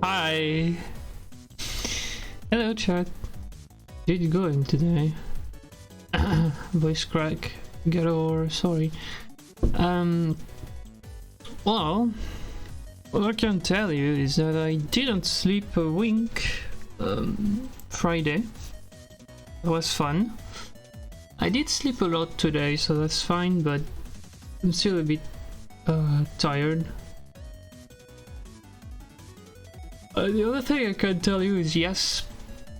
Hi. Hello, chat. Did you going today? Voice crack. Galore. Sorry. Well, what I can tell you is that I didn't sleep a wink. Friday. It was fun. I did sleep a lot today, so that's fine, but I'm still a bit tired. The other thing I can tell you is yes,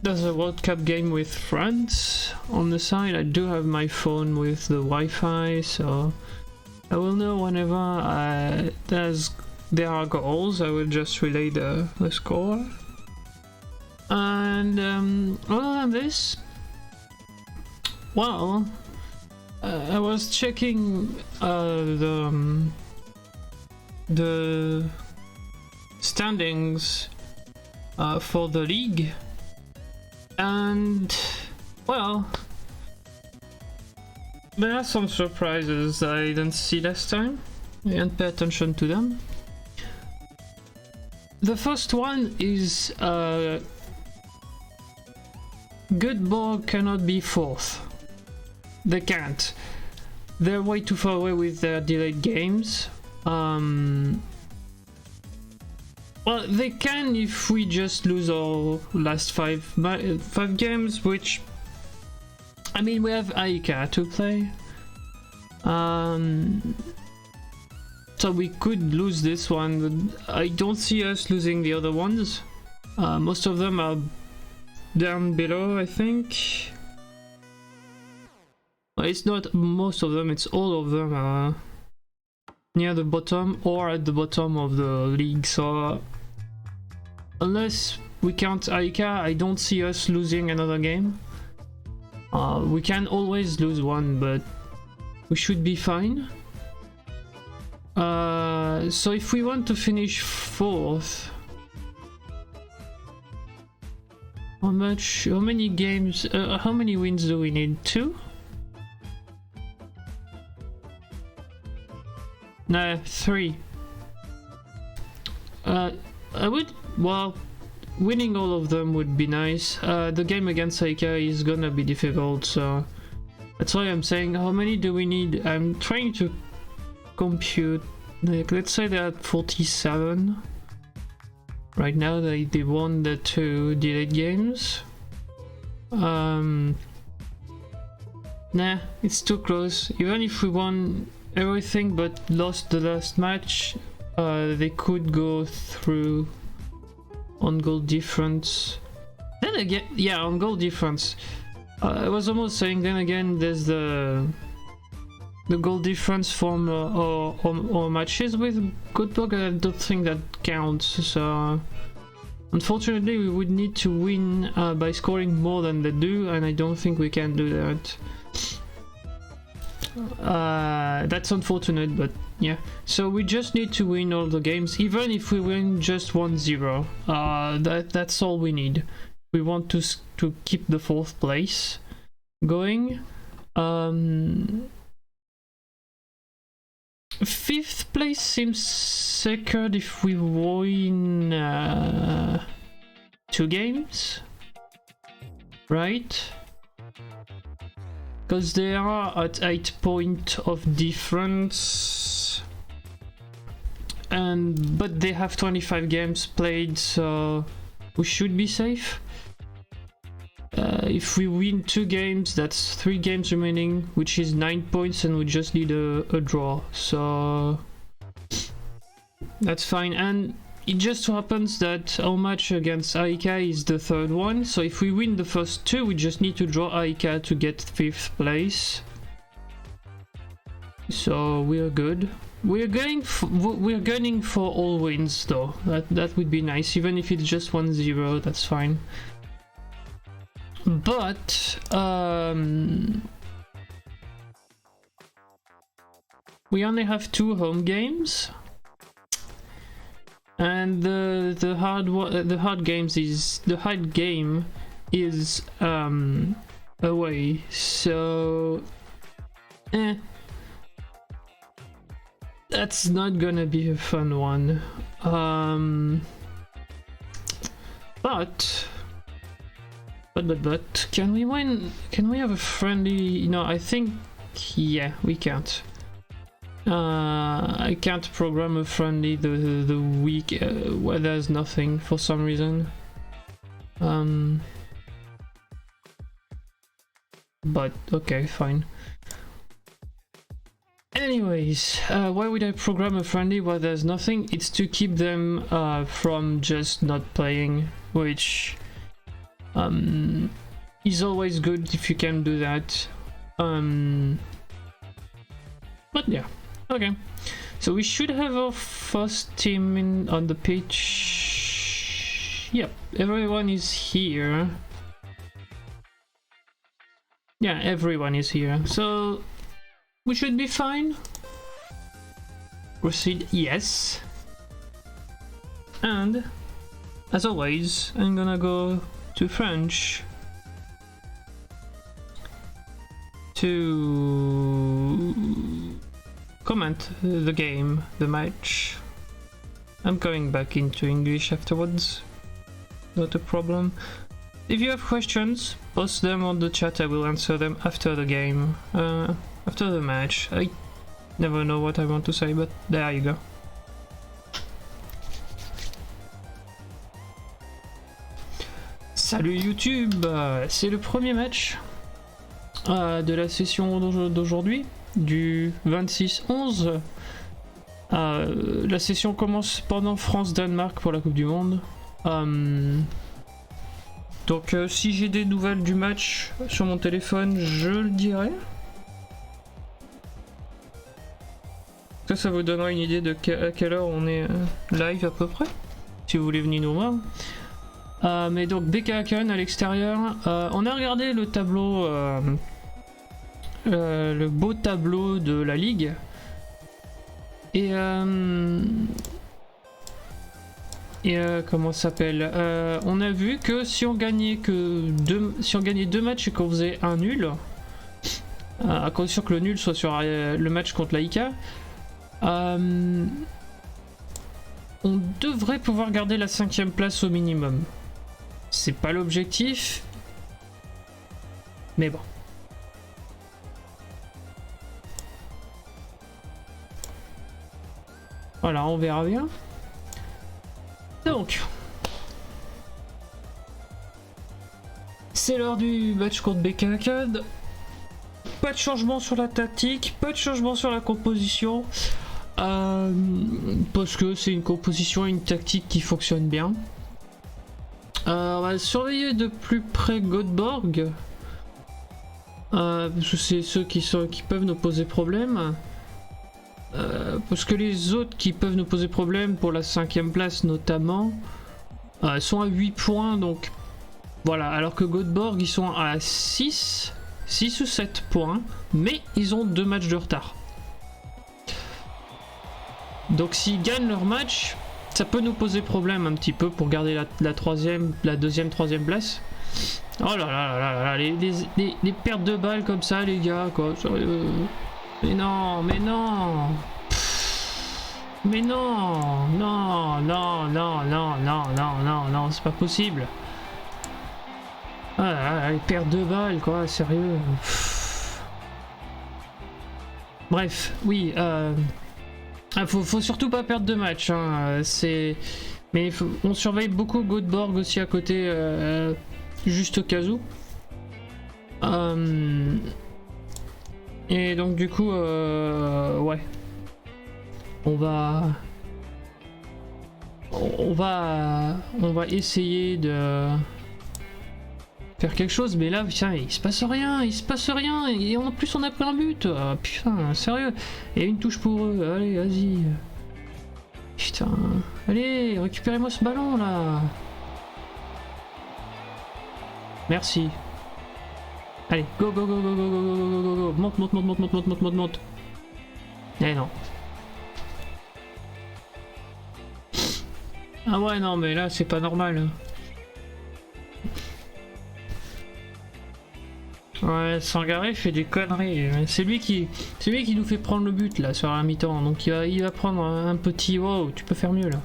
there's a World Cup game with France on the side. I do have my phone with the Wi-Fi, so I will know whenever there are goals. I will just relay the score. And other than this, well, I was checking the standings for the league, and well, there are some surprises I didn't see last time. I didn't pay attention to them. The first one is Good Ball cannot be fourth. They can't. They're way too far away with their delayed games. Well, they can if we just lose our last five games, which, I mean, we have Aika to play. So we could lose this one, but I don't see us losing the other ones. Most of them are down below, I think. Well, it's not most of them, it's all of them are near the bottom or at the bottom of the league. So unless we count Aika, I don't see us losing another game. We can always lose one, but we should be fine. So if we want to finish fourth, how many games, how many wins do we need? 2? No, 3. I would, well, winning all of them would be nice. The game against Aika is gonna be difficult, so that's why I'm saying how many do we need. I'm trying to compute, like, let's say they're at 47 right now. They won the 2 delayed games. Nah, it's too close. Even if we won everything but lost the last match, they could go through on goal difference. Then again, yeah, on goal difference, I was almost saying, then again, there's the goal difference from our matches with Good Dog. I don't think that counts, so unfortunately we would need to win by scoring more than they do, and I don't think we can do that. That's unfortunate, but yeah. So we just need to win all the games, even if we win just 1-0. That's all we need. We want to keep the 4th place going. 5th place seems secured if we win 2 games, right? Because they are at 8 points of difference, but they have 25 games played, so we should be safe. If we win 2 games, that's 3 games remaining, which is 9 points, and we just need a draw, so that's fine. And it just so happens that our match against Aika is the 3rd one, so if we win the first 2, we just need to draw Aika to get 5th place. So we're good. We're gunning for all wins, though. That would be nice, even if it's just 1-0. That's fine. But we only have 2 home games. And the hard game is away, so that's not gonna be a fun one. But can we win? Can we have a friendly? No, I think yeah, we can't. I can't program a friendly the week where there's nothing for some reason. But okay, fine. Anyways, why would I program a friendly where there's nothing? It's to keep them from just not playing, which is always good if you can do that. But yeah, okay. So we should have our first team on the pitch. Yep, everyone is here. Yeah, everyone is here. So we should be fine. Proceed, yes. And as always, I'm gonna go to French to comment the game, the match. I'm going back into English afterwards, not a problem. If you have questions, post them on the chat, I will answer them after the game, after the match. I never know what I want to say, but there you go. Salut YouTube, c'est le premier match de la session d'aujourd'hui, du 26-11. La session commence pendant France-Danemark pour la Coupe du Monde. Donc si j'ai des nouvelles du match sur mon téléphone, je le dirai. Ça vous donnera une idée de à quelle heure on est live à peu près, si vous voulez venir nous voir. Mais donc BK Haken à l'extérieur, on a regardé le tableau, le beau tableau de la ligue, et comment ça s'appelle, on a vu que si on gagnait deux matchs et qu'on faisait un nul, à condition que le nul soit sur le match contre l'AIK, on devrait pouvoir garder la 5e place au minimum. C'est pas l'objectif, mais bon. Voilà, on verra bien. Donc, c'est l'heure du match contre BK Haken. Pas de changement sur la tactique, pas de changement sur la composition, parce que c'est une composition et une tactique qui fonctionne bien. On va surveiller de plus près Göteborg, parce que c'est ceux qui peuvent nous poser problème. Parce que les autres qui peuvent nous poser problème, pour la 5e place notamment, sont à 8 points, donc voilà. Alors que Göteborg, ils sont à 6 ou 7 points, mais ils ont 2 matchs de retard. Donc s'ils gagnent leur match, ça peut nous poser problème un petit peu pour garder la deuxième, troisième place. Oh là là là là, les pertes de balles comme ça, les gars, quoi, sérieux. Mais non, mais non. Mais non, non, non, non, non, non, non, non, non, c'est pas possible. Ah là là, les pertes de balles, quoi, sérieux. Bref, oui, faut surtout pas perdre de match, hein, mais on surveille beaucoup Göteborg aussi à côté, juste au cas où. Et donc du coup, ouais, on va essayer de faire quelque chose, mais là, putain, il se passe rien, et en plus on a pris un but, putain, sérieux, et une touche pour eux, allez, vas-y, putain, allez, récupérez-moi ce ballon là, merci, allez, go go go go go go go go go go, monte monte monte monte monte monte monte monte monte, eh non, ah ouais non mais là c'est pas normal. Ouais, Sangaré fait des conneries. C'est lui qui nous fait prendre le but là sur la mi-temps. Donc il va prendre un petit. Wow, tu peux faire mieux là.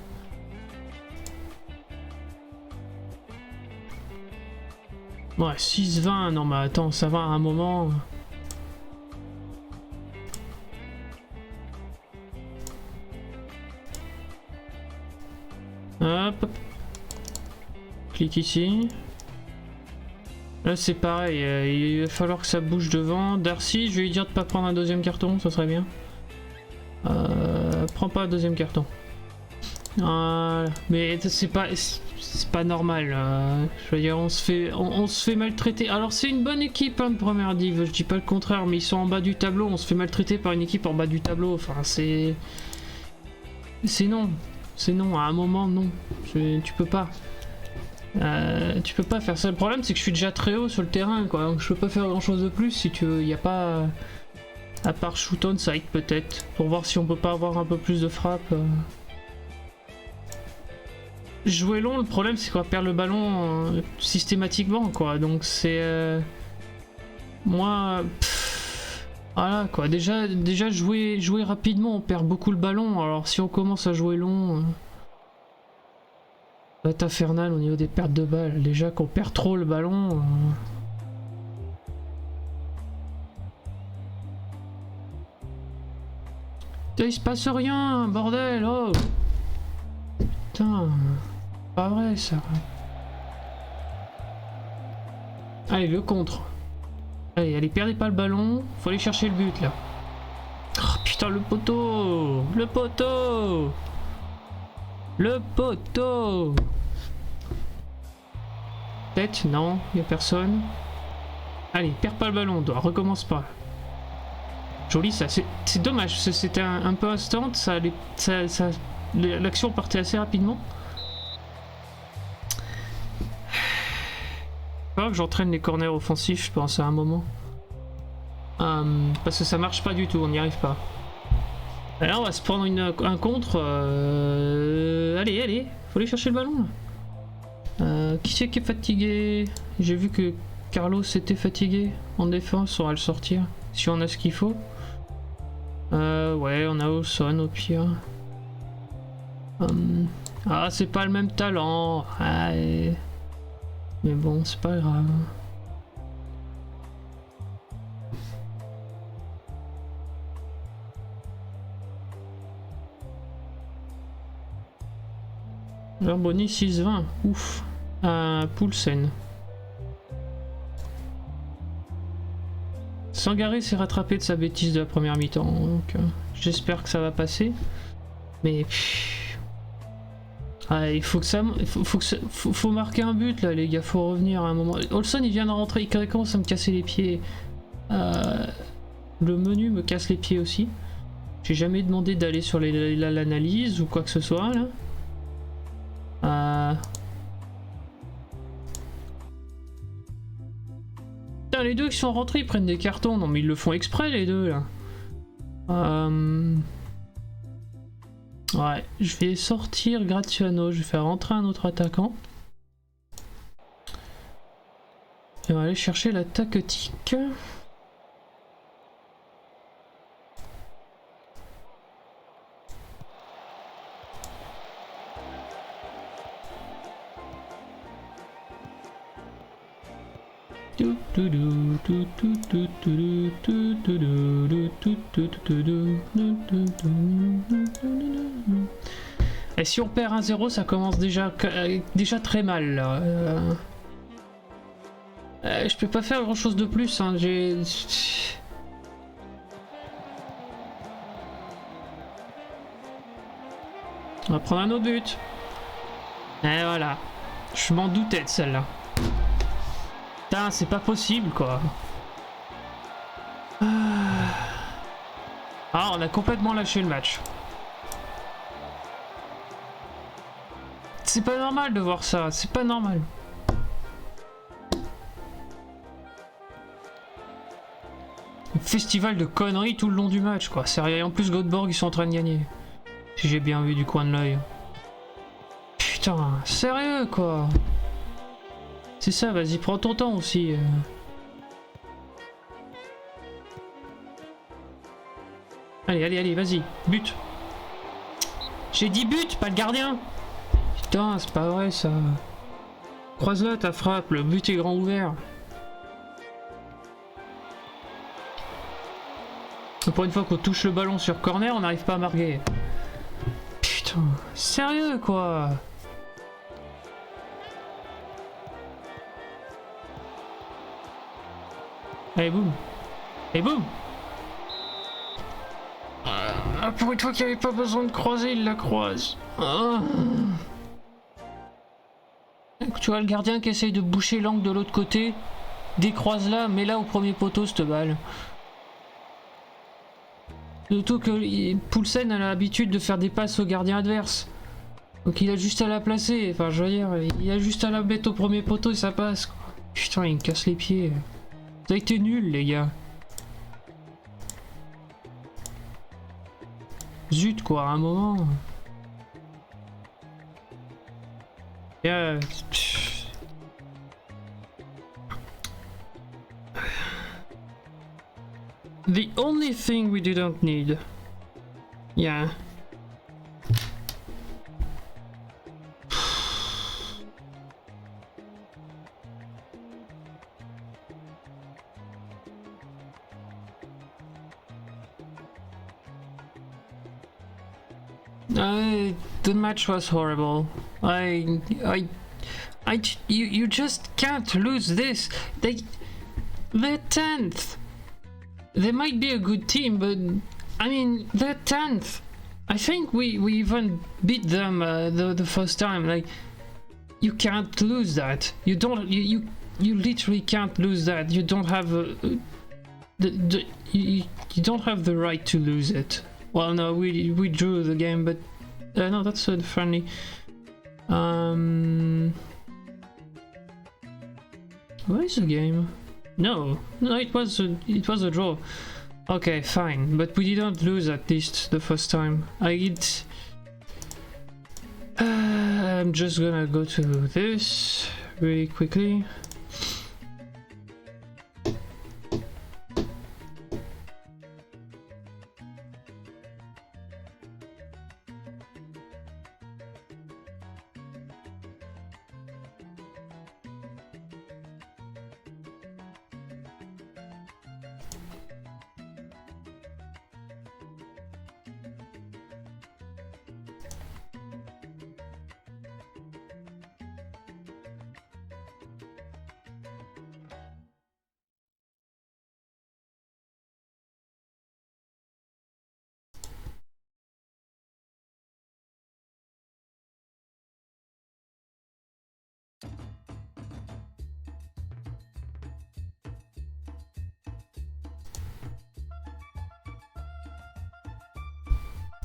Ouais, 6-20, non mais attends, ça va à un moment. Hop. Clique ici. Là c'est pareil, il va falloir que ça bouge devant. Darcy, je vais lui dire de pas prendre un deuxième carton, ça serait bien. Prends pas un deuxième carton. Voilà. Mais c'est pas normal. Je veux dire, on se fait maltraiter. Alors c'est une bonne équipe hein, de première div, je dis pas le contraire, mais ils sont en bas du tableau. On se fait maltraiter par une équipe en bas du tableau. Enfin c'est non. C'est non. À un moment non. Tu peux pas. Tu peux pas faire ça. Le problème c'est que je suis déjà très haut sur le terrain quoi. Donc je peux pas faire grand chose de plus si tu veux. Il y a pas à part shoot on site peut-être pour voir si on peut pas avoir un peu plus de frappe. Jouer long, le problème c'est qu'on va perdre le ballon systématiquement quoi, donc c'est moi voilà quoi, déjà jouer rapidement on perd beaucoup le ballon, alors si on commence à jouer long ça va être infernal au niveau des pertes de balles, déjà qu'on perd trop le ballon Putain, il se passe rien, bordel, oh putain. Pas vrai ça. Allez, le contre. Allez, perdez pas le ballon. Faut aller chercher le but là. Oh putain, le poteau. Le poteau. Le poteau. Peut-être, non, y a personne. Allez, perds pas le ballon, recommence pas. Joli ça, c'est dommage, c'était un peu instant, l'action partait assez rapidement. Faut que j'entraîne les corners offensifs, je pense, à un moment. Parce que ça marche pas du tout, on n'y arrive pas. Alors on va se prendre un contre. Allez, faut aller chercher le ballon. Qui c'est qui est fatigué? J'ai vu que Carlos était fatigué en défense, on va le sortir. Si on a ce qu'il faut. Ouais, on a Olson au pire. Ah, c'est pas le même talent. Mais bon, c'est pas grave. Herboni 6-20. Ouf. Poulsen. Sangaré s'est rattrapé de sa bêtise de la première mi-temps. Donc j'espère que ça va passer. Mais... Ah, il faut que ça... Faut marquer un but là les gars, faut revenir à un moment. Olson il vient de rentrer, il commence à me casser les pieds. Le menu me casse les pieds aussi. J'ai jamais demandé d'aller sur l'analyse ou quoi que ce soit là. Putain, les deux qui sont rentrés ils prennent des cartons. Non mais ils le font exprès les deux là. Ouais, je vais sortir Graziano, je vais faire rentrer un autre attaquant. Et on va aller chercher la tactique. Et si on perd 1-0, ça commence déjà très mal là. Je peux pas faire grand chose de plus, hein. On va prendre un autre but. Et voilà. Je m'en doutais de celle-là. Putain, c'est pas possible quoi. Ah, on a complètement lâché le match. C'est pas normal de voir ça, c'est pas normal. Festival de conneries tout le long du match quoi. Sérieux, en plus Göteborg ils sont en train de gagner. Si j'ai bien vu du coin de l'œil. Putain, sérieux quoi. C'est ça, vas-y, prends ton temps aussi. Allez, vas-y, but. J'ai dit but, pas le gardien. Putain, c'est pas vrai ça. Croise-la ta frappe, le but est grand ouvert. Pour une fois qu'on touche le ballon sur corner, on n'arrive pas à marquer. Putain, sérieux quoi. Allez boum. Et boum. Ah, pour une fois qu'il n'y avait pas besoin de croiser, il la croise. Ah. Tu vois le gardien qui essaye de boucher l'angle de l'autre côté. Décroise-la, mets-la au premier poteau cette balle. Surtout que Poulsen a l'habitude de faire des passes au gardien adverse. Donc il a juste à la placer. Enfin je veux dire, il a juste à la mettre au premier poteau et ça passe quoi. Putain, il me casse les pieds. Ça a été nul les gars. Zut quoi, à un moment. Yeah. The only thing we didn't need. Yeah. The match was horrible. You just can't lose this. They're 10th. They might be a good team, but I mean they're 10th. I think we even beat them the first time. Like you can't lose that. You don't. You literally can't lose that. You don't have you don't have the right to lose it. Well, no, we drew the game, but no, that's friendly. Where is the game? No, it was a draw. Okay, fine, but we didn't lose at least the first time. I'm just gonna go to this really quickly.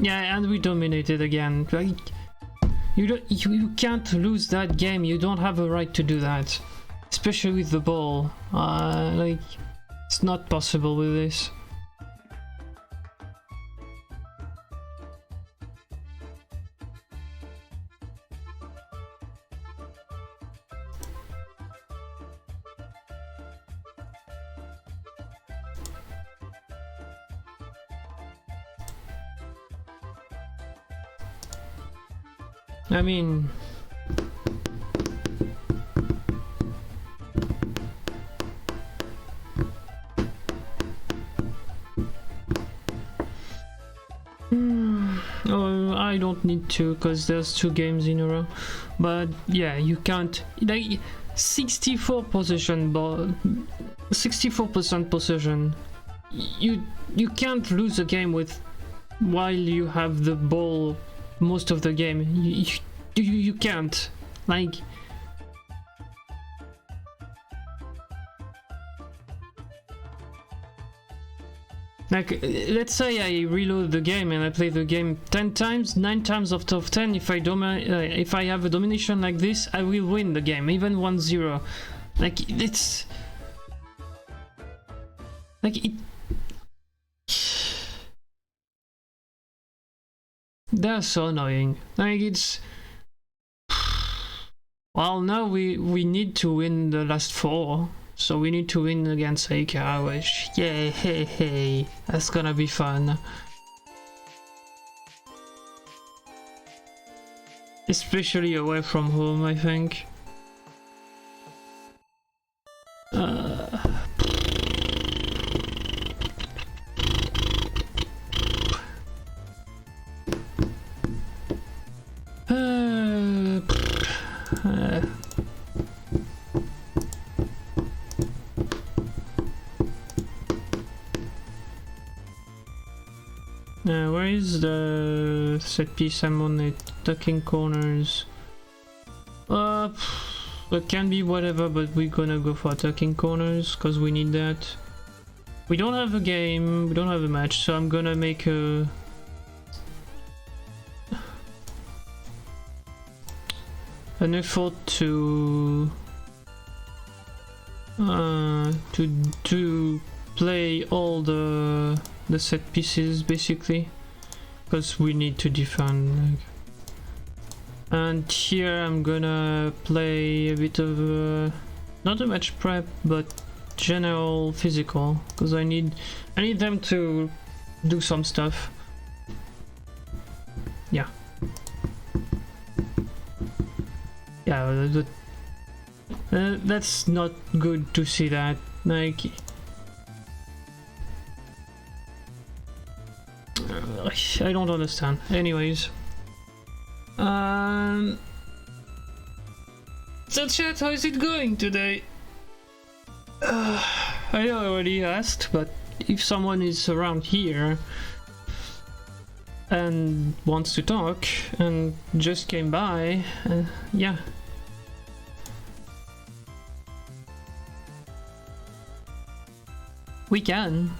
Yeah, and we dominated again. Like, you can't lose that game. You don't have a right to do that, especially with the ball. Like, it's not possible with this. I mean, oh, I don't need to because there's 2 games in a row. But yeah, you can't. Like 64% possession. You can't lose a game with while you have the ball most of the game. You can't. Like, let's say I reload the game and I play the game 10 times, 9 times out of 10 if I have a domination like this, I will win the game, even 1-0. Like, it's like it. They're so annoying. Like, it's... Well, now we need to win the last 4. So we need to win against Aika, which... Yeah, hey, that's gonna be fun. Especially away from home, I think. Where is the set piece? I'm on it. Tucking corners. It can be whatever, but we're gonna go for tucking corners because we need that. We don't have a game, we don't have a match, so I'm gonna make an effort to play all the set pieces basically, because we need to defend. Like. And here I'm gonna play a bit of not a match prep, but general physical, because I need them to do some stuff. Yeah, that's not good to see that. Like, I don't understand. Anyways, so chat, how is it going today? I already asked, but if someone is around here and wants to talk and just came by, yeah. We can.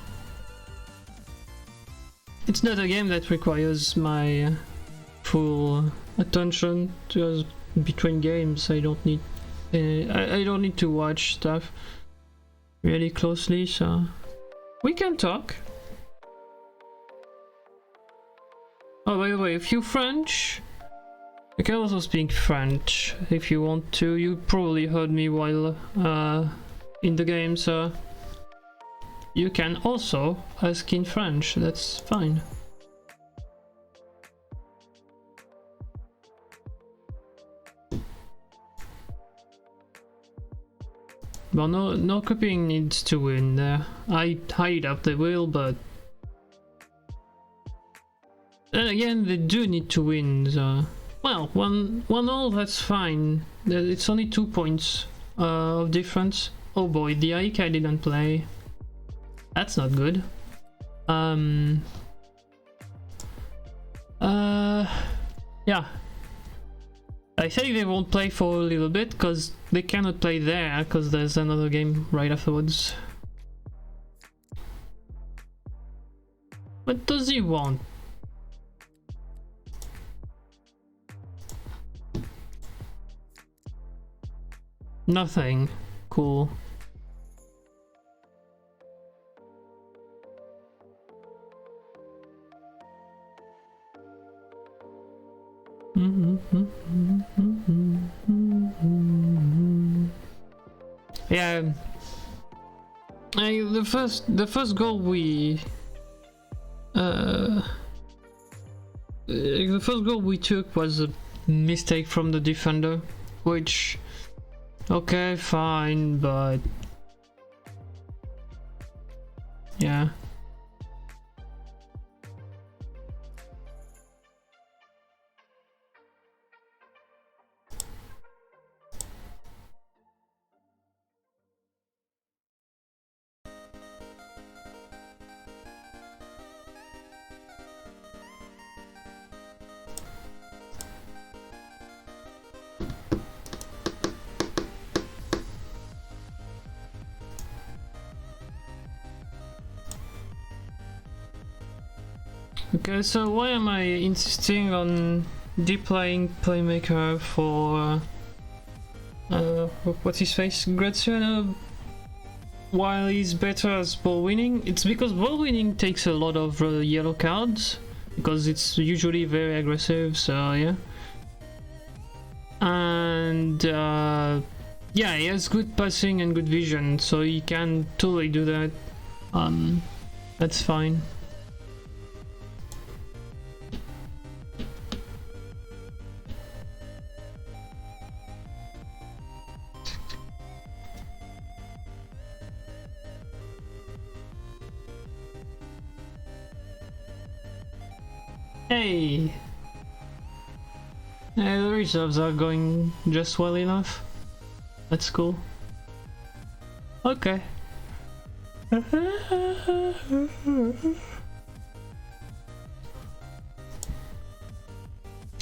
It's not a game that requires my full attention, just between games. I don't need I don't need to watch stuff really closely, so we can talk. Oh, by the way, if you're French, you can also speak French if you want to. You probably heard me while in the game, so you can also ask in French, that's fine. Well, no copying needs to win there. I highly doubt they will, but then again, they do need to win. So, well, 1-1-0, that's fine. It's only 2 points of difference. Oh boy, the Aika didn't play. That's not good. Yeah. I think they won't play for a little bit because they cannot play there because there's another game right afterwards. What does he want? Nothing. Cool. Yeah, the first goal we took was a mistake from the defender, which, okay, fine, but yeah. Okay, so why am I insisting on deploying Playmaker for what's his face, Graziano, while he's better as ball winning? It's because ball winning takes a lot of yellow cards, because it's usually very aggressive, so yeah. And yeah, he has good passing and good vision, so he can totally do that. That's fine. Hey! Yeah, the reserves are going just well enough. That's cool. Okay.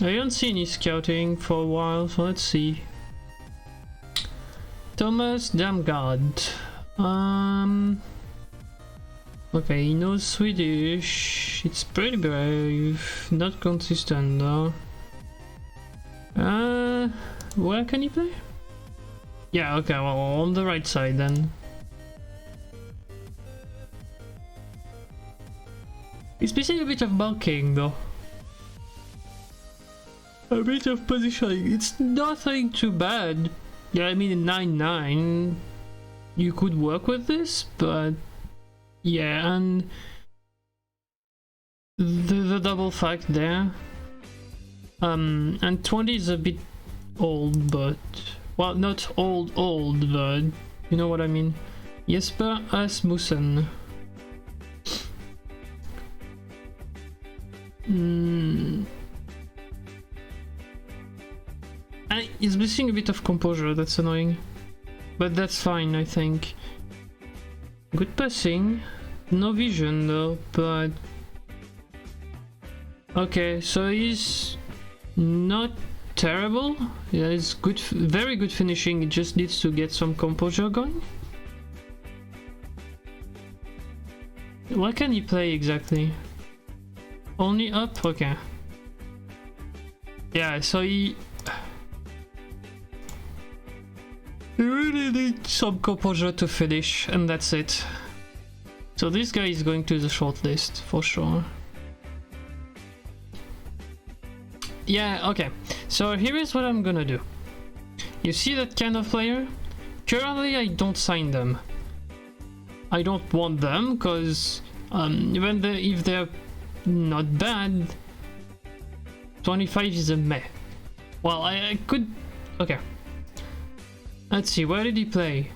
I don't see any scouting for a while, so let's see. Thomas Damgard. Okay, he knows Swedish. It's pretty brave. Not consistent though. Where can he play? Yeah, okay, well, on the right side then. He's missing a bit of bulking though. A bit of positioning. It's nothing too bad. Yeah, I mean 9-9. You could work with this, but yeah, and the double fact there. And 20 is a bit old, but well, not old, but you know what I mean. Jesper Asmussen. He's missing a bit of composure, that's annoying. But that's fine, I think. Good passing. No vision though, but... Okay, so he's not terrible. Yeah, it's good, very good finishing. It just needs to get some composure going. What can he play exactly? Only up? Okay. Yeah, so he really needs some composure to finish, and that's it. So this guy is going to the shortlist for sure. Yeah, okay. So here is what I'm gonna do. You see that kind of player? Currently I don't sign them. I don't want them, because even if they're not bad, 25 is a meh. Well, I could... Okay. Let's see, where did he play?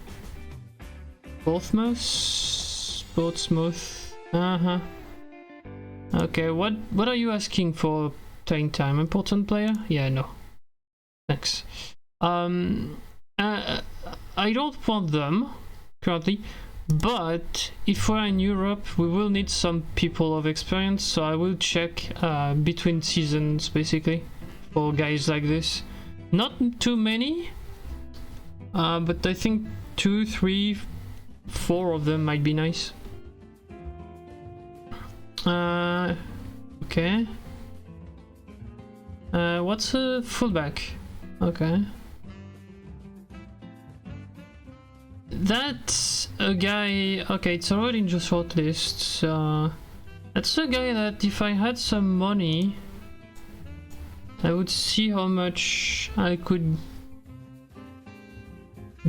Portsmouth. Okay, what are you asking for playing time? Important player? Yeah, no. Thanks. I don't want them currently, but if we're in Europe, we will need some people of experience, so I will check between seasons, basically, for guys like this. Not too many, but I think 2, 3, 4 of them might be nice. Okay. What's a fullback? Okay. That's a guy... Okay, it's already in the shortlist, so... That's a guy that if I had some money, I would see how much I could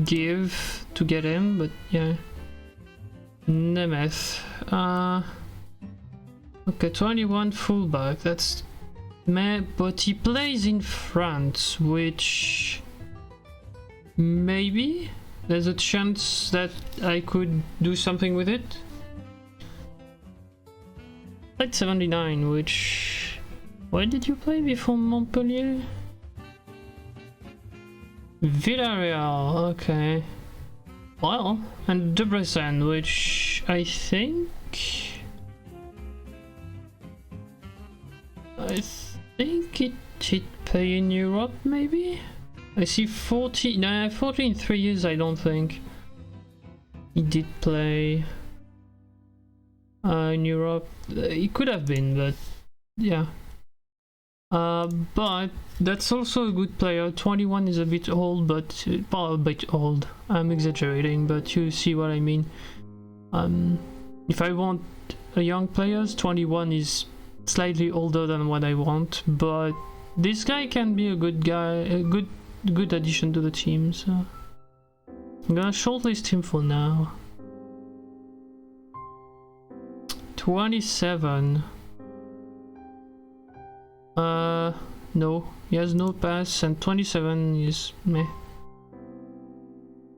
give to get him, but yeah. Nemeth. Okay, 21 fullback, that's... Meh, but he plays in France, which... Maybe? There's a chance that I could do something with it. Like 79, which... Where did you play before Montpellier? Villarreal, okay. Well, and Debrecen, which I think it did play in Europe, maybe? I see 40, nah, 40 in 3 years, I don't think. He did play in Europe. He could have been, but yeah. But that's also a good player. 21 is a bit old, but well, a bit old. I'm exaggerating, but you see what I mean. If I want a young players, 21 is slightly older than what I want, but this guy can be a good guy, a good addition to the team, so I'm gonna shortlist him for now. 27. No, he has no pass, and 27 is meh.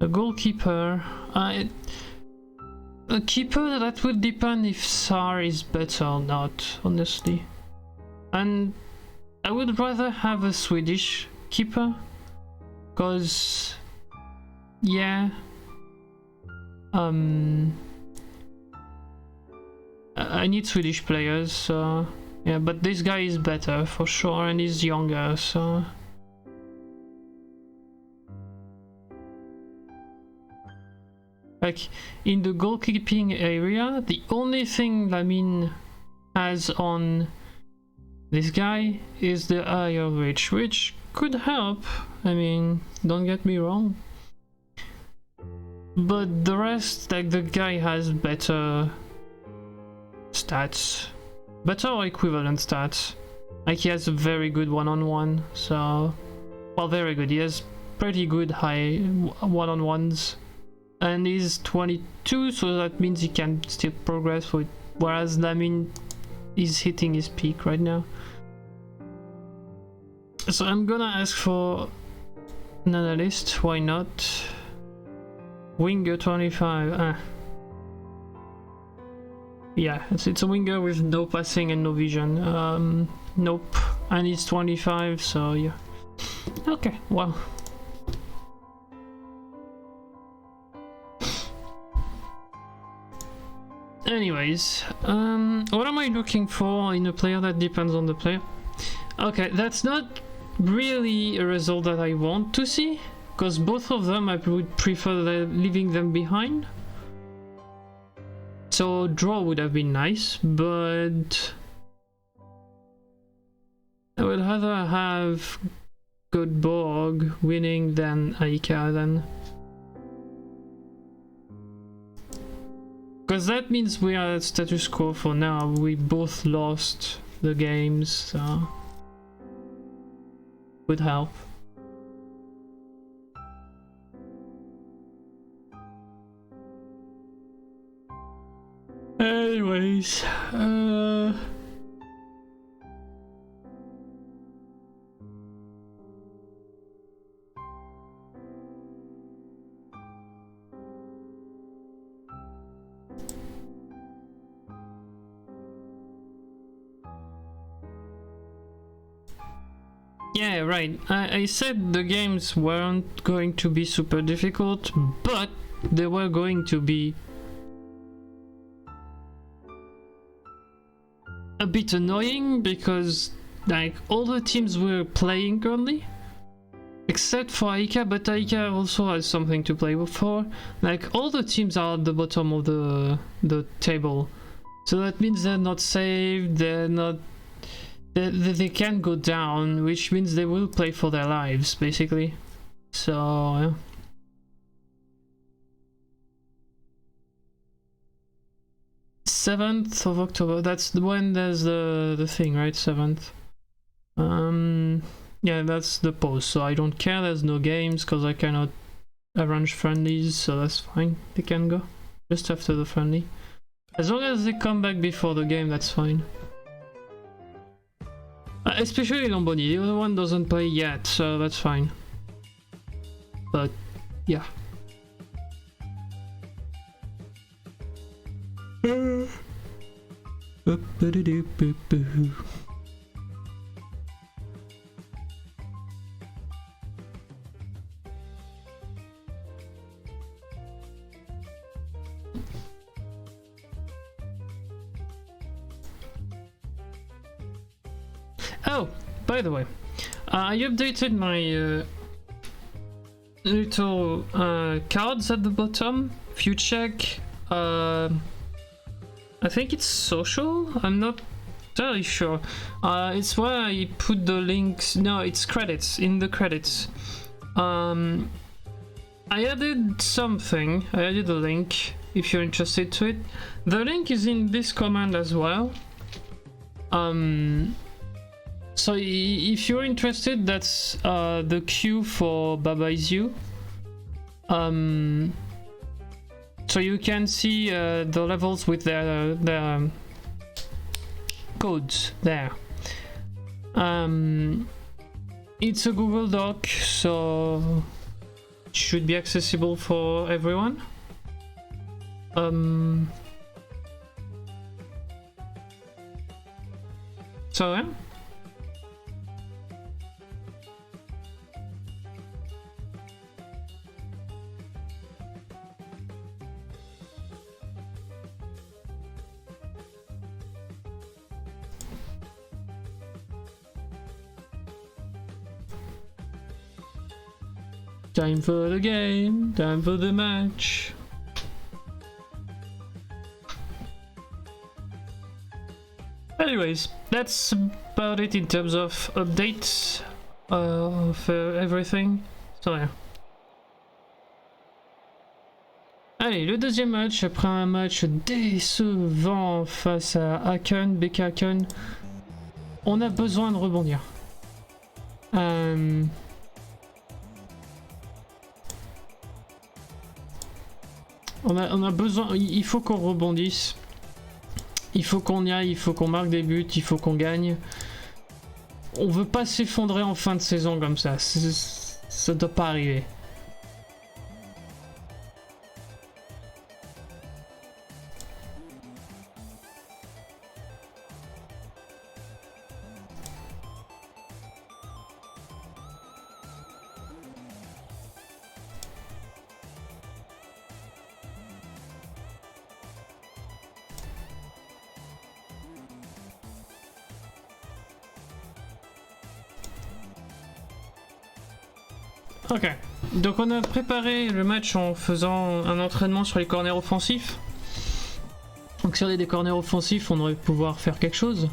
A goalkeeper. A keeper, that would depend if Sar is better or not, honestly. And I would rather have a Swedish keeper, cause yeah, I need Swedish players, so Yeah, but this guy is better for sure, and he's younger, so... Like, in the goalkeeping area, the only thing Lamine has on this guy is the higher reach, which could help. I mean, don't get me wrong. But the rest, like, the guy has better stats. Better or equivalent stats. Like, he has a very good one-on-one, so... Well, very good. He has pretty good high one-on-ones. And he's 22, so that means he can still progress with... Whereas Lamine is hitting his peak right now. So I'm gonna ask for an analyst, why not? Winger 25, yeah, it's a winger with no passing and no vision. Nope, and he's 25, so yeah. Okay, well. Anyways, what am I looking for in a player? That depends on the player. Okay, that's not really a result that I want to see, because both of them I would prefer leaving them behind. So draw would have been nice, but I would rather have Godborg winning than Aika then. Because that means we are at status quo for now. We both lost the games, so would help. Anyways, yeah, right. I said the games weren't going to be super difficult, but they were going to be a bit annoying because, like, all the teams were playing currently, except for Aika, but Aika also has something to play for. Like, all the teams are at the bottom of the table, so that means they're not saved, they're not... They can go down, which means they will play for their lives, basically. So, yeah. 7th of October, that's when there's the thing, right? 7th. Yeah, that's the post, so I don't care, there's no games, because I cannot arrange friendlies, so that's fine. They can go, just after the friendly. As long as they come back before the game, that's fine. Especially Lomboni, the other one doesn't play yet, so that's fine. But, yeah. Oh, by the way, I updated my little cards at the bottom. If you check, I think it's social. I'm not entirely sure. It's where I put the links. No, it's credits, in the credits. I added something. I added a link if you're interested to it. The link is in this command as well. So if you're interested, that's the queue for Baba Is You. So you can see the levels with their codes there. It's a Google Doc, so it should be accessible for everyone. So yeah. Time for the game, time for the match. Anyways, that's about it in terms of updates of everything. So yeah. Allez, le deuxième match, après un match décevant face à Haken, BK Haken, on a besoin de rebondir. On a besoin, il faut qu'on rebondisse. Il faut qu'on y aille, il faut qu'on marque des buts, il faut qu'on gagne. On veut pas s'effondrer en fin de saison comme ça. Ça doit pas arriver. Ok, donc on a préparé le match en faisant un entraînement sur les corners offensifs. Donc si on a des corners offensifs, on devrait pouvoir faire quelque chose.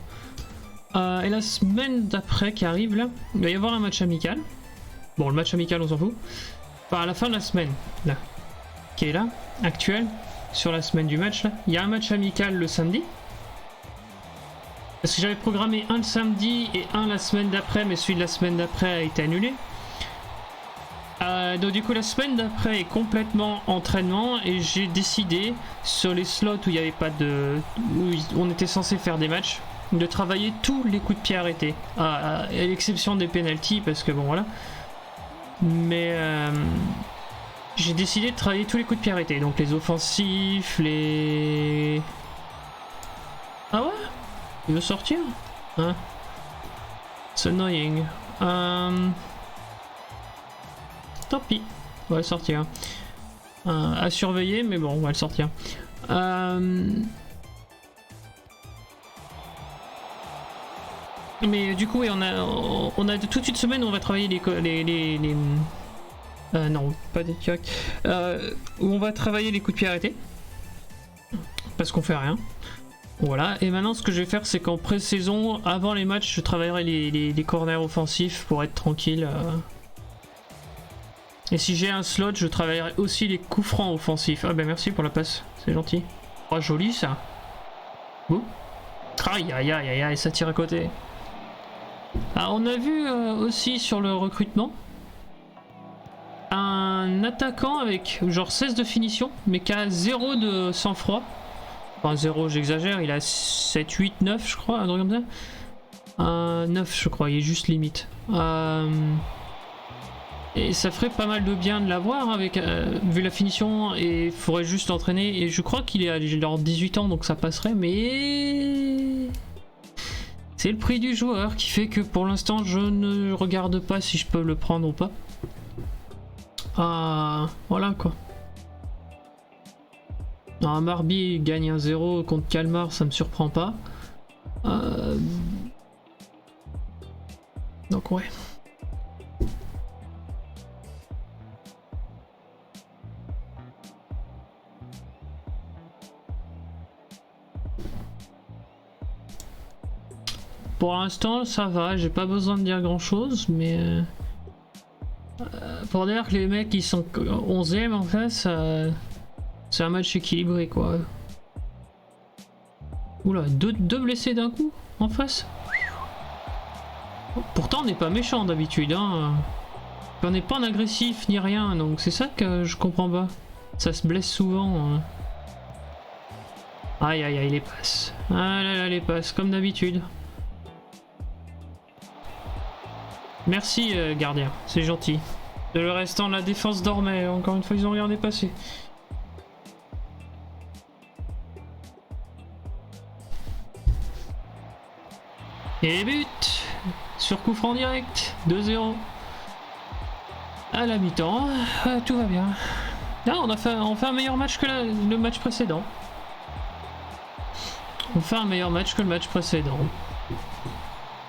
Et la semaine d'après qui arrive là, il va y avoir un match amical. Bon, le match amical on s'en fout. Enfin, à la fin de la semaine, là, qui est là, actuel, sur la semaine du match là, il y a un match amical le samedi. Parce que j'avais programmé un le samedi et un la semaine d'après, mais celui de la semaine d'après a été annulé. Donc du coup la semaine d'après est complètement entraînement et j'ai décidé sur les slots où il n'y avait pas de... où on était censé faire des matchs, de travailler tous les coups de pied arrêtés, à l'exception des penalties parce que bon voilà. Mais j'ai décidé de travailler tous les coups de pied arrêtés, donc les offensifs, les... Ah ouais? Il veut sortir? Hein? C'est annoying. Tant pis, on va le sortir. À surveiller, mais bon, on va le sortir. Mais du coup, oui, on a toute une semaine où on va travailler les non, pas des directs. Où on va travailler les coups de pied arrêtés. Parce qu'on fait rien. Voilà, et maintenant ce que je vais faire, c'est qu'en pré-saison, avant les matchs, je travaillerai les corners offensifs pour être tranquille. Et si j'ai un slot, je travaillerai aussi les coups francs offensifs. Ah ben merci pour la passe, c'est gentil. Oh joli ça. Ouh. Aïe aïe aïe aïe, ça tire à côté. Ah, on a vu aussi sur le recrutement un attaquant avec genre 16 de finition, mais qui a 0 de sang-froid. Enfin 0, j'exagère, il a 7, 8, 9 je crois, un truc comme ça. 9 je crois, il est juste limite. Et ça ferait pas mal de bien de l'avoir avec vu la finition, et il faudrait juste l'entraîner. Et je crois qu'il est à genre 18 ans donc ça passerait, mais c'est le prix du joueur qui fait que pour l'instant je ne regarde pas si je peux le prendre ou pas. Voilà quoi. Non, Marby gagne 1-0 contre Kalmar, ça me surprend pas. Donc ouais. Pour l'instant ça va, j'ai pas besoin de dire grand chose, mais pour dire que les mecs qui sont 11e en face, c'est un match équilibré quoi. Oula, deux blessés d'un coup en face. Pourtant on n'est pas méchant d'habitude, hein. On n'est pas en agressif ni rien, donc c'est ça que je comprends pas. Ça se blesse souvent. Hein. Aïe aïe aïe, les passes. Ah là là, les passes, comme d'habitude. Merci gardien, c'est gentil. De le restant, la défense dormait, encore une fois ils ont regardé passer. Et but sur coup franc direct, 2-0. À la mi-temps, tout va bien. Là, on fait un meilleur match que le match précédent. On fait un meilleur match que le match précédent.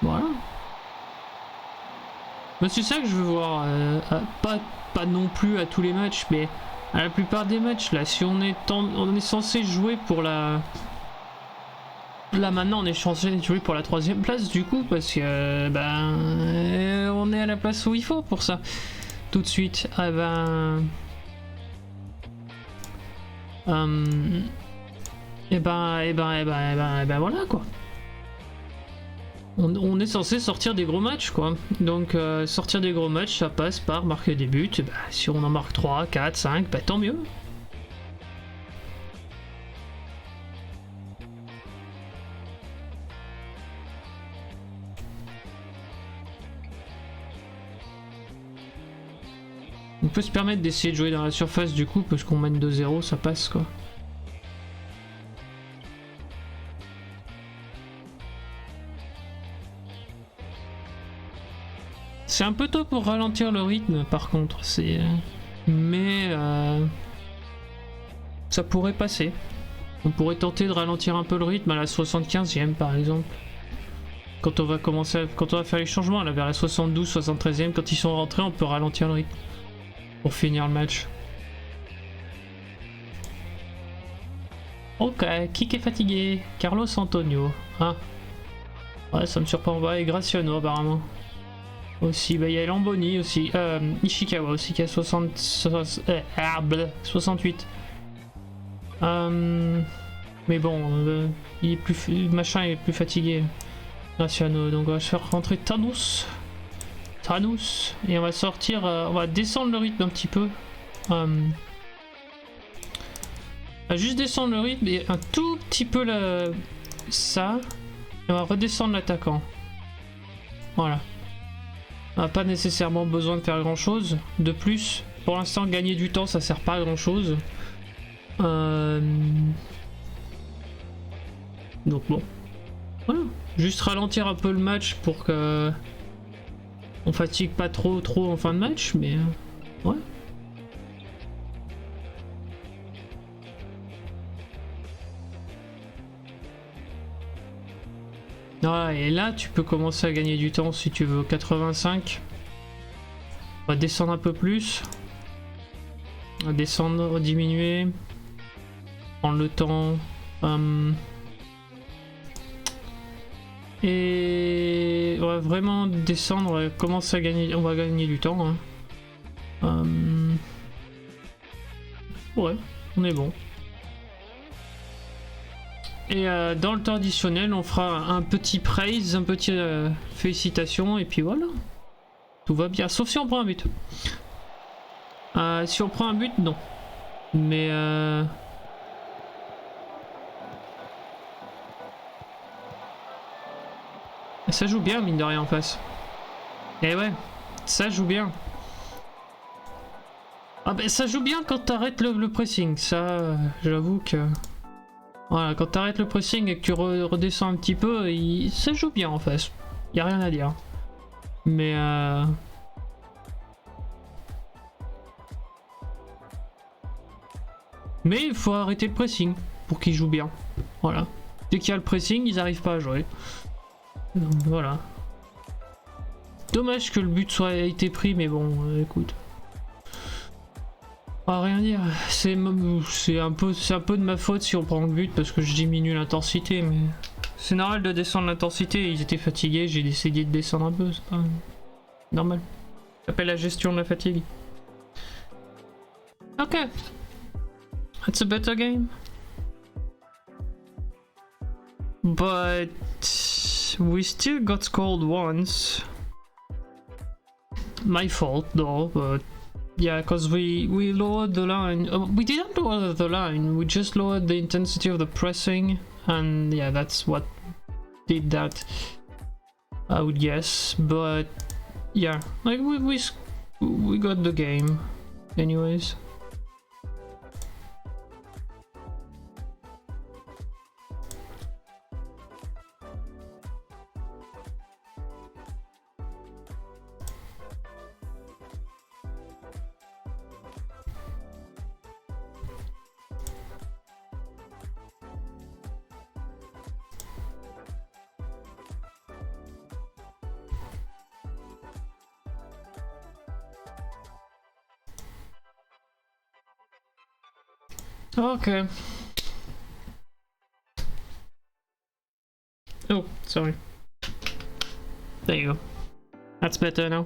Voilà. Mais c'est ça que je veux voir, pas non plus à tous les matchs, mais à la plupart des matchs, là, si on est censé jouer pour la... Là maintenant on est censé jouer pour la 3ème place du coup, parce que on est à la place où il faut pour ça. Tout de suite, ah ben... voilà quoi. On est censé sortir des gros matchs quoi. Donc sortir des gros matchs ça passe par marquer des buts. Et si on en marque 3, 4, 5, tant mieux. On peut se permettre d'essayer de jouer dans la surface du coup parce qu'on mène 2-0, ça passe quoi. C'est un peu tôt pour ralentir le rythme par contre, mais ça pourrait passer. On pourrait tenter de ralentir un peu le rythme à la 75e par exemple. Quand on va faire les changements, là vers la 72, 73e, quand ils sont rentrés, on peut ralentir le rythme. Pour finir le match. Ok, qui est fatigué? Carlos Antonio. Ah. Ouais, ça me surprend pas. Et Graciano apparemment. Aussi, il y a Lamboni aussi. Ishikawa aussi qui a 68. Mais bon, il est plus... Machin est plus fatigué. Graciano. Donc on va se faire rentrer Thanos. Et on va sortir, on va descendre le rythme un petit peu. On va juste descendre le rythme et un tout petit peu ça. Et on va redescendre l'attaquant. Voilà. On n'a pas nécessairement besoin de faire grand chose de plus. Pour l'instant, gagner du temps, ça sert pas à grand chose. Donc bon. Voilà. Juste ralentir un peu le match pour que... On fatigue pas trop en fin de match, mais ouais. Voilà, et là tu peux commencer à gagner du temps si tu veux. 85. On va descendre un peu plus. On va descendre, diminuer. Prendre le temps. Et on va vraiment descendre, on va commencer à gagner, on va gagner du temps. Hein. Ouais, on est bon. Et dans le temps additionnel, on fera un petit praise, un petit félicitations, et puis voilà. Tout va bien, sauf si on prend un but. Si on prend un but, non. Mais... Ça joue bien, mine de rien, en face. Et ouais, ça joue bien. Ah ben ça joue bien quand t'arrêtes le pressing. Ça, j'avoue que... Voilà, quand t'arrêtes le pressing et que tu redescends un petit peu, ça joue bien en face. Y a rien à dire. Mais il faut arrêter le pressing pour qu'il joue bien. Voilà. Dès qu'il y a le pressing, ils arrivent pas à jouer. Donc, voilà. Dommage que le but soit été pris, mais bon, écoute. On va rien dire. C'est un peu de ma faute si on prend le but parce que je diminue l'intensité, mais c'est normal de descendre l'intensité. Ils étaient fatigués, j'ai essayé de descendre un peu, c'est pas normal. Ça s'appelle la gestion de la fatigue. Ok. It's a better game. But we still got scored once. My fault though, but yeah, because we lowered the line. We didn't lower the line, we just lowered the intensity of the pressing, and yeah, that's what did that, I would guess. But yeah, like we got the game anyways. Okay. Oh, sorry. There you go. That's better now.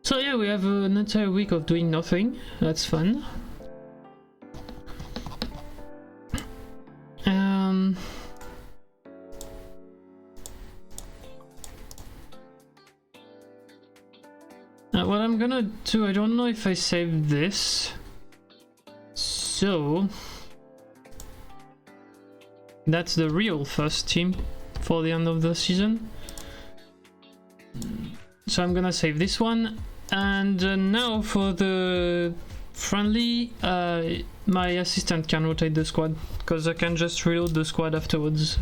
So yeah, we have an entire week of doing nothing. That's fun. What I'm gonna do, I don't know if I saved this. So that's the real first team for the end of the season. So I'm gonna save this one, and now for the friendly, my assistant can rotate the squad because I can just reload the squad afterwards.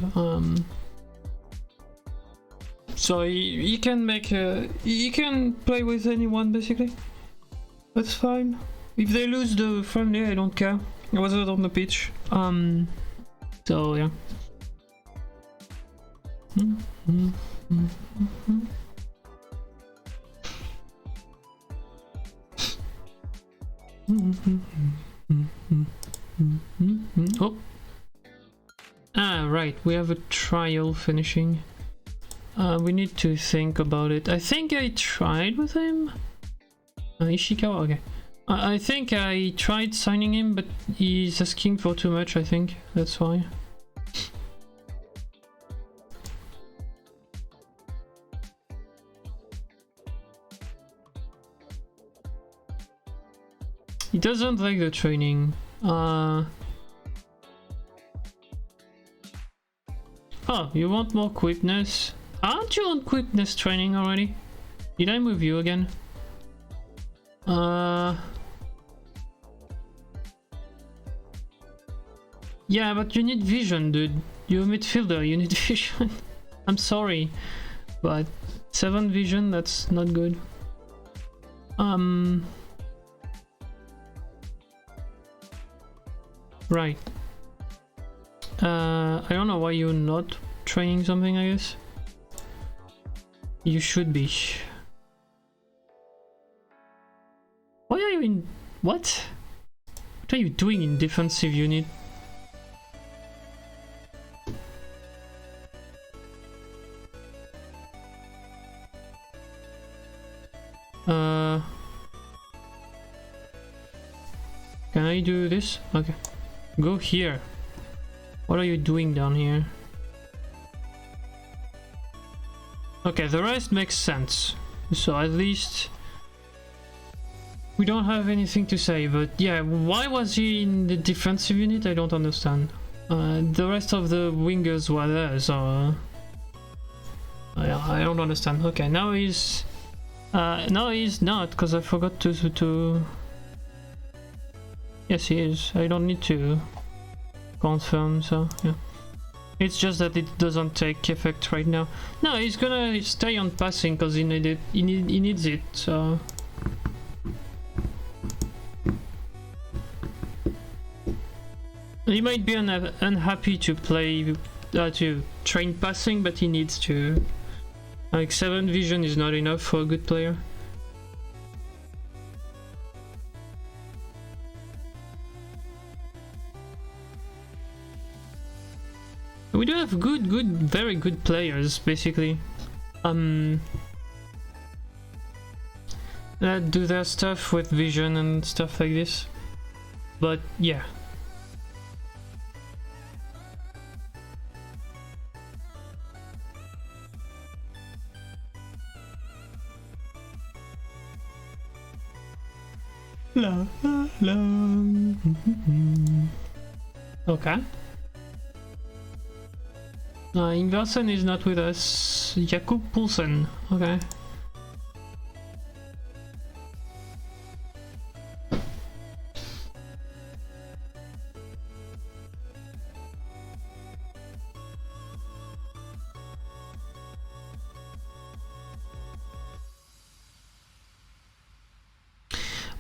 So he can make he can play with anyone basically. That's fine. If they lose the friendly, I don't care. I was out on the pitch. So yeah. Oh. Ah, right. We have a trial finishing. We need to think about it. I think I tried with him. Ishikawa, okay. I think I tried signing him, but he's asking for too much, I think. That's why. He doesn't like the training. Oh, you want more quickness? Aren't you on quickness training already? Did I move you again? Yeah, but you need vision, dude. You're a midfielder, you need vision. I'm sorry, but 7 vision, that's not good. Right. I don't know why you're not training something, I guess. You should be. Why are you in... What? What are you doing in defensive unit? Can I do this? Okay. Go here. What are you doing down here? Okay, the rest makes sense. So at least we don't have anything to say, but yeah, why was he in the defensive unit? I don't understand. The rest of the wingers were there, so I don't understand. Okay, now he's not, because I forgot to yes, he is. I don't need to confirm, so yeah. It's just that it doesn't take effect right now. No, he's gonna stay on passing because he needs it, so... He might be unhappy to play, to train passing, but he needs to. Like 7 vision is not enough for a good player. We do have very good players, basically. That do their stuff with vision and stuff like this. But yeah. La la la. Okay. Ingvarsen is not with us. Jakub Poulsen. Okay.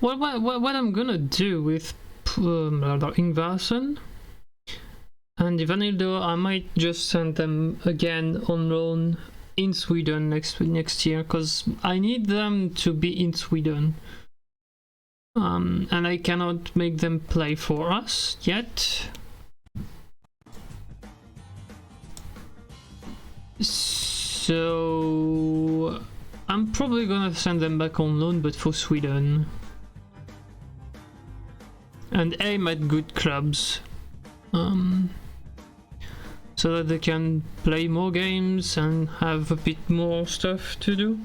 What I'm gonna do with Ingvarsen and Ivanildo, I might just send them again on loan in Sweden next year, because I need them to be in Sweden. And I cannot make them play for us yet. So I'm probably gonna send them back on loan, but for Sweden. And aim at good clubs. So that they can play more games and have a bit more stuff to do.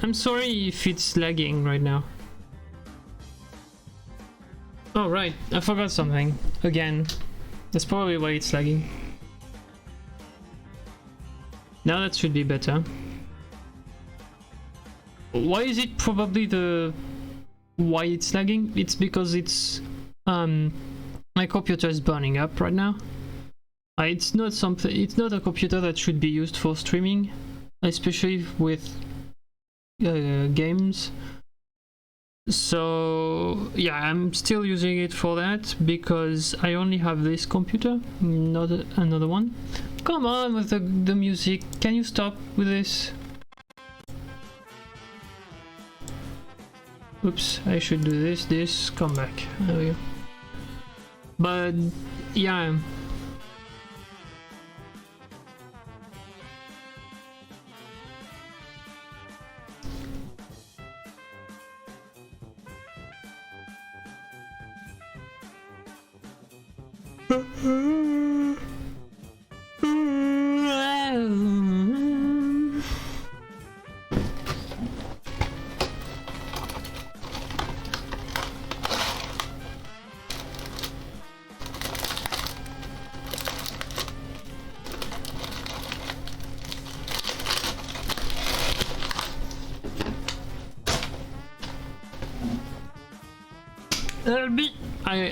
I'm sorry if it's lagging right now. Oh right, I forgot something. Again. That's probably why it's lagging. Now that should be better. Why is it probably why it's lagging? It's because it's my computer is burning up right now. It's not a computer that should be used for streaming, especially with games. So yeah, I'm still using it for that because I only have this computer, not another one. Come on with the music, can you stop with this? Oops, I should do this, come back, there we go. But yeah.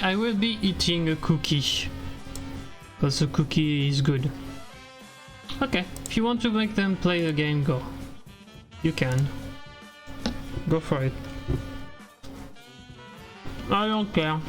I will be eating a cookie, because the cookie is good. Okay, if you want to make them play the game, go. You can. Go for it. I don't care.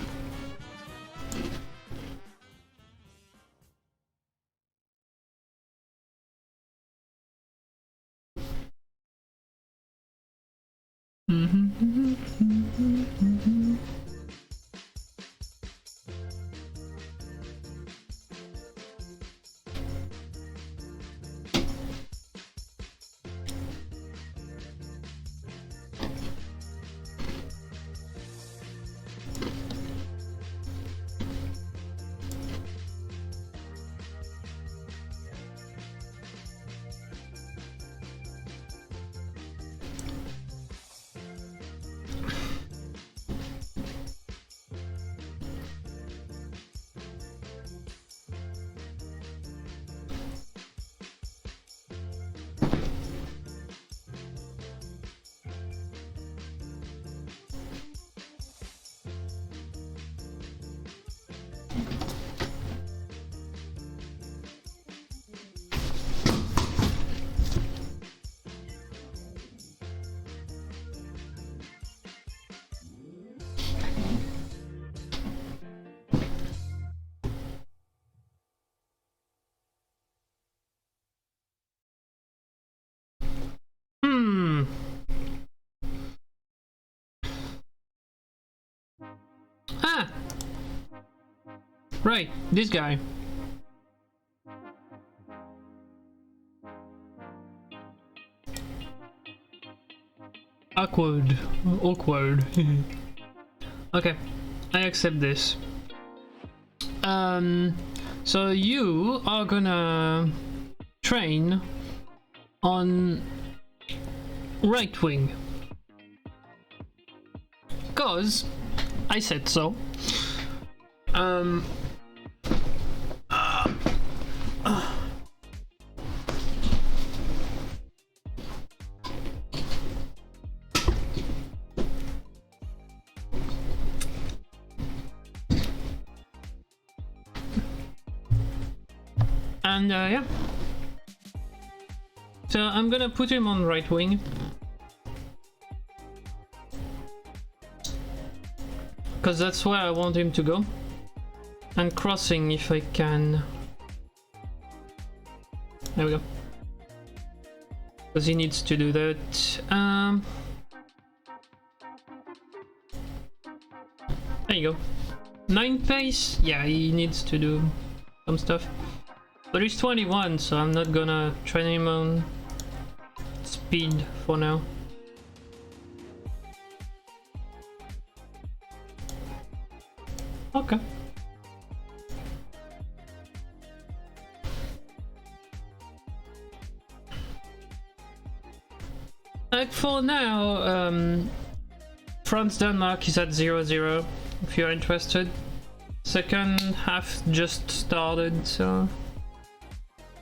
Ah! Right, this guy. Awkward. Okay, I accept this. So you are gonna train on right wing. Cause I said so. And yeah. So I'm gonna put him on right wing. Because that's where I want him to go. And crossing if I can. There we go. Because he needs to do that. There you go. 9 pace? Yeah, he needs to do some stuff. But he's 21, so I'm not gonna train him on speed for now. Okay. Like for now, France-Denmark is at 0-0, if you're interested. Second half just started, so...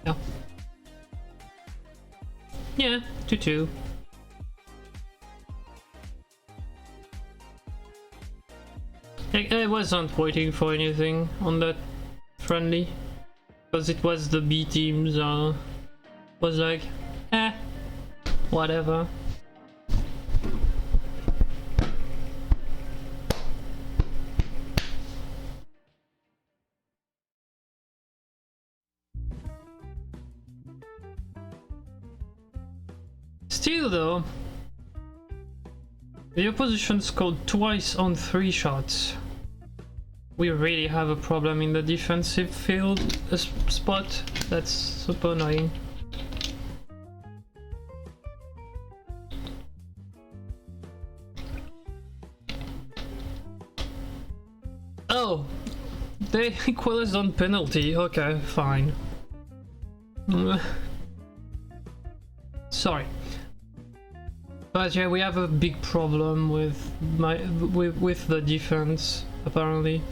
yeah. Yeah, 2-2. I wasn't waiting for anything on that friendly, because it was the B teams, was like, whatever. Still though, the opposition scored twice on 3 shots. We really have a problem in the defensive field spot. That's super annoying. Oh, they equalized on penalty. Okay, fine. Sorry. But yeah, we have a big problem with the defense, apparently.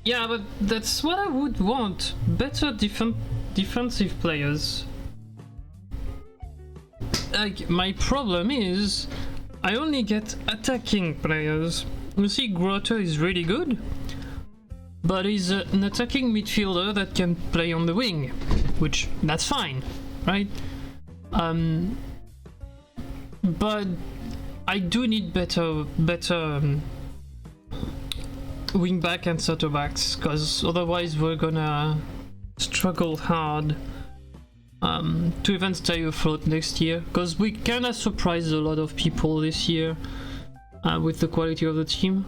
Yeah, but that's what I would want. Better defensive players. Like, my problem is I only get attacking players. You see, Grotto is really good, but he's an attacking midfielder that can play on the wing, which that's fine, right? But I do need better wing back and center backs, because otherwise we're gonna struggle hard to even stay afloat next year, because we kinda surprised a lot of people this year with the quality of the team.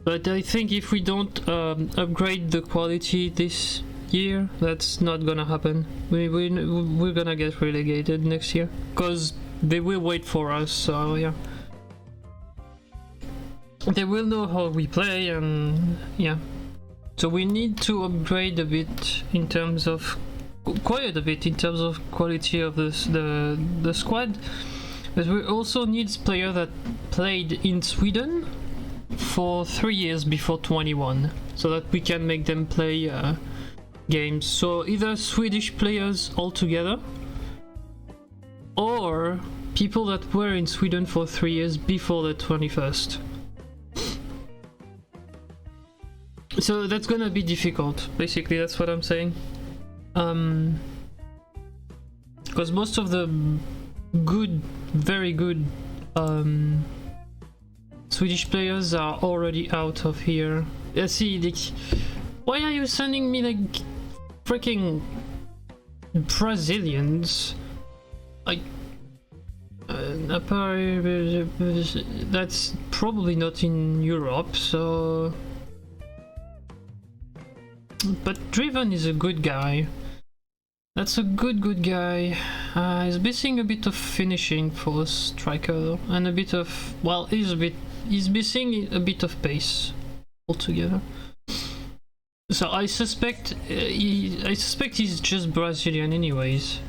But I think if we don't upgrade the quality this year, that's not gonna happen. We're gonna get relegated next year, because they will wait for us, so yeah. They will know how we play, and yeah. So we need to upgrade a bit in terms of quite a bit in terms of quality of the squad. But we also need players that played in Sweden for 3 years before 21, so that we can make them play games. So either Swedish players altogether, or people that were in Sweden for 3 years before the 21st. So that's gonna be difficult, basically, that's what I'm saying. Because most of the good, very good Swedish players are already out of here. See, like, why are you sending me like freaking Brazilians? Like, that's probably not in Europe, so... But Driven is a good guy. That's a good guy. He's missing a bit of finishing for a striker, and a bit of... well, he's missing a bit of pace altogether. So I suspect he's just Brazilian anyways.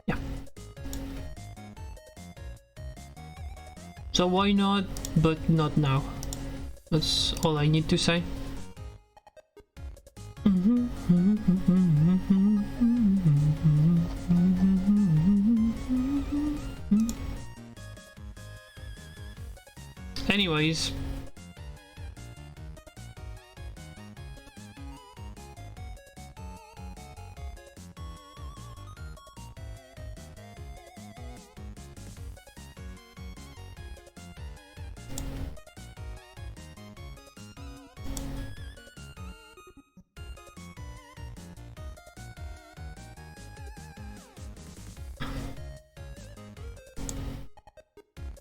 Yeah. So why not, but not now. That's all I need to say. Anyways,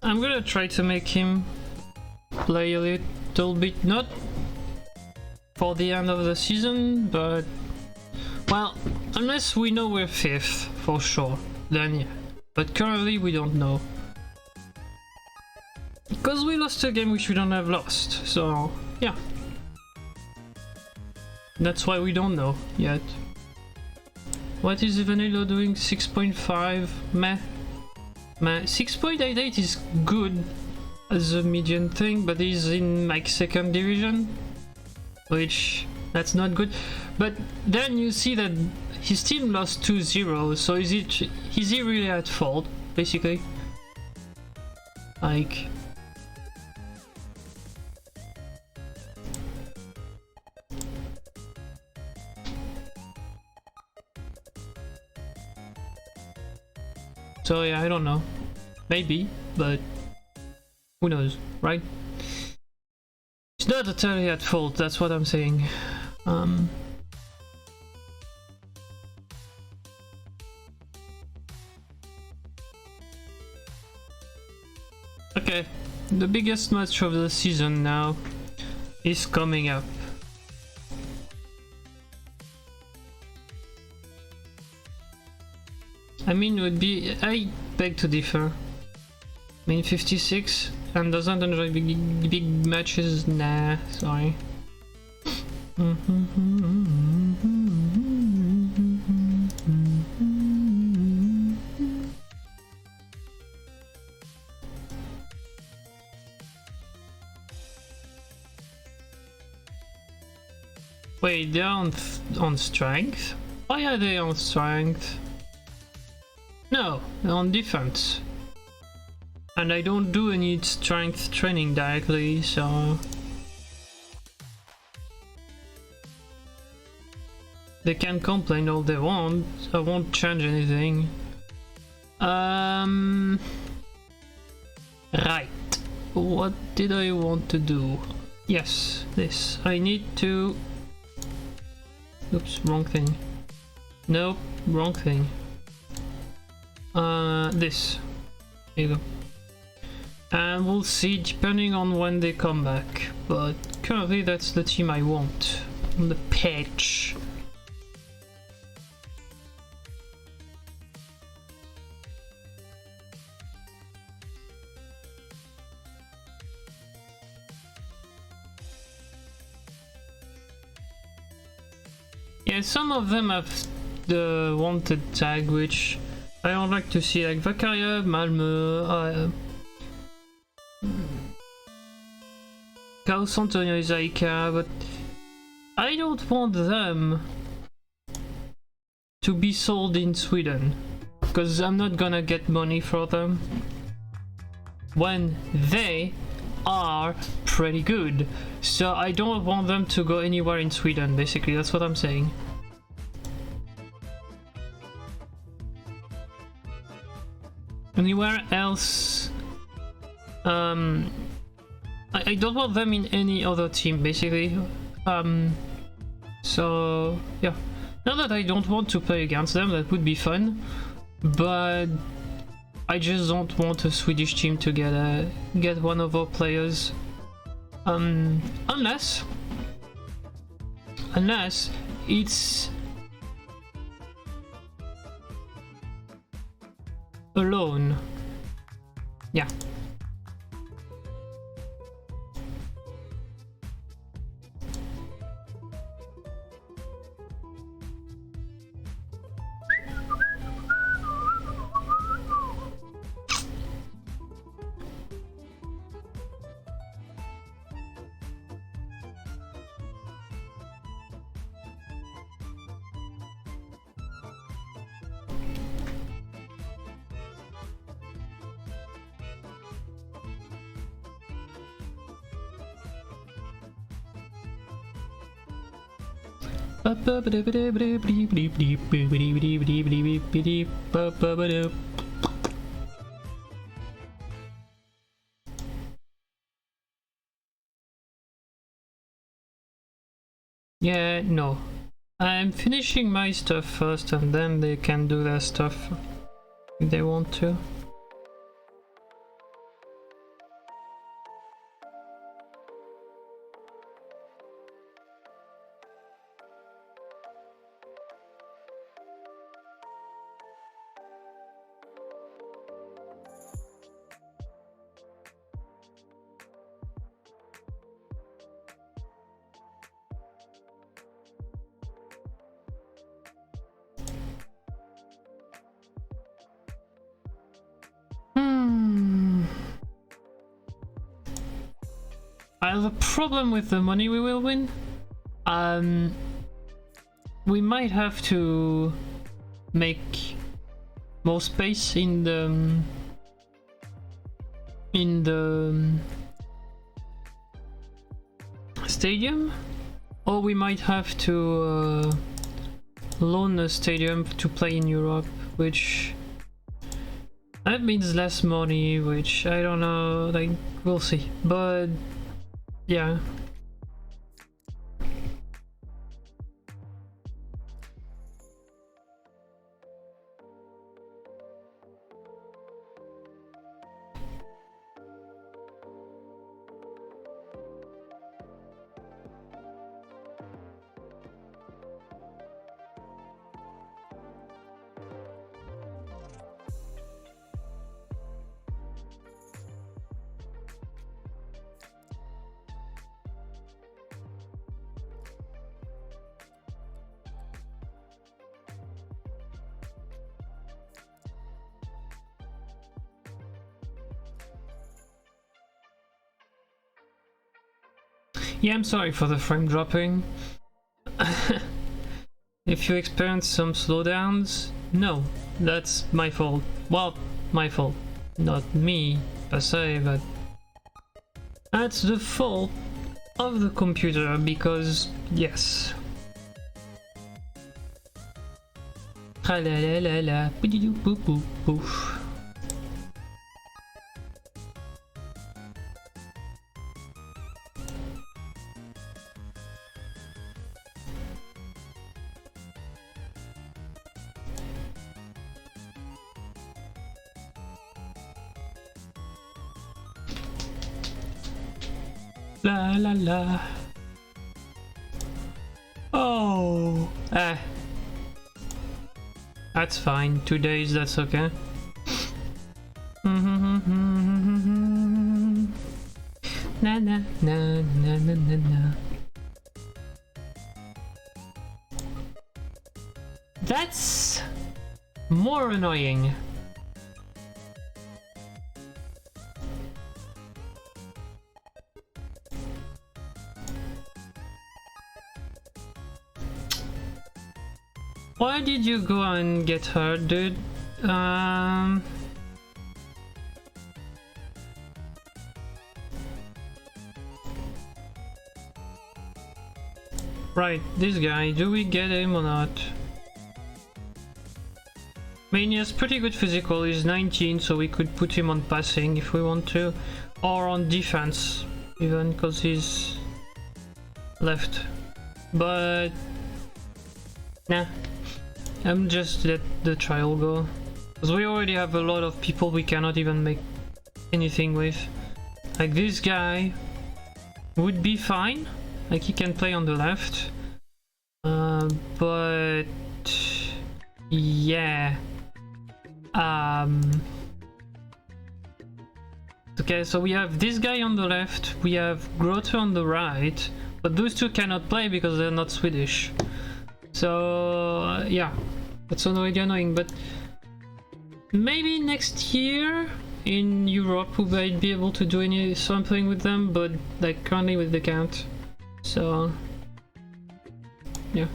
I'm gonna try to make him play a little bit, not for the end of the season, but well, unless we know we're 5th for sure, then yeah. But currently we don't know. Because we lost a game we shouldn't have lost, so yeah. That's why we don't know yet. What is Vanilla doing? 6.5? Meh. Meh. 6.88 is good as a median thing, but he's in like 2nd division, which that's not good. But then you see that his team lost 2-0, so is he really at fault, basically? Like... So yeah, I don't know. Maybe, but who knows, right? It's not entirely at fault, that's what I'm saying. Okay, the biggest match of the season now is coming up. I mean, would be... I beg to differ. I mean, 56 and doesn't enjoy big matches? Nah, sorry. Wait, they're on strength? Why are they on strength? No, they're on defense. And I don't do any strength training directly, so... They can complain all they want, I won't change anything. Right. What did I want to do? Yes, this. I need to... Oops, wrong thing. Nope, wrong thing. This. There you go. And we'll see depending on when they come back. But currently that's the team I want on the pitch. Yeah, some of them have the wanted tag, which I don't like to see, like Vakaria, Malmö, Chaos Antonio Isaika, but I don't want them to be sold in Sweden, because I'm not gonna get money for them when they are pretty good. So I don't want them to go anywhere in Sweden, basically, that's what I'm saying. Anywhere else, I don't want them in any other team, basically. So yeah, not that I don't want to play against them, that would be fun, but I just don't want a Swedish team to get one of our players, unless it's alone. Yeah. Yeah, no. I'm finishing my stuff first and then they can do their stuff if they want to. I have a problem with the money we will win. We might have to make more space in the stadium, or we might have to loan a stadium to play in Europe, which that means less money, which I don't know, like, we'll see. But yeah. Yeah, I'm sorry for the frame dropping. If you experience some slowdowns, no, that's my fault. Well, my fault. Not me, per se, but that's the fault of the computer, because, yes. La la la la la, boop boop boof. La la la. Oh, that's fine. 2 days, that's okay. Na na na na na na na. That's more annoying. Why did you go and get hurt, dude? Right, this guy, do we get him or not? I mean, he has pretty good physical, he's 19, so we could put him on passing if we want to, or on defense, even, because he's left. But nah, I'm just let the trial go, because we already have a lot of people we cannot even make anything with. Like this guy would be fine, like he can play on the left, but yeah. Okay, so we have this guy on the left, we have Grote on the right, but those two cannot play because they're not Swedish. So yeah, that's already annoying, but maybe next year in Europe we might be able to do something with them, but like currently we can't. So yeah.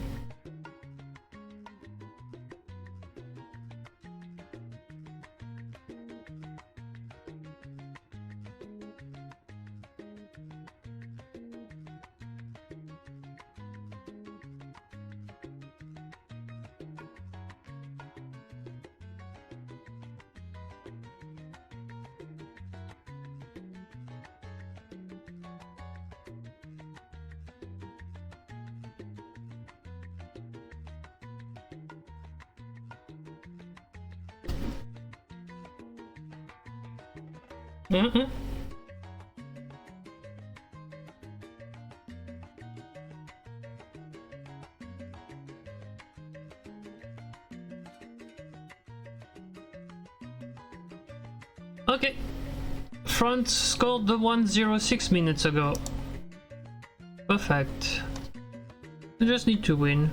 Okay, France scored the 1-0 6 minutes ago. Perfect. We just need to win.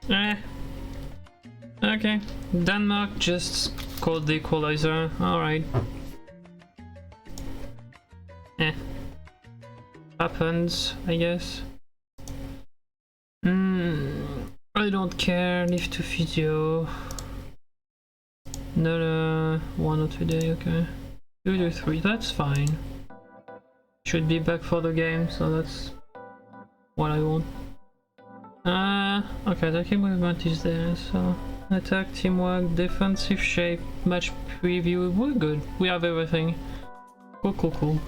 Eh. Okay. Denmark just scored the equalizer. Alright. Eh. Happens, I guess. I don't care. Leave to physio. Another 1 or 2 days, okay. 2 to 3, that's fine. Should be back for the game, so that's what I want. Okay, attacking movement is there, so attack, teamwork, defensive shape, match preview, we're good. We have everything. Cool, cool, cool.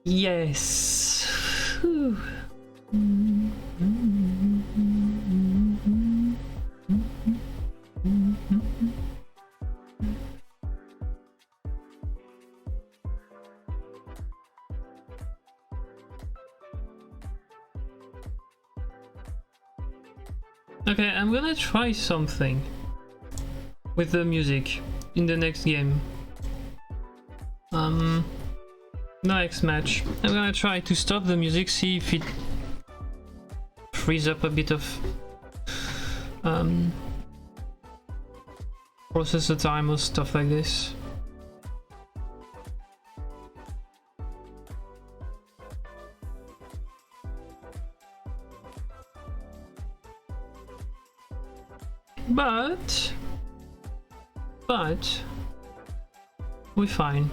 Yes. Whew. Okay, I'm gonna try something with the music in the next game. Next match. I'm gonna try to stop the music, see if it frees up a bit of processor time or stuff like this. But we're fine.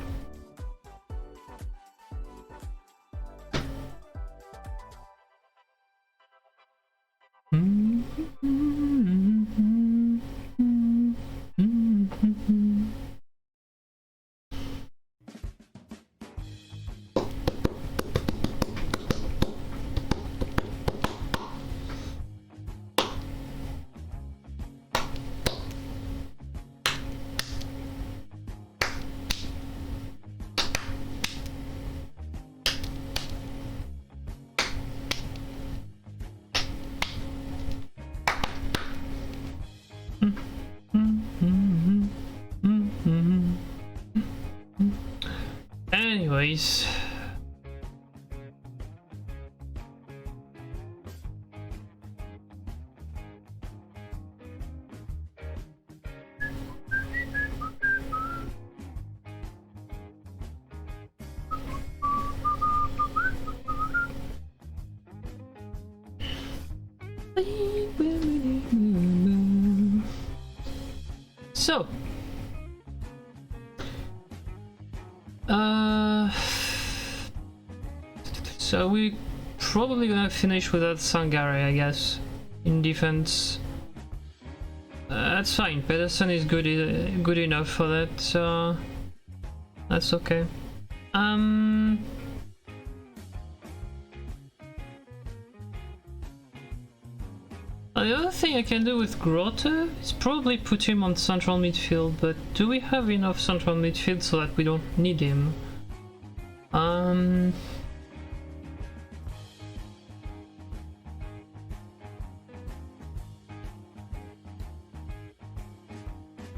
Anyways, so so we probably gonna finish without Sangare, I guess, in defense. That's fine. Pedersen is good enough for that, so that's okay. The other thing I can do with Grote is probably put him on central midfield, but do we have enough central midfield so that we don't need him?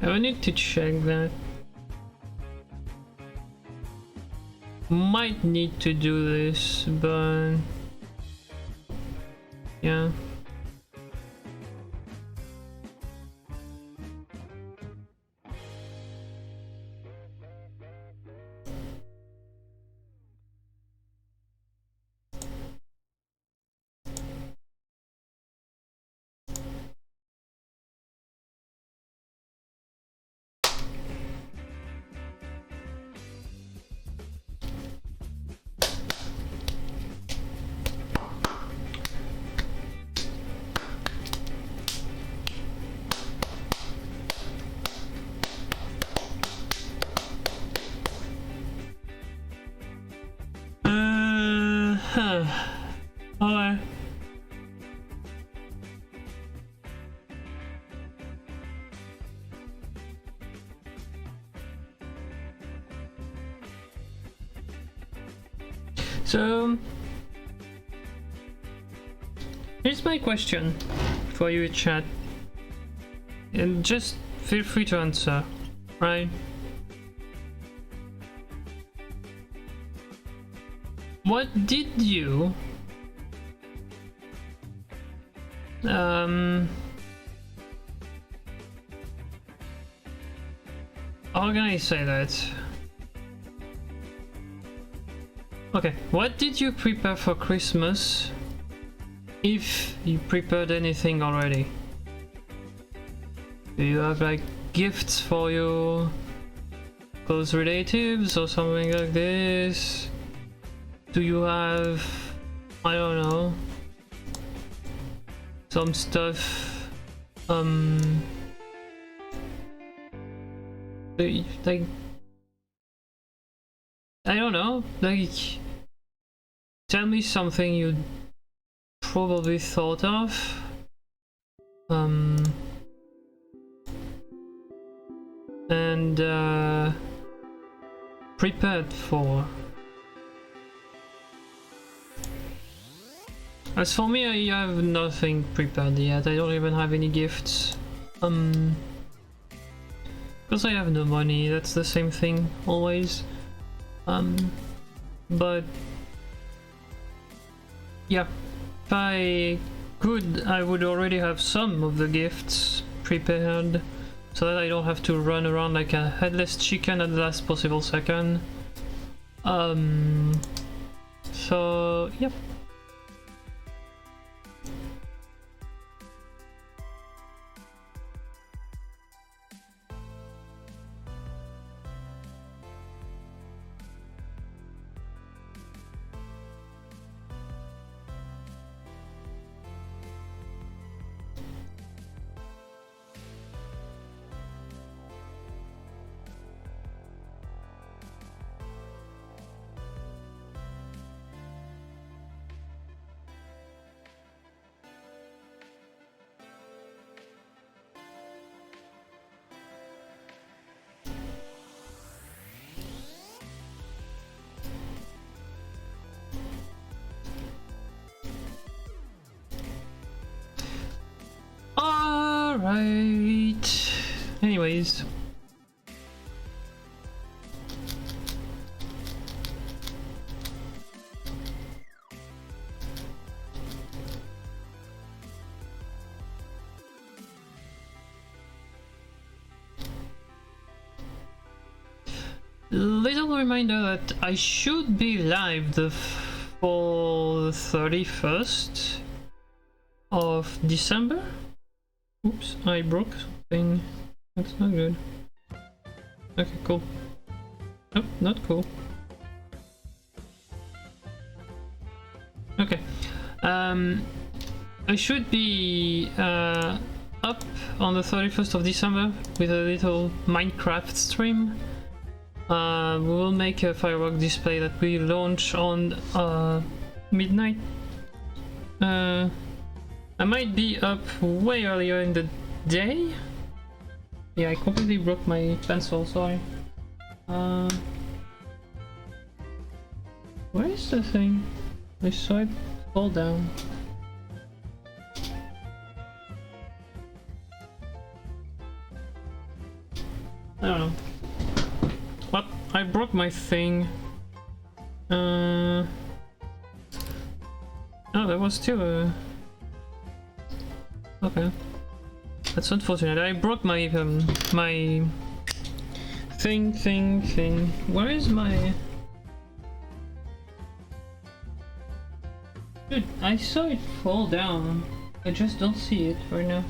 I need to check that. Might need to do this, but yeah. So here's my question for you, chat, and just feel free to answer, right? What did you how can I say that? Okay, what did you prepare for Christmas, if you prepared anything already? Do you have like gifts for your close relatives or something like this? Do you have, I don't know, some stuff, like, I don't know, like, tell me something you probably thought of, and prepared for. As for me, I have nothing prepared yet. I don't even have any gifts. Because I have no money, that's the same thing always. But yeah, if I could, I would already have some of the gifts prepared, so that I don't have to run around like a headless chicken at the last possible second. So yep. Alright. Anyways. Little reminder that I should be live for the 31st of December. Oops, I broke something. That's not good. Okay, cool. Nope, not cool. Okay. I should be up on the 31st of December with a little Minecraft stream. We will make a firework display that we launch on midnight. I might be up way earlier in the day. Yeah, I completely broke my pencil, sorry. Where is the thing? I saw it fall down. I don't know. What? I broke my thing. Oh, there was still a... Okay. That's unfortunate. I broke my my thing. Where is my... Dude, I saw it fall down. I just don't see it right now.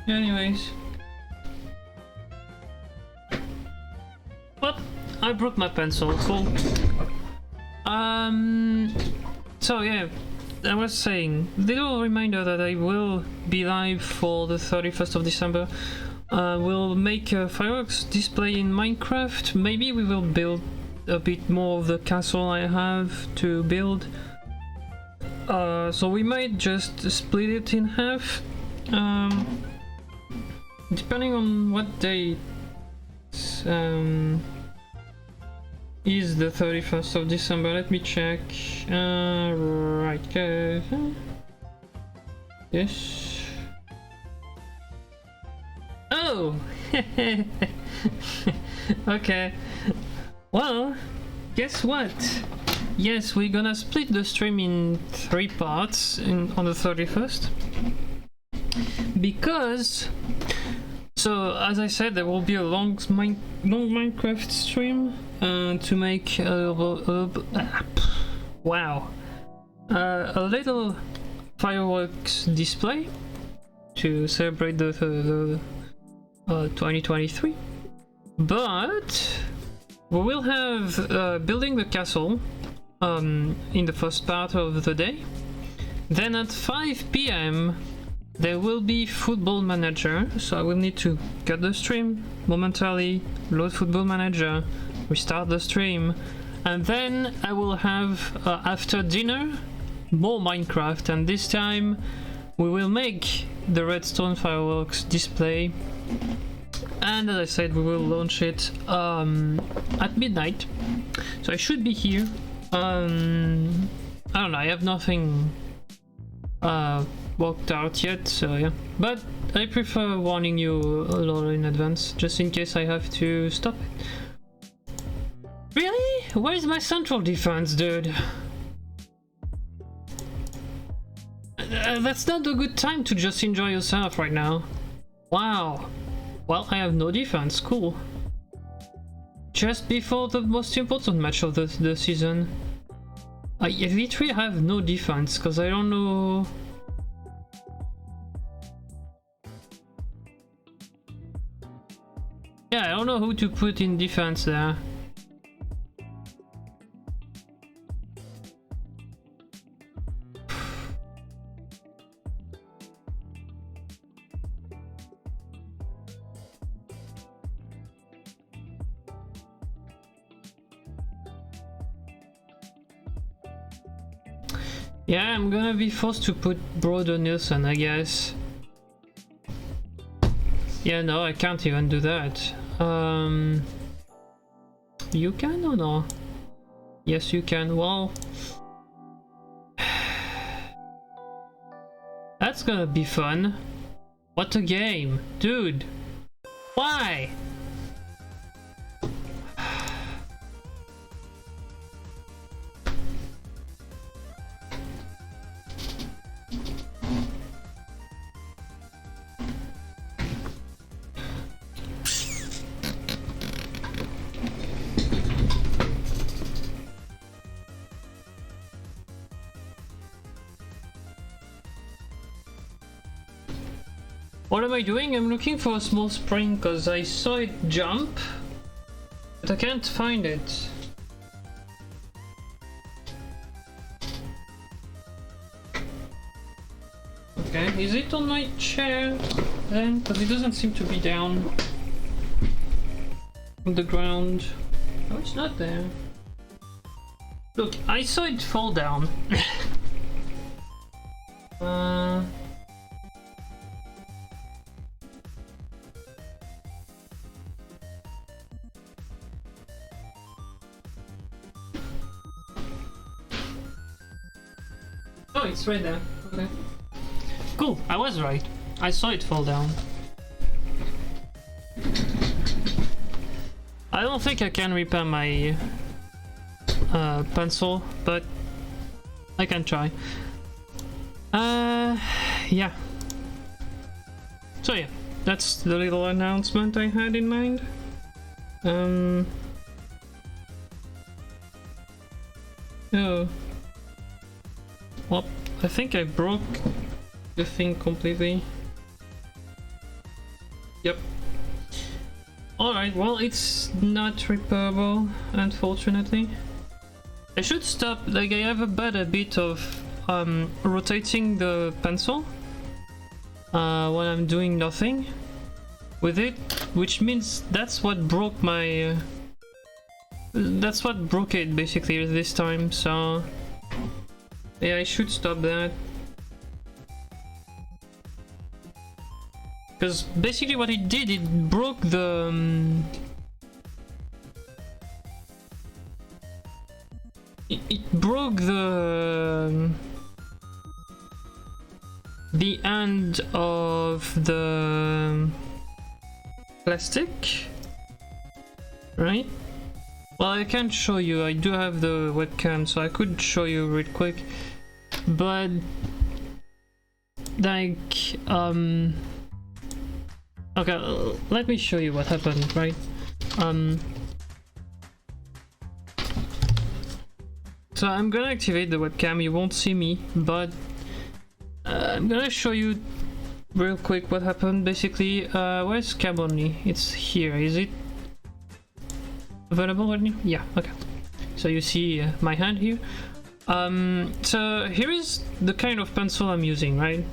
Anyways. What? I broke my pencil. Cool. So yeah, I was saying, little reminder that I will be live for the 31st of December. We'll make a fireworks display in Minecraft. Maybe we will build a bit more of the castle I have to build. So we might just split it in half. Depending on what day is the 31st of December. Let me check. Right, okay. Yes. Oh! Okay. Well, guess what? Yes, we're gonna split the stream in 3 parts on the 31st. Because... So, as I said, there will be a long Minecraft stream to make a little fireworks display to celebrate the 2023. But we will have building the castle in the first part of the day. Then at 5 PM there will be Football Manager, so I will need to cut the stream momentarily, load Football Manager, restart the stream, and then I will have, after dinner, more Minecraft, and this time we will make the redstone fireworks display, and as I said, we will launch it at midnight, so I should be here. I don't know, I have nothing worked out yet, so yeah, but I prefer warning you a lot in advance, just in case I have to stop it. Really? Where's my central defense, dude? That's not a good time to just enjoy yourself right now. Wow. Well, I have no defense, cool. Just before the most important match of the season. I literally have no defense, because I don't know... Yeah, I don't know who to put in defense there. Yeah, I'm gonna be forced to put Broder Nielsen, I guess. Yeah, no, I can't even do that. You can or no? Yes, you can. Well, that's gonna be fun. What a game, dude. Why? What am I doing? I'm looking for a small spring because I saw it jump, but I can't find it. Okay, is it on my chair then? Because it doesn't seem to be down on the ground. Oh, it's not there. Look, I saw it fall down. Oh, it's right there. Okay. Cool, I was right. I saw it fall down. I don't think I can repair my pencil, but I can try. Yeah. So yeah, that's the little announcement I had in mind. Oh. Well, I think I broke the thing completely. Yep. Alright, well, it's not repairable, unfortunately. I should stop, like, I have a bad habit of rotating the pencil when I'm doing nothing with it, which means that's what broke my... that's what broke it, basically, this time, so... Yeah, I should stop that. Because basically what it did, it broke the it broke the end of the plastic, right? Well, I can't show you, I do have the webcam, so I could show you real quick, but like okay, let me show you what happened, right? So I'm gonna activate the webcam, you won't see me, but I'm gonna show you real quick what happened. Basically, where's cam only? It's here, is it available right now? Yeah, okay. So you see my hand here. So here is the kind of pencil I'm using, right?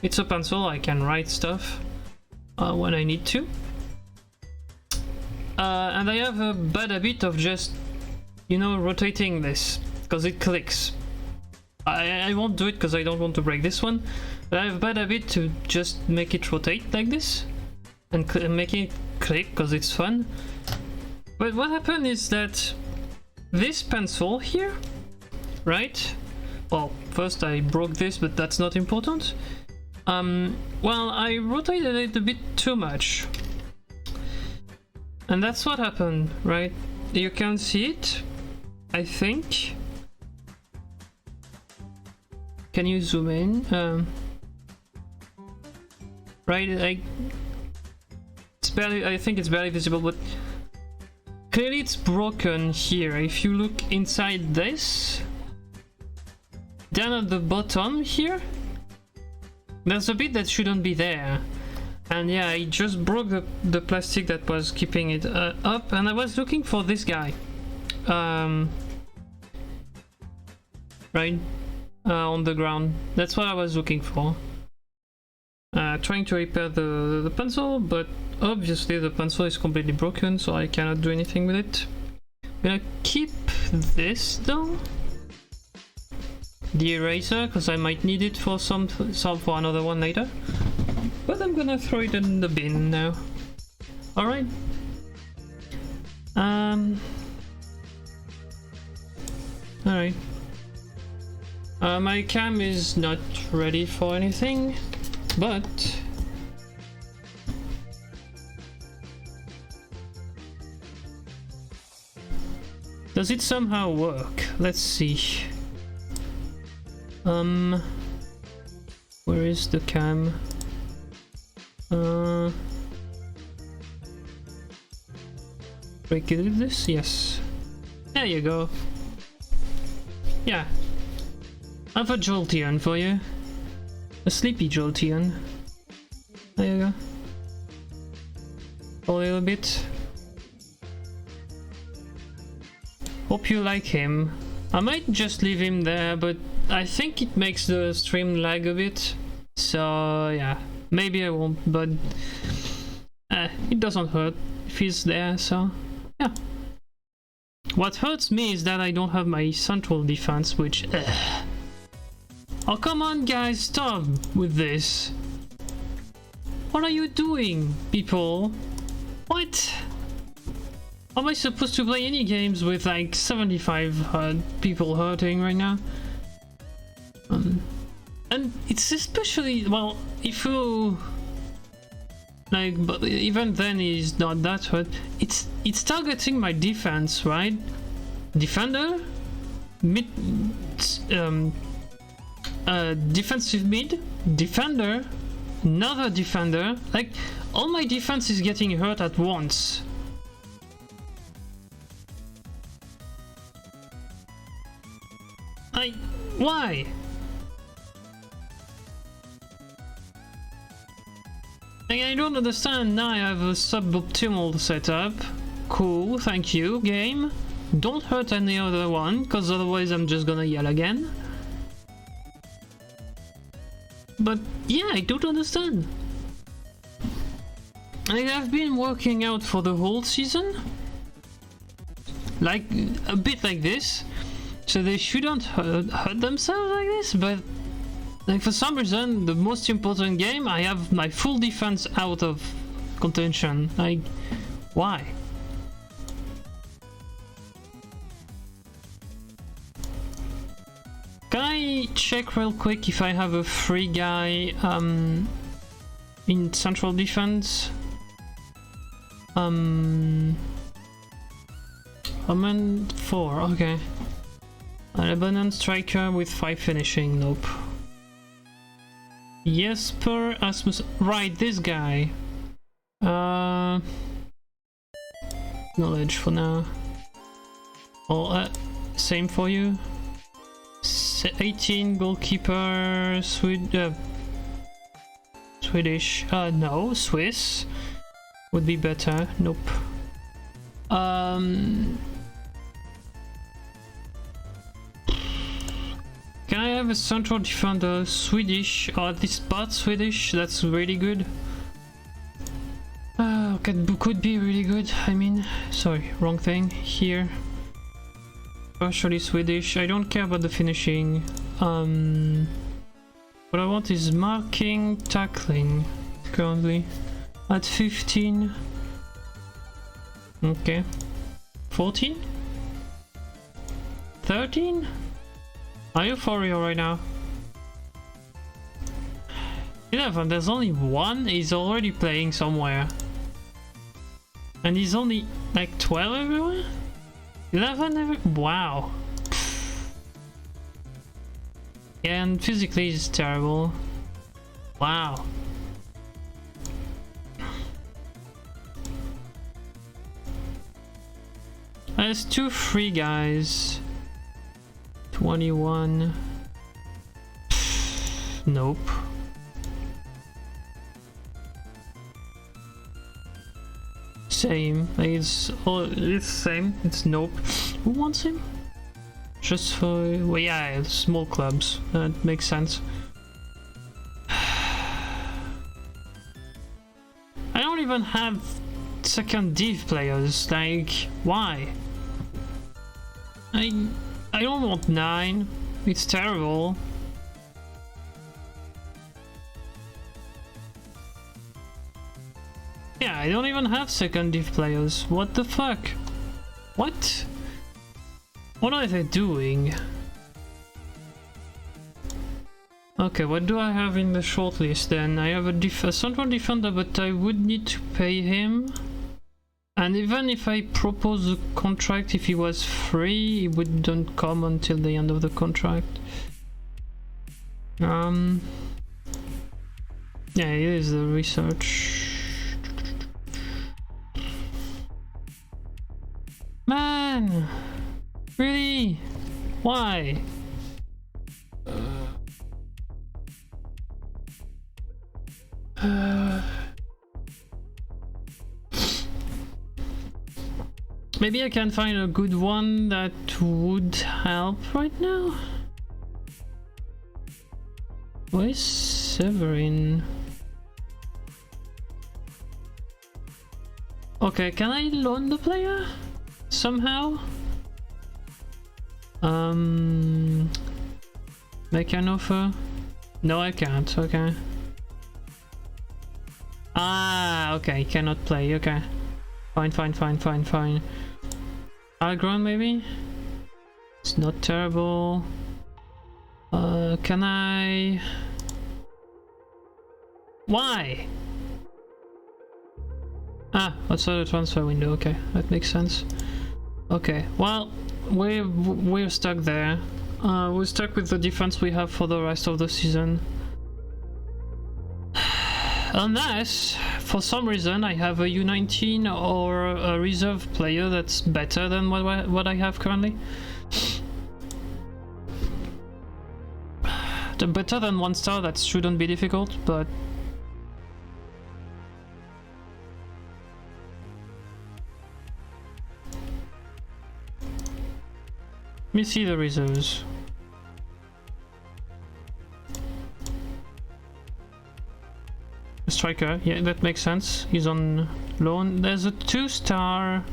It's a pencil, I can write stuff when I need to. And I have a bad habit of just, you know, rotating this, because it clicks. I won't do it because I don't want to break this one, but I have a bad habit to just make it rotate like this, and make it click because it's fun. But what happened is that this pencil here, right? Well, first I broke this, but that's not important. Well, I rotated it a bit too much. And that's what happened, right? You can see it, I think. Can you zoom in? Right, it's barely, I think it's barely visible, but clearly it's broken here. If you look inside this, down at the bottom here, there's a bit that shouldn't be there. And yeah, I just broke the plastic that was keeping it up, and I was looking for this guy. Right? On the ground. That's what I was looking for. Trying to repair the pencil, but obviously the pencil is completely broken, so I cannot do anything with it. I'm gonna keep this though. The eraser, because I might need it for for another one later. But I'm gonna throw it in the bin now. Alright. Alright. My cam is not ready for anything, but does it somehow work? Let's see. Where is the cam? Break this? Yes. There you go. Yeah. I have a Jolteon for you. A sleepy Jolteon. There you go. A little bit. Hope you like him. I might just leave him there, but I think it makes the stream lag a bit. So yeah, maybe I won't, but it doesn't hurt if he's there, so yeah. What hurts me is that I don't have my central defense, which... Oh, come on, guys, stop with this. What are you doing, people? What? Am I supposed to play any games with like 75 people hurting right now? And it's especially, well, if you... Like, but even then he's not that hurt. It's targeting my defense, right? Defender? Mid... defensive mid, defender, another defender. Like, all my defense is getting hurt at once. Why? Like, I don't understand. Now I have a suboptimal setup. Cool, thank you, game. Don't hurt any other one, because otherwise I'm just gonna yell again. But yeah, I don't understand. I have been working out for the whole season, like a bit like this, so they shouldn't hurt themselves like this, but like for some reason the most important game I have my full defense out of contention. Like, why? Can I check real quick if I have a free guy in central defense? I'm 4, okay. An abandoned striker with 5 finishing, nope. Jesper Asmus, right, this guy. Knowledge for now. Oh, same for you. 18 goalkeeper, Swedish. No, Swiss would be better. Nope. Can I have a central defender, Swedish, or at least part Swedish? That's really good. Could be really good. I mean, sorry, wrong thing here. Partially Swedish. I don't care about the finishing. What I want is marking, tackling. Currently at 15. Okay. 14? 13? Are you for real right now? 11, there's only one, he's already playing somewhere. And he's only like 12 everywhere? 11 everywhere? Wow. And physically he's terrible. Wow. There's 2 free guys. 21. Nope. Same. It's same. It's nope. Who wants him? Just for, well, yeah, small clubs. That makes sense. I don't even have second div players. Like, why? I don't want 9. It's terrible. Yeah, I don't even have second div players. What the fuck? What? What are they doing? Okay, what do I have in the shortlist then? I have a central defender, but I would need to pay him. And even if I propose a contract, if he was free, he wouldn't come until the end of the contract. Yeah, it is the research. Man! Really? Why? Maybe I can find a good one that would help right now. Where is Severin? Okay, can I loan the player somehow? Make an offer? No, I can't. Okay. Ah, okay, cannot play. Okay. Fine. Algron maybe? It's not terrible. Can I... Why? Ah, outside the transfer window. Okay, that makes sense. Okay, well, we're stuck there. We're stuck with the defense we have for the rest of the season. Unless, for some reason, I have a U19 or a reserve player that's better than what I have currently. Better than 1 star, that shouldn't be difficult, but... Let me see the reserves. Striker, yeah, that makes sense. He's on loan. There's a 2-star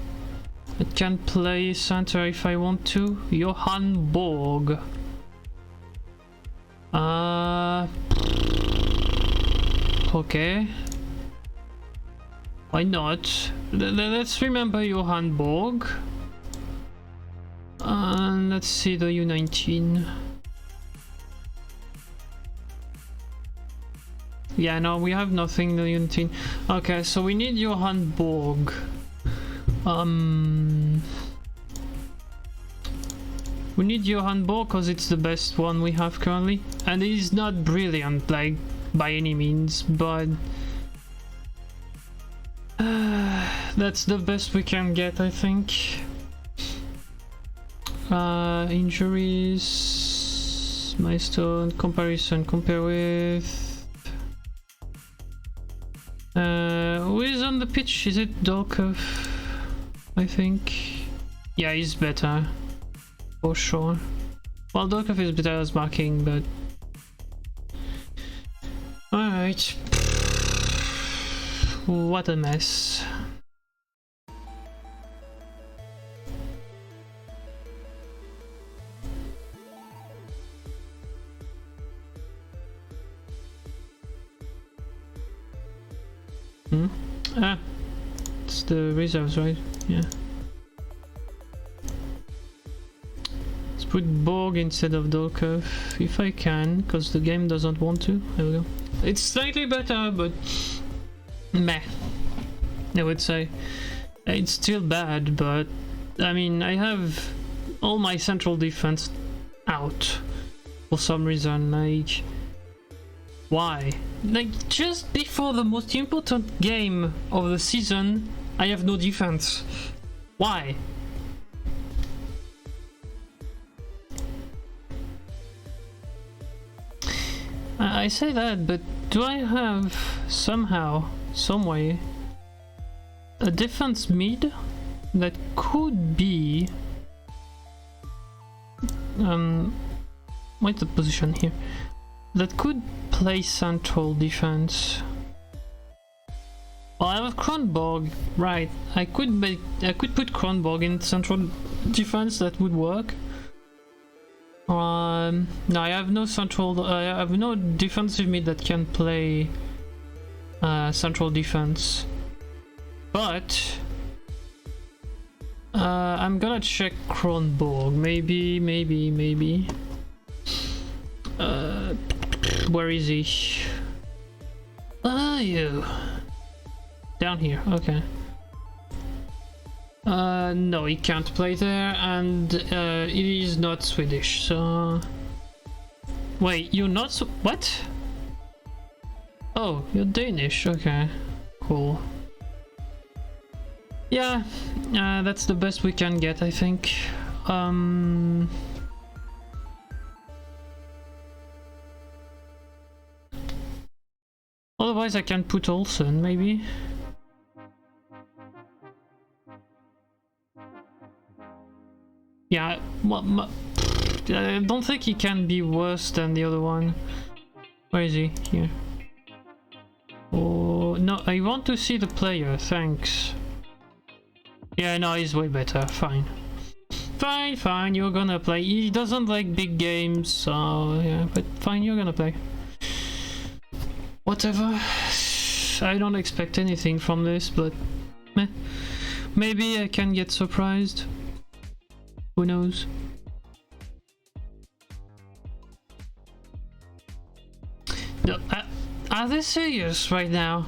that can play center if I want to. Johan Borg. Okay. Why not? Let's remember Johan Borg. And let's see the U19. Yeah, no, we have nothing, the Unity. Okay, so we need Johann Borg. We need Johann Borg because it's the best one we have currently. And he's not brilliant, like, by any means, but... that's the best we can get, I think. Injuries... Milestone, comparison, compare with... who is on the pitch? Is it Dolkov? I think... Yeah, he's better. For sure. Well, Dolkov is better as marking, but... Alright. What a mess. Ah, it's the reserves, right? Yeah. Let's put Borg instead of Dolkov, if I can, because the game doesn't want to. There we go. It's slightly better, but meh, I would say. It's still bad, but I mean, I have all my central defense out for some reason. Like, why? Like, just before the most important game of the season, I have no defense. Why? I say that, but do I have somehow, some way, a defense mid that could be... what's the position here? That could play central defense. Well, I have Kronborg, right? I could put Kronborg in central defense. That would work. No, I have no central. I have no defensive mid that can play central defense. But I'm gonna check Kronborg. Maybe. Where is he? Ah, you. Down here, okay. No, he can't play there, and he is not Swedish, so... Wait, you're not what? Oh, you're Danish, okay. Cool. Yeah, that's the best we can get, I think. Otherwise I can put Olsen, maybe? Yeah, I don't think he can be worse than the other one. Where is he? Here. Oh, no, I want to see the player, thanks. Yeah, no, he's way better, fine. Fine, you're gonna play. He doesn't like big games, so yeah, but fine, you're gonna play. Whatever. I don't expect anything from this, but meh. Maybe I can get surprised. Who knows? No, are they serious right now?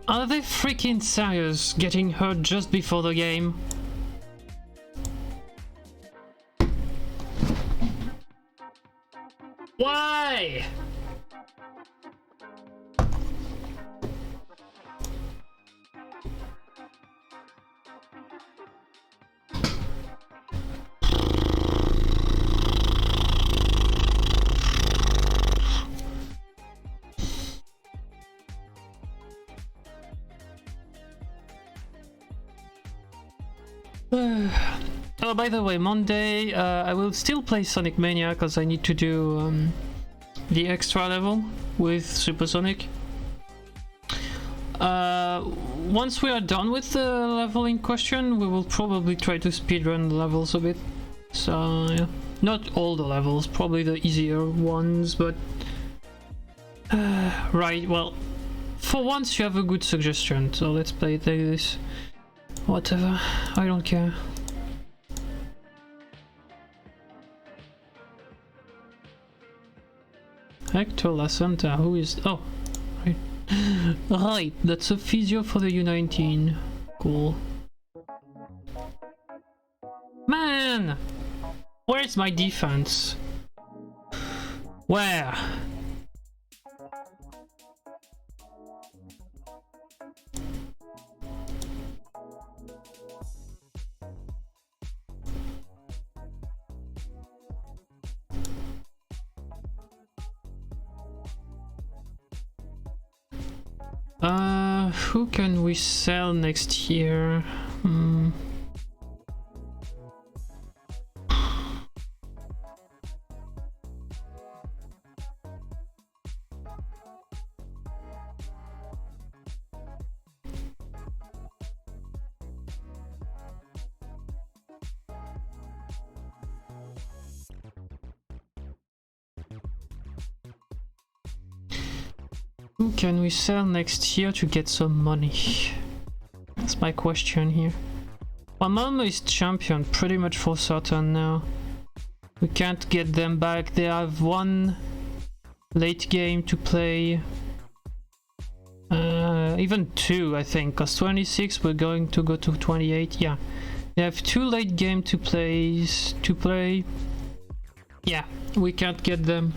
Are they freaking serious, getting hurt just before the game? Why? Oh, by the way, Monday I will still play Sonic Mania because I need to do the extra level with Supersonic. Once we are done with the level in question, we will probably try to speedrun the levels a bit. So yeah, not all the levels, probably the easier ones, but Right, well, for once you have a good suggestion, so let's play it like this. Whatever, I don't care. Hector Lasanta, who is... Oh, right. Right, that's a physio for the U19. Cool. Man! Where's my defense? Where? Who can we sell next year? Who can we sell next year to get some money? That's my question here. Well, Malmo is champion pretty much for certain now. We can't get them back. They have one late game to play. Even two, I think, because 26 we're going to go to 28. Yeah, they have two late game to play. Yeah, we can't get them.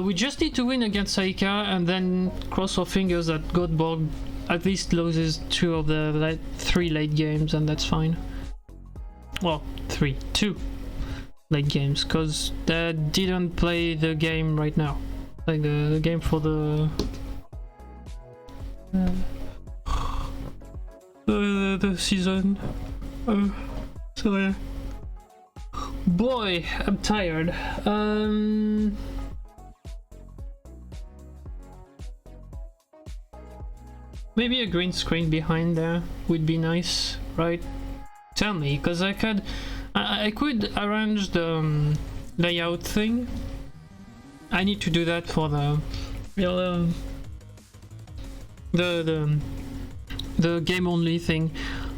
We just need to win against Aika and then cross our fingers that Göteborg at least loses two of the three late games, and that's fine. Well, two late games, because they didn't play the game right now. Like the game for the season. So yeah. Boy, I'm tired. Maybe a green screen behind there would be nice, right? Tell me, because I could arrange the layout thing. I need to do that for the game only thing,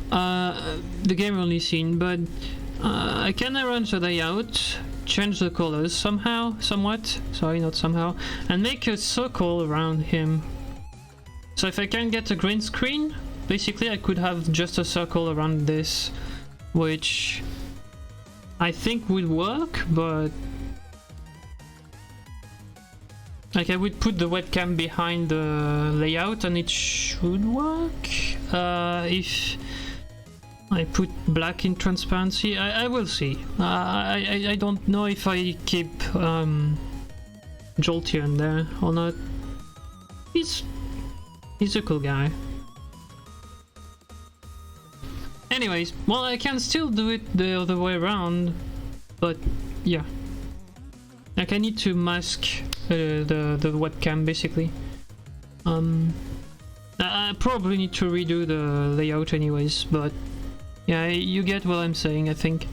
the game only scene. But I can arrange the layout, change the colors somewhat. Sorry, not somehow, and make a circle around him. So if I can get a green screen, basically I could have just a circle around this, which I think would work, but like I would put the webcam behind the layout and it should work. If I put black in transparency, I will see. I don't know if I keep Jolteon there or not. He's a cool guy. Anyways, well, I can still do it the other way around, but yeah. Like I need to mask the webcam basically. I probably need to redo the layout anyways, but yeah, you get what I'm saying, I think.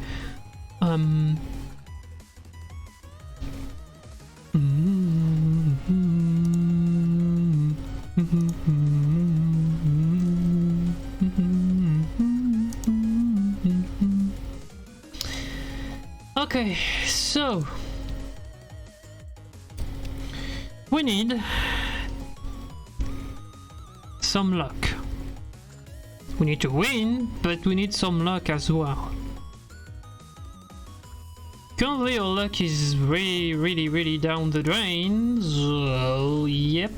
Okay, so we need some luck. We need to win, but we need some luck as well. Currently our luck is really down the drain, so yep.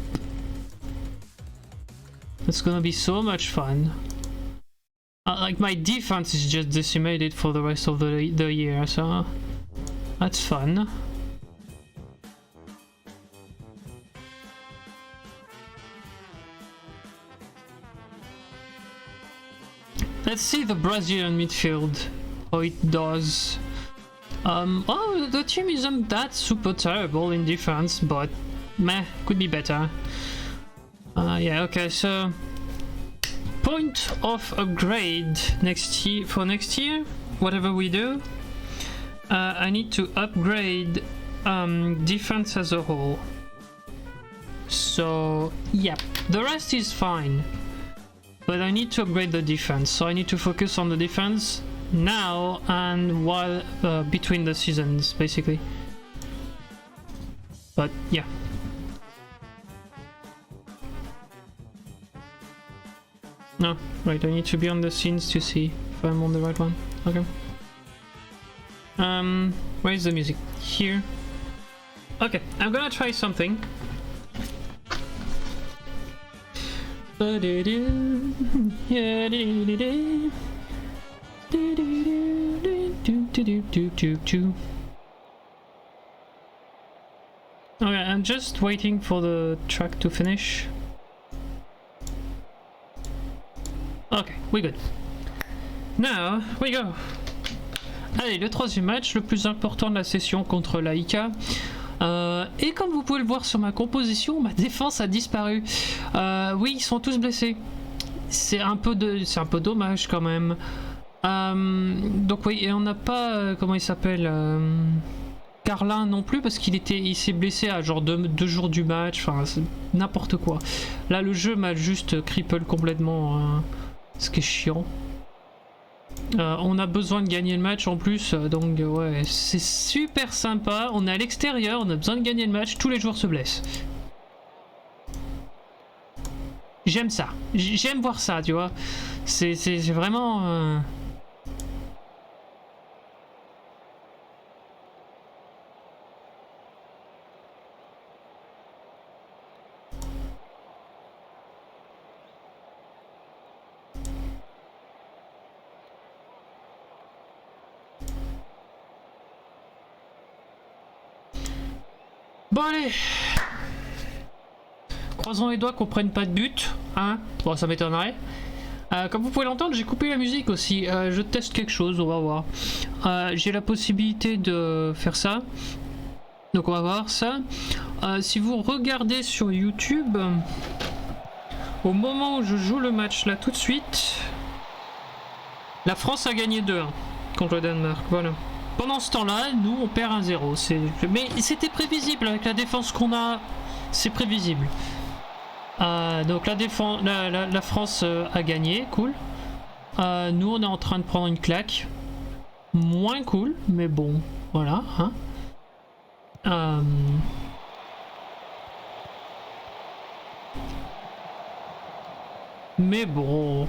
It's gonna be so much fun. Like my defense is just decimated for the rest of the year, so that's fun. Let's see the Brazilian midfield, how it does. Well, the team isn't that super terrible in defense, but meh, could be better. Yeah, okay, so point of upgrade next year, whatever we do, I need to upgrade defense as a whole. So yeah, the rest is fine. But I need to upgrade the defense, so I need to focus on the defense now and while between the seasons, basically. But yeah. No, right, I need to be on the scenes to see if I'm on the right one. Okay. Where is the music? Here. Okay, I'm gonna try something. Okay, I'm just waiting for the track to finish. Okay, we good. Now, we go. Allez, le troisième match, le plus important de la session contre la IK. Et comme vous pouvez le voir sur ma composition, ma défense a disparu. Oui, ils sont tous blessés. C'est un peu dommage quand même. Donc oui, et on n'a pas comment il s'appelle Carlin non plus parce il s'est blessé à genre deux jours du match. Enfin, c'est n'importe quoi. Là, le jeu m'a juste cripple complètement. Ce qui est chiant. On a besoin de gagner le match en plus, donc ouais, c'est super sympa. On est à l'extérieur, on a besoin de gagner le match, tous les joueurs se blessent. J'aime ça, j'aime voir ça, tu vois. C'est vraiment... Bon allez, croisons les doigts qu'on prenne pas de but, hein. Bon, ça m'étonnerait. Comme vous pouvez l'entendre, j'ai coupé la musique aussi. Je teste quelque chose, on va voir. J'ai la possibilité de faire ça. Donc on va voir ça. Si vous regardez sur YouTube, au moment où je joue le match là tout de suite, la France a gagné 2-1 contre le Danemark, voilà. Pendant ce temps-là, nous on perd 1-0. Mais c'était prévisible avec la défense qu'on a. C'est prévisible. Donc la France a gagné, cool. Nous on est en train de prendre une claque. Moins cool, mais bon, voilà. Hein. Mais bon...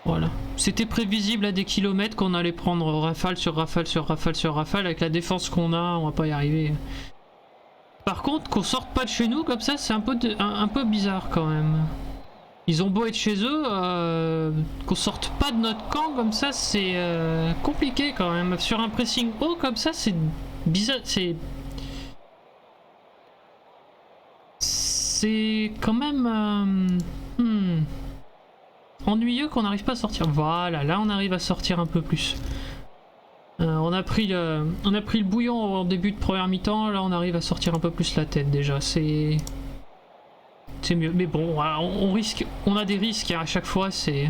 Voilà. C'était prévisible à des kilomètres qu'on allait prendre rafale sur rafale sur rafale sur rafale. Avec la défense qu'on a, on va pas y arriver. Par contre, qu'on sorte pas de chez nous comme ça, c'est un peu bizarre quand même. Ils ont beau être chez eux, qu'on sorte pas de notre camp comme ça, c'est compliqué quand même. Sur un pressing haut comme ça, c'est bizarre. C'est quand même... ennuyeux qu'on n'arrive pas à sortir. Voilà, là on arrive à sortir un peu plus. On a pris le bouillon en début de première mi-temps, là on arrive à sortir un peu plus la tête déjà. C'est mieux. Mais bon, on a des risques à chaque fois, c'est...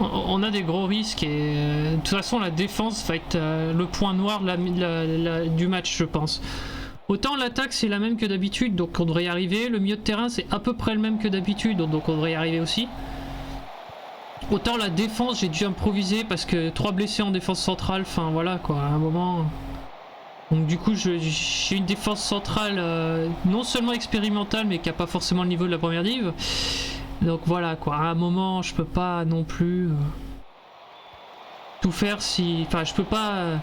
On a des gros risques et de toute façon la défense va être le point noir du match, je pense. Autant l'attaque c'est la même que d'habitude, donc on devrait y arriver. Le milieu de terrain c'est à peu près le même que d'habitude, donc on devrait y arriver aussi. Autant la défense j'ai dû improviser parce que 3 blessés en défense centrale, enfin voilà quoi, à un moment... Donc du coup j'ai une défense centrale non seulement expérimentale mais qui a pas forcément le niveau de la première div. Donc voilà quoi, à un moment je peux pas non plus tout faire si... Enfin je peux pas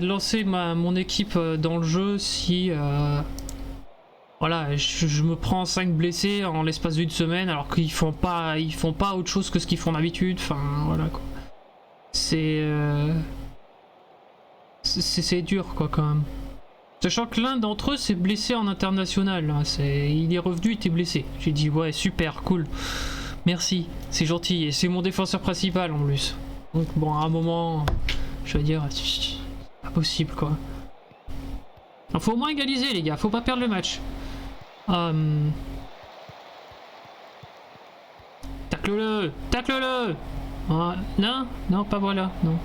lancer mon équipe dans le jeu si voilà, je me prends 5 blessés en l'espace d'une semaine alors qu'ils font pas autre chose que ce qu'ils font d'habitude. Enfin voilà quoi. C'est dur quoi quand même. Sachant que l'un d'entre eux s'est blessé en international. Hein. Il est revenu, il était blessé. J'ai dit ouais super cool. Merci, c'est gentil. Et c'est mon défenseur principal en plus. Donc bon à un moment... Je veux dire, c'est pas possible quoi. Il faut au moins égaliser les gars, faut pas perdre le match. Tacle-le, tacle-le. Non, non, pas voilà, non.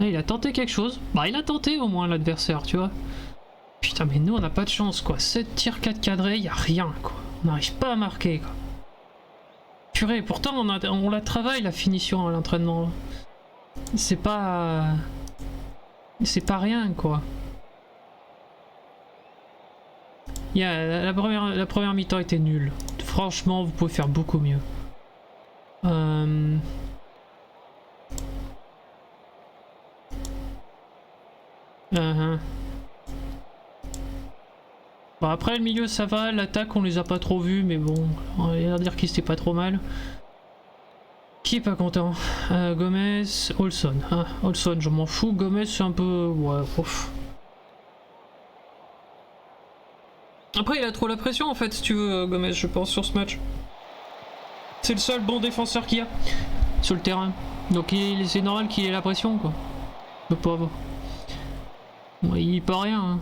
Ah, il a tenté quelque chose. Bah il a tenté au moins l'adversaire, tu vois. Putain mais nous on n'a pas de chance quoi. 7 tirs 4 cadrés, y a rien quoi. On n'arrive pas à marquer quoi. Purée, pourtant on la travaille la finition à l'entraînement. C'est pas... C'est pas rien quoi. La première mi-temps était nulle. Franchement vous pouvez faire beaucoup mieux. Bon, après le milieu ça va, l'attaque on les a pas trop vus mais bon, on va dire qu'il c'était pas trop mal. Qui est pas content? Gomez, Olson. Ah, Olson je m'en fous, Gomez c'est un peu... ouais, ouf. Après il a trop la pression en fait si tu veux Gomez je pense sur ce match. C'est le seul bon défenseur qu'il y a sur le terrain. Donc c'est normal qu'il ait la pression quoi. Le pauvre. Bon, il peut rien. Hein.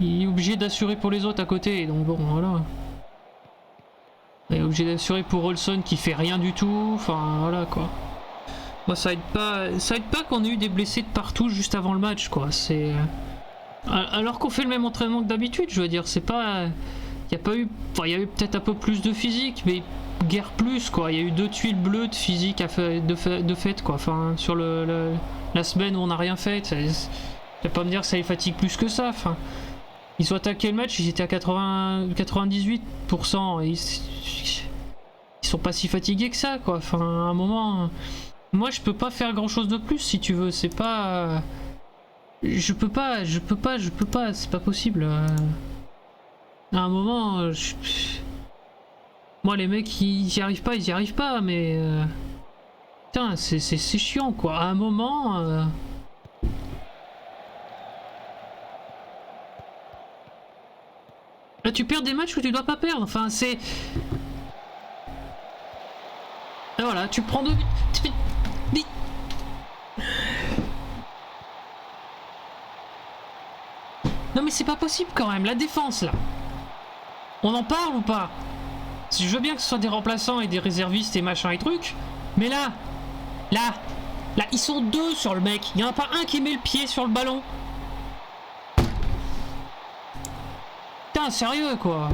Il est obligé d'assurer pour les autres à côté. Donc bon voilà. Il est obligé d'assurer pour Olson qui fait rien du tout. Enfin voilà quoi. Moi ça aide pas qu'on ait eu des blessés de partout juste avant le match quoi. C'est... Alors qu'on fait le même entraînement que d'habitude, je veux dire, c'est pas... Il y a pas eu... Enfin, il y avait peut-être un peu plus de physique, mais guère plus, quoi. Il y a eu 2 tuiles bleues de physique de fait, quoi. Enfin, sur la semaine où on n'a rien fait. Je vais pas me dire que ça les fatigue plus que ça. Enfin, ils ont attaqué le match, ils étaient à 98%. Et ils sont pas si fatigués que ça, quoi. Enfin, à un moment... Moi, je peux pas faire grand-chose de plus, si tu veux. C'est pas... Je peux pas, c'est pas possible. À un moment, moi les mecs ils y arrivent pas, mais putain, c'est chiant quoi. À un moment, là tu perds des matchs que tu dois pas perdre. Enfin c'est, et voilà, tu prends 2 buts. Non mais c'est pas possible quand même, la défense là. On en parle ou pas? Je veux bien que ce soit des remplaçants et des réservistes et machin et trucs, mais là, ils sont 2 sur le mec. Il n'y en a pas un qui met le pied sur le ballon. Putain, sérieux quoi.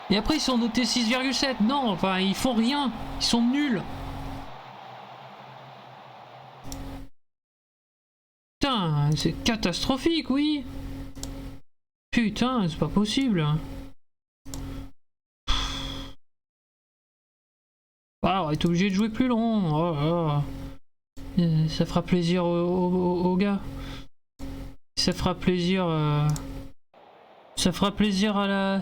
Et après ils sont notés 6,7. Non, enfin ils font rien. Ils sont nuls. Putain, c'est catastrophique, oui. Putain, c'est pas possible. Ah, on est obligé de jouer plus long. Oh, oh. Ça fera plaisir aux gars. Ça fera plaisir. Ça fera plaisir à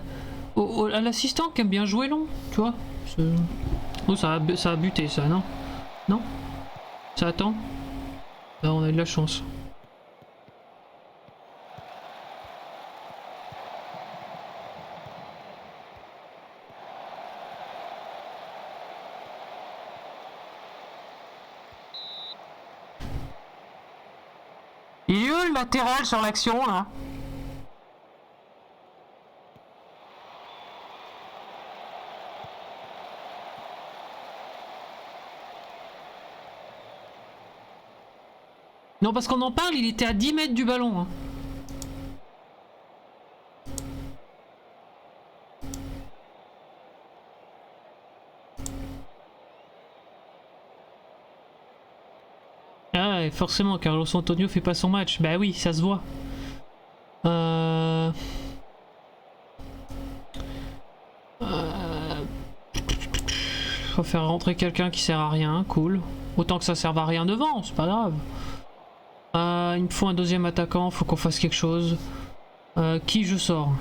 l'assistant qui aime bien jouer long, tu vois. Oh, ça a buté ça, non? Non? Ça attend? Ah, on a de la chance. Il est où le latéral sur l'action là? Non parce qu'on en parle, il était à 10 mètres du ballon. Hein. Ah et forcément Carlos Antonio fait pas son match. Bah oui, ça se voit. Faut faire rentrer quelqu'un qui sert à rien, cool. Autant que ça serve à rien devant, c'est pas grave. Il me faut un deuxième attaquant, faut qu'on fasse quelque chose. Qui je sors?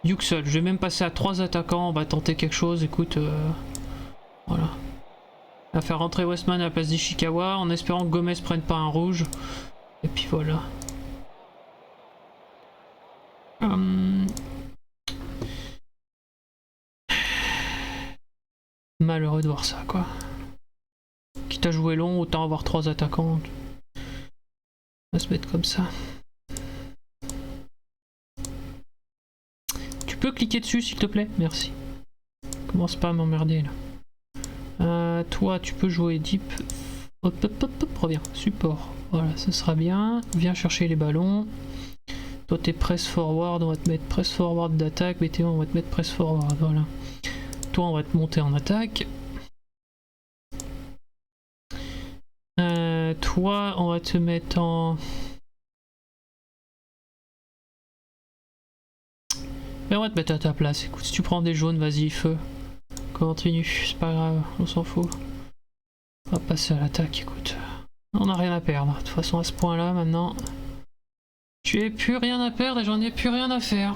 Yuxel, je vais même passer à 3 attaquants, on va tenter quelque chose, écoute. Voilà. On va faire rentrer Westman à la place d'Ishikawa en espérant que Gomez prenne pas un rouge. Et puis voilà. Malheureux de voir ça quoi. Quitte à jouer long, autant avoir 3 attaquants. On va se mettre comme ça. Tu peux cliquer dessus s'il te plaît? Merci. Commence pas à m'emmerder là. Toi tu peux jouer deep. Hop, hop, hop, hop, reviens. Support. Voilà, ce sera bien. Viens chercher les ballons. Toi t'es press forward, on va te mettre press forward d'attaque. BTO, on va te mettre press forward, voilà. Toi on va te monter en attaque. Toi on va te mettre en... Mais on va te mettre à ta place. Écoute, si tu prends des jaunes, vas-y, feu. Continue, c'est pas grave, on s'en fout. On va passer à l'attaque, écoute. On n'a rien à perdre. De toute façon, à ce point-là, maintenant... Tu n'as plus rien à perdre et j'en ai plus rien à faire.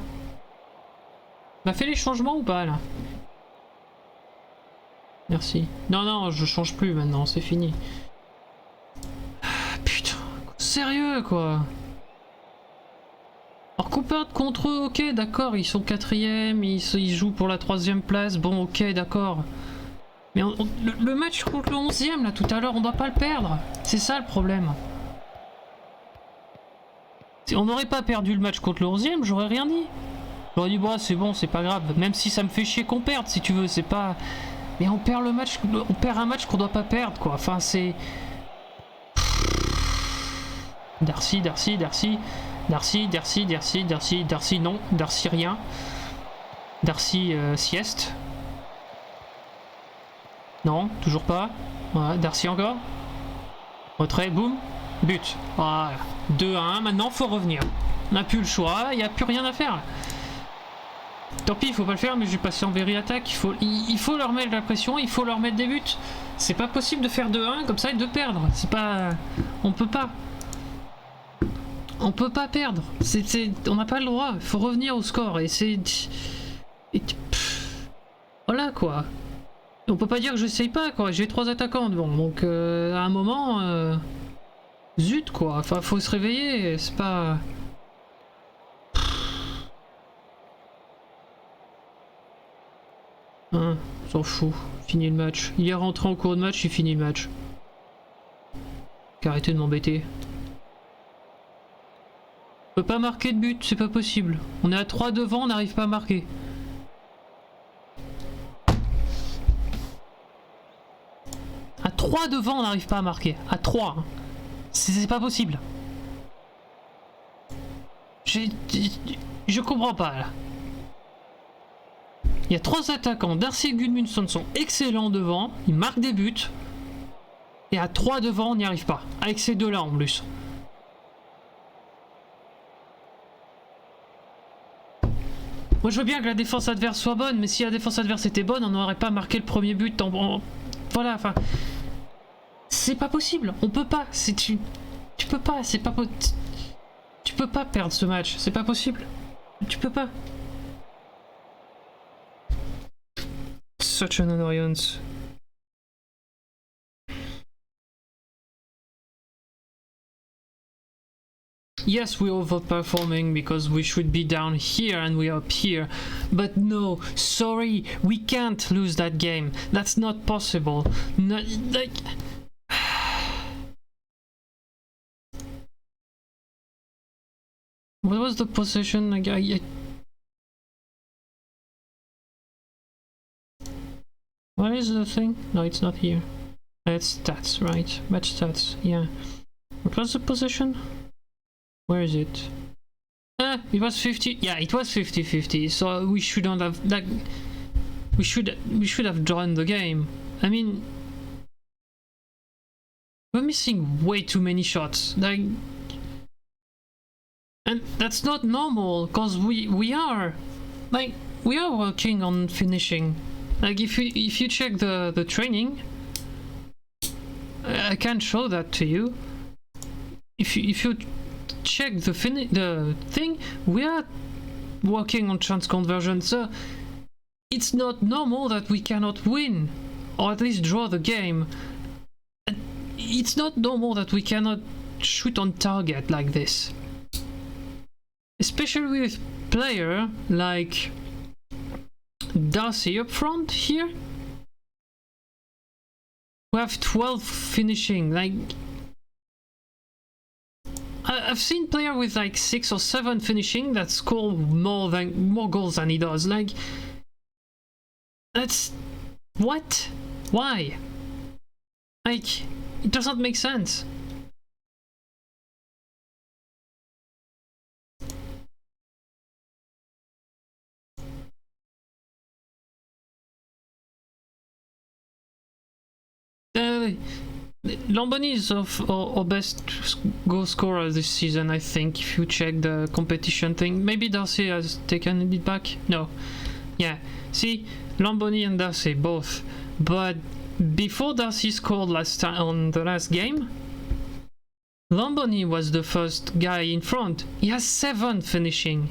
M'a fait les changements ou pas, là? Merci. Non, non, je change plus maintenant, c'est fini. Ah, putain, sérieux, quoi. Alors qu'on perde contre eux, ok, d'accord, ils sont 4ème, ils jouent pour la 3ème place, bon, ok, d'accord. Mais le match contre le 11ème, là, tout à l'heure, on doit pas le perdre. C'est ça le problème. Si on n'aurait pas perdu le match contre le 11ème, j'aurais rien dit. J'aurais dit, bah, c'est bon, c'est pas grave. Même si ça me fait chier qu'on perde, si tu veux, c'est pas... Mais on perd le match, on perd un match qu'on doit pas perdre, quoi. Enfin, c'est... Darcy, Darcy, Darcy... Darcy, Darcy, Darcy, Darcy, Darcy, non. Darcy, rien. Darcy, sieste. Non, toujours pas. Voilà, Darcy encore. Retrait, boum. But. Voilà. 2-1, maintenant faut revenir. On n'a plus le choix, il n'y a plus rien à faire. Tant pis, il faut pas le faire, mais je vais passer en very attack. Il faut leur mettre la pression, il faut leur mettre des buts. C'est pas possible de faire 2-1 comme ça et de perdre. C'est pas... On peut pas. On peut pas perdre. On n'a pas le droit. Il faut revenir au score. Et c'est... Voilà quoi. On peut pas dire que j'essaye pas quoi. J'ai 3 attaquants devant. Donc à un moment... Zut quoi. Enfin faut se réveiller. C'est pas... Hein, s'en fout. Fini le match. Il est rentré en cours de match, il finit le match. Arrêtez de m'embêter. On peut pas marquer de but, c'est pas possible. On est à 3 devant, on n'arrive pas à marquer. À 3 devant, on n'arrive pas à marquer. À 3. Hein. C'est pas possible. Je comprends pas là. Il y a 3 attaquants. Darcy et Gudmundsson sont excellents devant. Ils marquent des buts. Et à 3 devant, on n'y arrive pas. Avec ces deux-là en plus. Moi je veux bien que la défense adverse soit bonne, mais si la défense adverse était bonne, on n'aurait pas marqué le premier but Voilà, enfin... C'est pas possible, on peut pas, tu peux pas, c'est pas... Tu peux pas perdre ce match, c'est pas possible. Tu peux pas. Such an annoyance. Yes, we're overperforming because we should be down here and we're up here. But no, sorry, we can't lose that game. That's not possible. No, like... What was the position? What is the thing? No, it's not here. It's stats, right? Match stats, yeah. What was the position? Where is it? It was 50. Yeah, it was 50-50. So we shouldn't have like we should have drawn the game. I mean, we're missing way too many shots. Like, and that's not normal because we are working on finishing. Like if you check the training, I can't show that to you. If you check the thing, we are working on chance conversion, so it's not normal that we cannot win or at least draw the game. It's not normal that we cannot shoot on target like this, especially with player like Darcy up front here. We have 12 finishing. Like, I've seen player with like 6 or 7 finishing that score more goals than he does. Like, that's... What? Why? Like, it doesn't make sense. Lamboni is our best goal scorer this season, I think, if you check the competition thing. Maybe Darcy has taken it back? No. Yeah, see, Lamboni and Darcy, both. But before Darcy scored last time on the last game, Lamboni was the first guy in front. He has 7 finishing.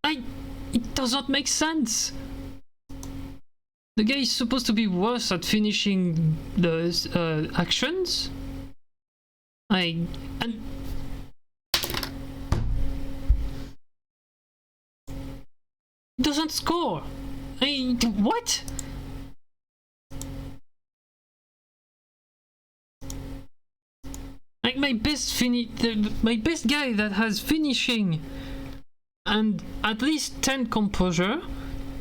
It doesn't make sense. The guy is supposed to be worse at finishing the actions. And doesn't score. What? Like my best guy that has finishing and at least 10 composure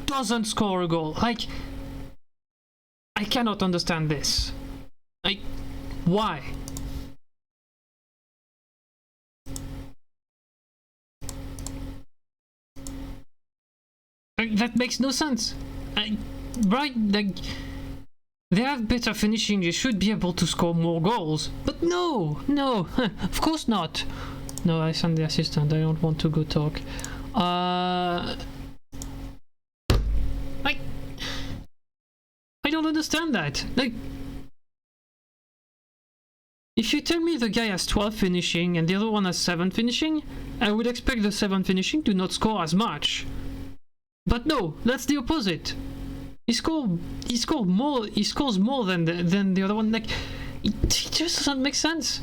doesn't score a goal. Like, I cannot understand this. Like, why? Like, that makes no sense. Right, like, they have better finishing, they should be able to score more goals. But no, of course not. No, I sent the assistant, I don't want to go talk. I don't understand that. Like, if you tell me the guy has 12 finishing and the other one has 7 finishing, I would expect the 7 finishing to not score as much. But no, that's the opposite. He scores more than the other one. Like, it just doesn't make sense.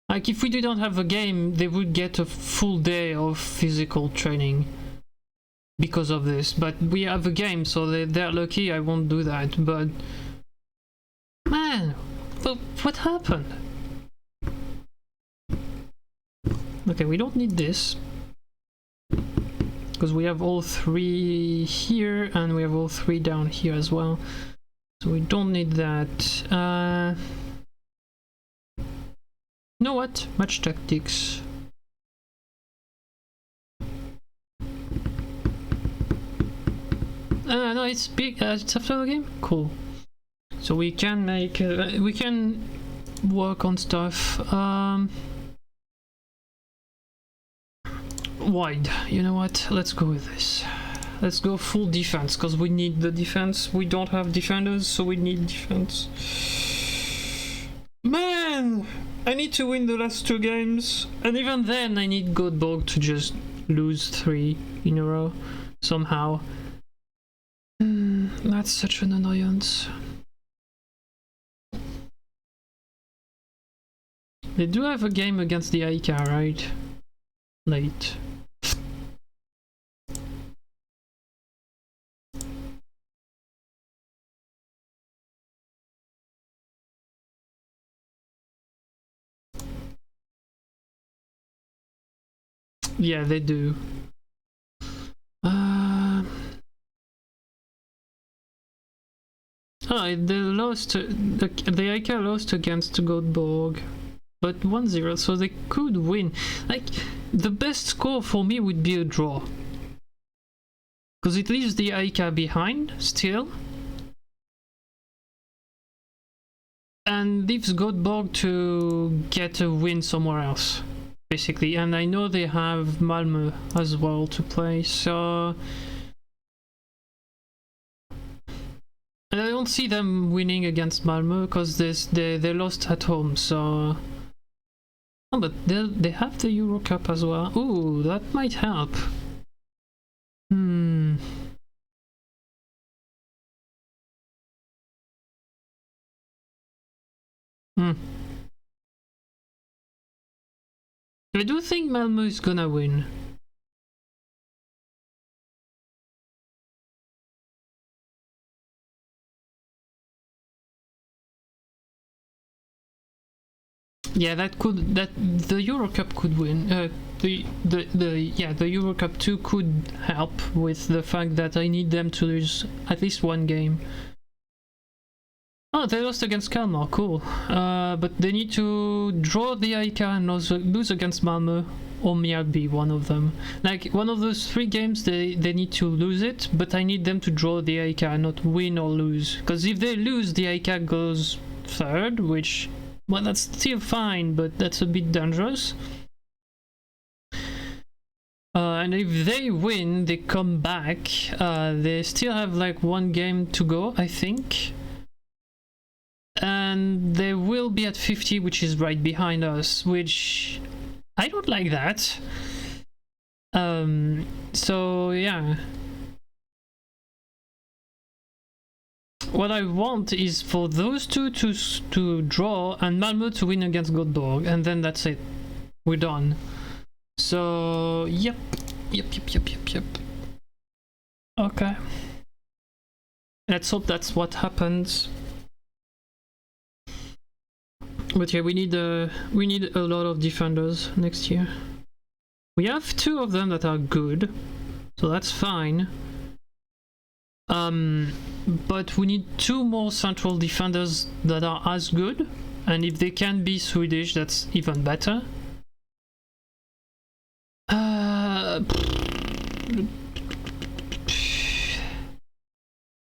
Like, if we didn't have a game, they would get a full day of physical training because of this. But we have a game, so they're lucky. I won't do that. But man, what happened? Okay, we don't need this because we have all 3 here and we have all 3 down here as well. So we don't need that. You know what? Match tactics. No, it's big. It's after the game. Cool. So we can make. We can work on stuff. Wide. You know what? Let's go with this. Let's go full defense because we need the defense. We don't have defenders, so we need defense. Man, I need to win the last 2 games, and even then I need Göteborg to just lose 3 in a row somehow. That's such an annoyance. They do have a game against the Aika, right? Late. Yeah, they do. Oh, they lost. The Aika lost against Göteborg, but 1-0, so they could win. Like, the best score for me would be a draw, because it leaves the Aika behind still, and leaves Göteborg to get a win somewhere else, basically. And I know they have Malmö as well to play, so. And I don't see them winning against Malmö because they lost at home, so. Oh, but they have the Euro Cup as well. Ooh, that might help. I do think Malmö is gonna win. yeah, that the Euro Cup could win. The Euro Cup 2 could help with the fact that I need them to lose at least one game. Oh, they lost against Kalmar, cool. But they need to draw the AIK and lose against Malmö, or Mjällby, one of them. Like, one of those 3 games, they need to lose it, but I need them to draw the AIK and not win or lose. Because if they lose, the AIK goes 3rd, which, well, that's still fine, but that's a bit dangerous. And if they win, they come back. They still have like 1 game to go, I think. And they will be at 50, which is right behind us, which I don't like that. So yeah. What I want is for those two to draw and Malmö to win against Göteborg, and then that's it. We're done. So yep. Okay. Let's hope that's what happens. But yeah, we need a lot of defenders next year. We have 2 of them that are good, so that's fine. But we need 2 more central defenders that are as good, and if they can be Swedish, that's even better.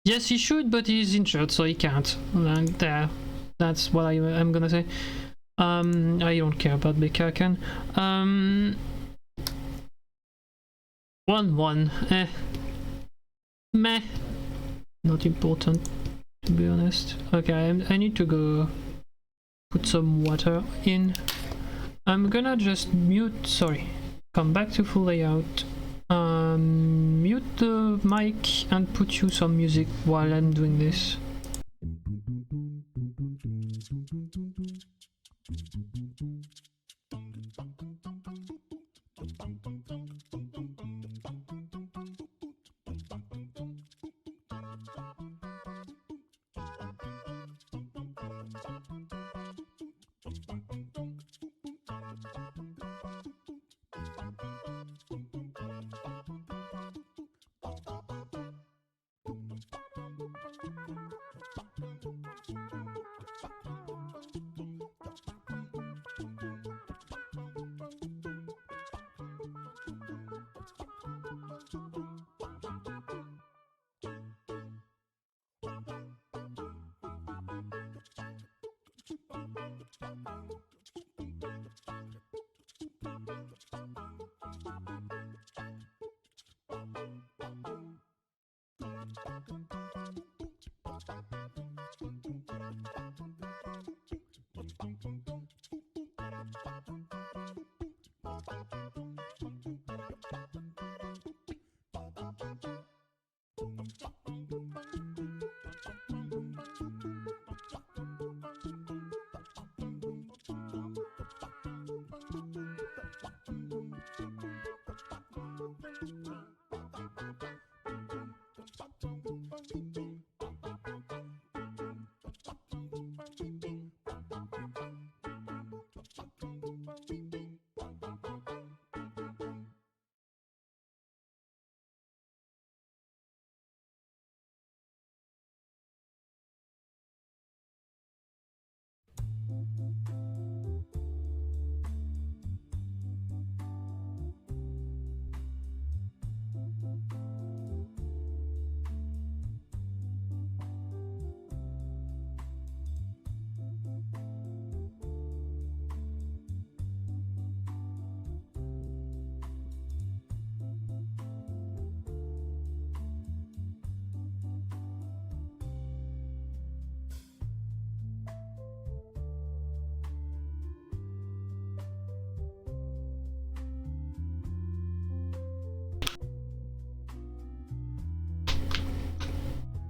Yes, he should, but he's injured, so he can't. And there. That's what I'm gonna say. I don't care about Bekaken. 1-1. Meh. Not important, to be honest. Okay, I need to go put some water in. I'm gonna just mute. Sorry. Come back to full layout. Mute the mic and put you some music while I'm doing this.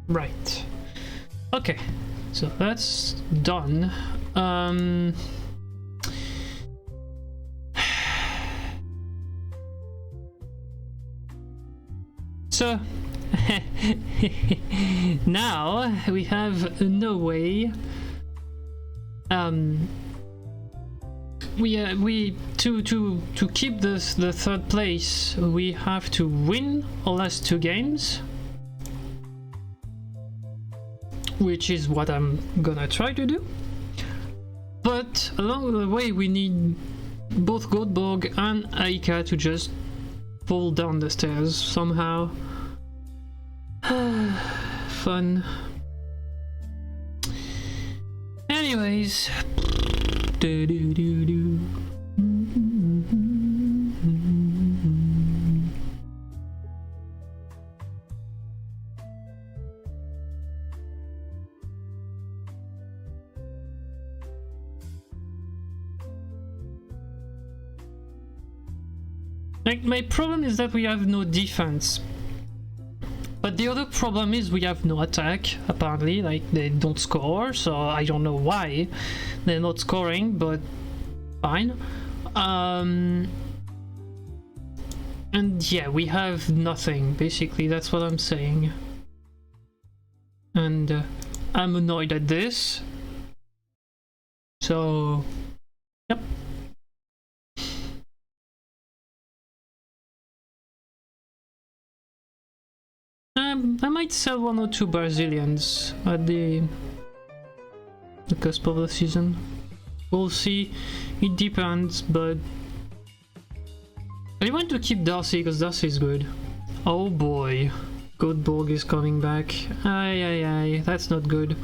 Right. Okay. So that's done. So now we have no way we to keep this the third place, we have to win our last 2 games, which is what I'm gonna try to do. But along the way, we need both Goldborg and Aika to just fall down the stairs somehow. Fun. Anyways. Like, my problem is that we have no defense. But the other problem is we have no attack, apparently. Like, they don't score, so I don't know why they're not scoring, but fine. And yeah, we have nothing, basically, that's what I'm saying. And I'm annoyed at this. So, yep. I might sell 1 or 2 Brazilians at the cusp of the season. We'll see. It depends, but I want to keep Darcy because Darcy is good. Oh boy, Goldborg is coming back. Aye, that's not good.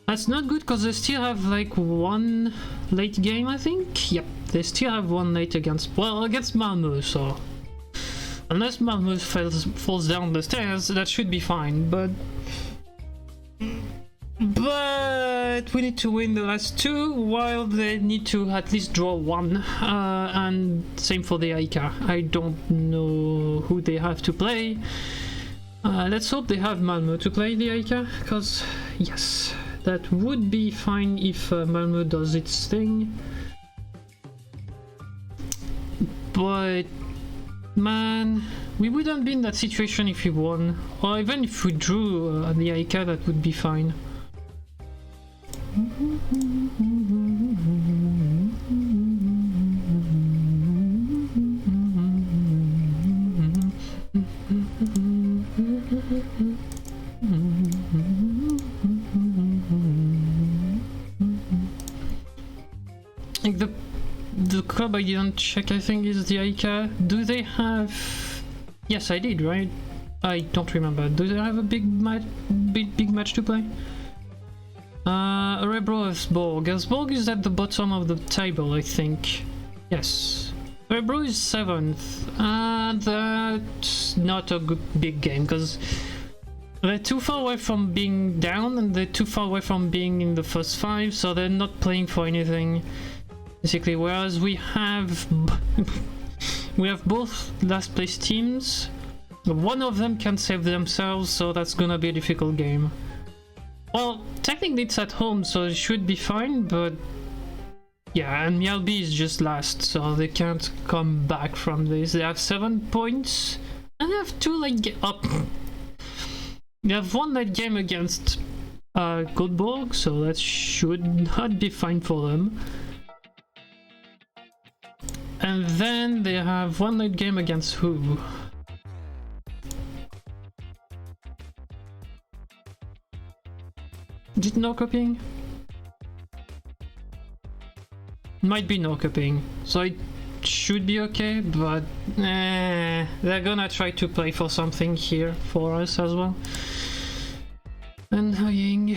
That's not good because they still have like 1 late game, I think. Yep, they still have 1 late against Malmö, so. Unless Malmö falls down the stairs, that should be fine, but we need to win the last 2, while they need to at least draw 1, and same for the Aika. I don't know who they have to play. Let's hope they have Malmö to play the Aika, because yes, that would be fine if Malmö does its thing. But man, we wouldn't be in that situation if we won, or even if we drew the Aika, that would be fine. Like the club I didn't check, I think, is the Aika. Do they have... Yes, I did, right? I don't remember. Do they have a big match to play? Örebro Elfsborg. Elfsborg is at the bottom of the table, I think. Yes. Örebro is 7th. That's not a good big game, because they're too far away from being down, and they're too far away from being in the first 5, so they're not playing for anything. Basically, whereas we have both last place teams. One of them can save themselves, so that's gonna be a difficult game. Well, technically it's at home, so it should be fine, but yeah, and Mjällby is just last, so they can't come back from this. They have 7 points, and they have 2 late up. They have 1 late game against Goldborg, so that should not be fine for them. And then they have 1 late game against who? Is it Norrköping? Might be Norrköping, so it should be okay, but they're gonna try to play for something here for us as well. Annoying.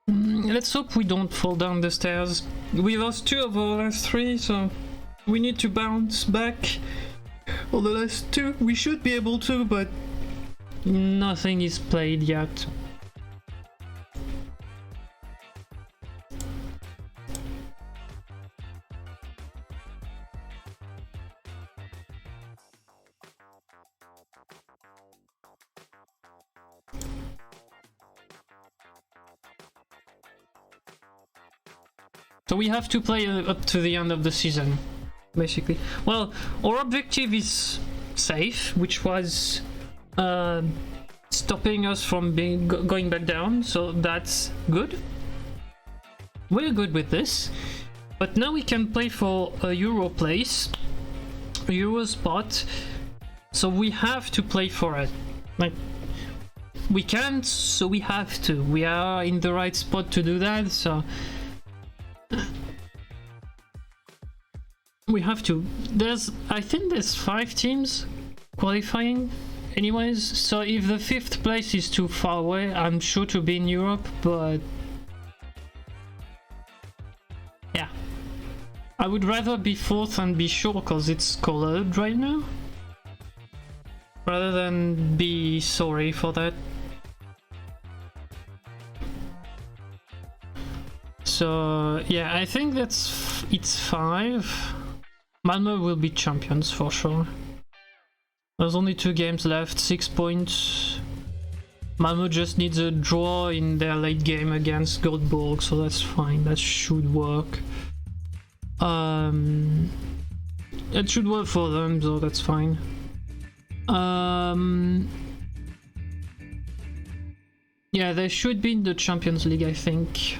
Let's hope we don't fall down the stairs. We lost 2 of our last 3, so we need to bounce back for the last 2. We should be able to, but nothing is played yet. So we have to play up to the end of the season, basically. Well, our objective is safe, which was stopping us from going back down, so that's good. we're good with this. But now we can play for a Euro place, a Euro spot. So we have to play for it. Like, we can't, so we have to. We are in the right spot to do that, so we have to. I think there's 5 teams qualifying anyways, so if the 5th place is too far away, I'm sure to be in Europe, but yeah. I would rather be 4th and be sure, because it's colored right now, rather than be sorry for that. So yeah, I think it's 5. Malmö will be champions for sure. There's only 2 games left, 6 points. Malmö just needs a draw in their late game against Göteborg, so that's fine. That should work. It should work for them, so that's fine. Yeah, they should be in the Champions League, I think.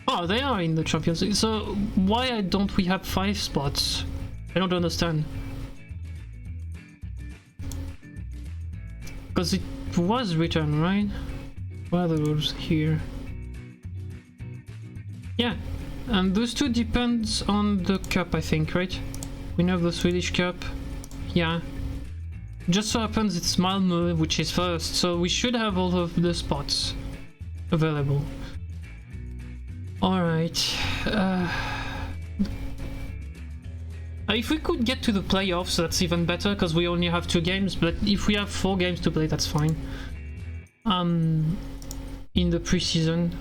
Oh, they are in the Champions League. So why don't we have 5 spots? I don't understand. Because it was written, right? Where are the rules here? Yeah, and those 2 depends on the cup, I think, right? We know the Swedish Cup. Yeah. Just so happens it's Malmö, which is first, so we should have all of the spots available. Alright. If we could get to the playoffs, that's even better, because we only have 2 games, but if we have 4 games to play, that's fine. In the preseason.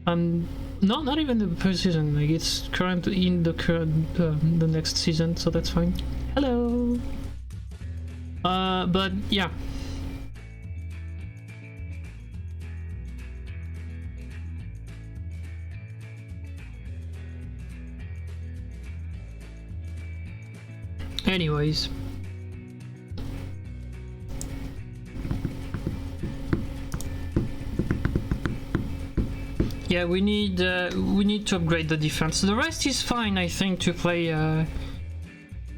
No, not even the preseason, like it's currently in the next season, so that's fine. Hello! But yeah. Anyways. Yeah, we need to upgrade the defense. The rest is fine, I think, to play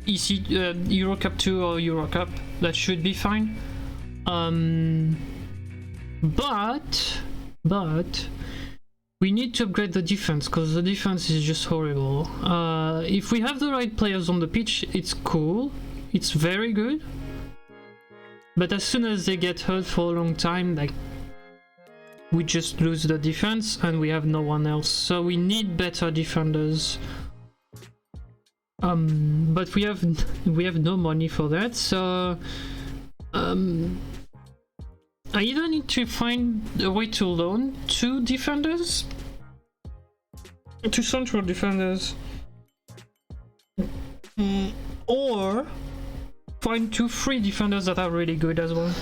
Euro Cup 2 or Euro Cup. That should be fine. But we need to upgrade the defense, because the defense is just horrible. If we have the right players on the pitch, it's cool. It's very good. But as soon as they get hurt for a long time, like, we just lose the defense and we have no one else. So we need better defenders. But we have no money for that, so I either need to find a way to loan 2 defenders, 2 central defenders, or find 2 free defenders that are really good as well.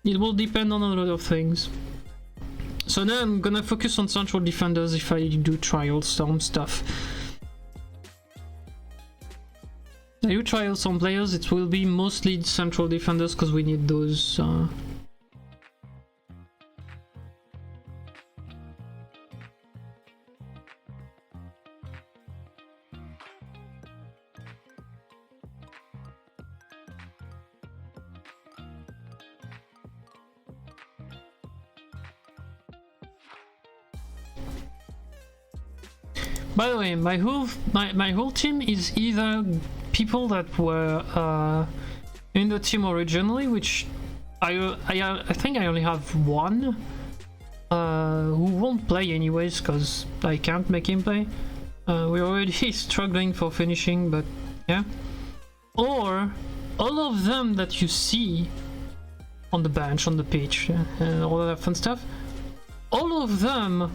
It will depend on a lot of things. So now I'm gonna focus on central defenders if I do trials on stuff. I do trials on players, it will be mostly central defenders because we need those. By the way, my whole team is either people that were in the team originally, which I think I only have one who won't play anyways because I can't make him play. We're already struggling for finishing, but yeah. Or all of them that you see on the bench, on the pitch, and all that fun stuff, all of them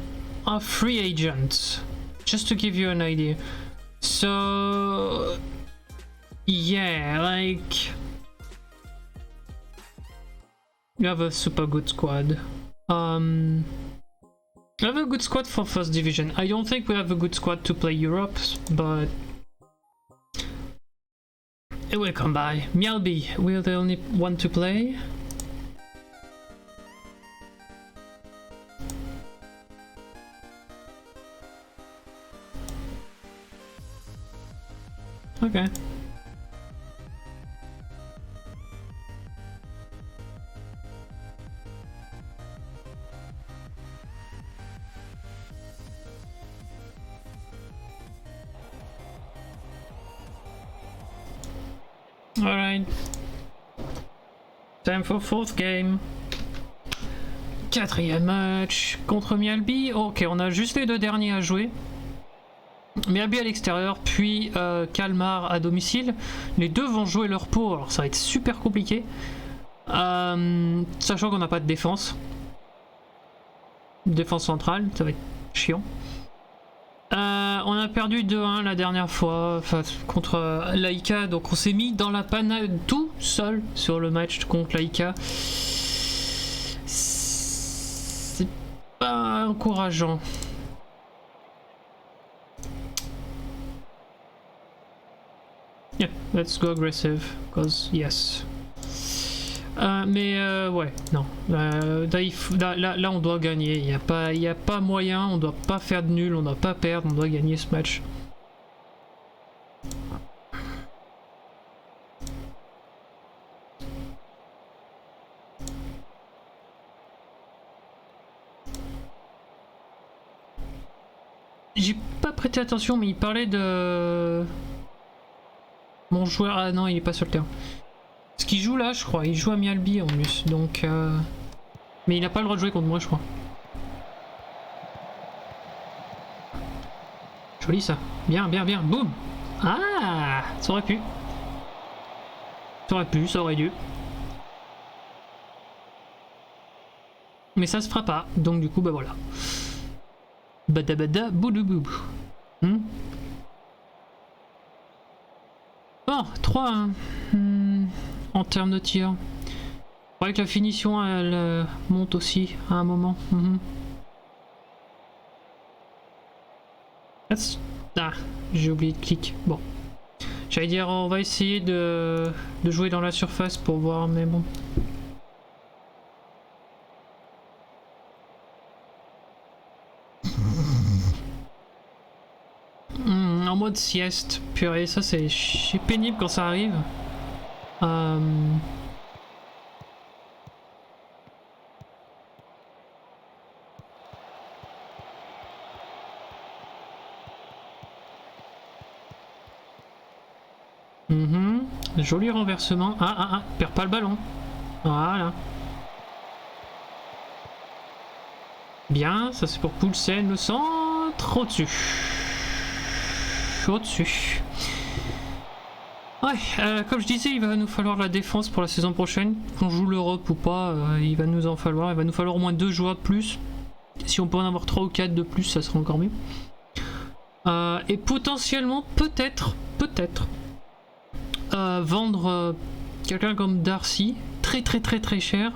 are free agents. Just to give you an idea. So yeah, like you have a super good squad. You have a good squad for first division. I don't think we have a good squad to play Europe, but it will come by. Mjällby, we're the only one to play. Ok. Alright. Time for fourth game. Quatrième match contre Mialbi. Ok, on a juste les deux derniers à jouer. Mialbi à l'extérieur, puis Kalmar à domicile. Les deux vont jouer leur pot, alors ça va être super compliqué. Sachant qu'on n'a pas de défense. Défense centrale, ça va être chiant. On a perdu 2-1 la dernière fois contre Laika, donc on s'est mis dans la panade tout seul sur le match contre Laika. C'est pas encourageant. Yeah, let's go aggressive, cause yes. Ouais, non. Là, on doit gagner. Il y a pas moyen. On doit pas faire de nul. On doit pas perdre. On doit gagner ce match. J'ai pas prêté attention, mais il parlait de mon joueur. Ah non, il est pas sur le terrain. Ce qu'il joue là, je crois, il joue à Mialbi en plus, donc mais il n'a pas le droit de jouer contre moi, je crois. Joli ça. Bien, bien, bien. Boum. Ah, ça aurait pu. Ça aurait pu, ça aurait dû. Mais ça se fera pas, donc du coup, bah voilà. Badabada, boulouboubou. Bon, 3-1. En termes de tir. Il faudrait que la finition elle monte aussi à un moment. Ah, j'ai oublié de clic. Bon. J'allais dire on va essayer de jouer dans la surface pour voir, mais bon. En mode sieste. Purée, ça c'est pénible quand ça arrive. Joli renversement. Perds pas le ballon. Voilà. Bien, ça c'est pour Poulsen, le centre au-dessus. Au-dessus. Ouais, comme je disais, il va nous falloir de la défense pour la saison prochaine. Qu'on joue l'Europe ou pas, il va nous en falloir. Il va nous falloir au moins 2 joueurs de plus. Si on peut en avoir 3 ou 4 de plus, ça sera encore mieux. Et potentiellement, peut-être, vendre quelqu'un comme Darcy, très cher.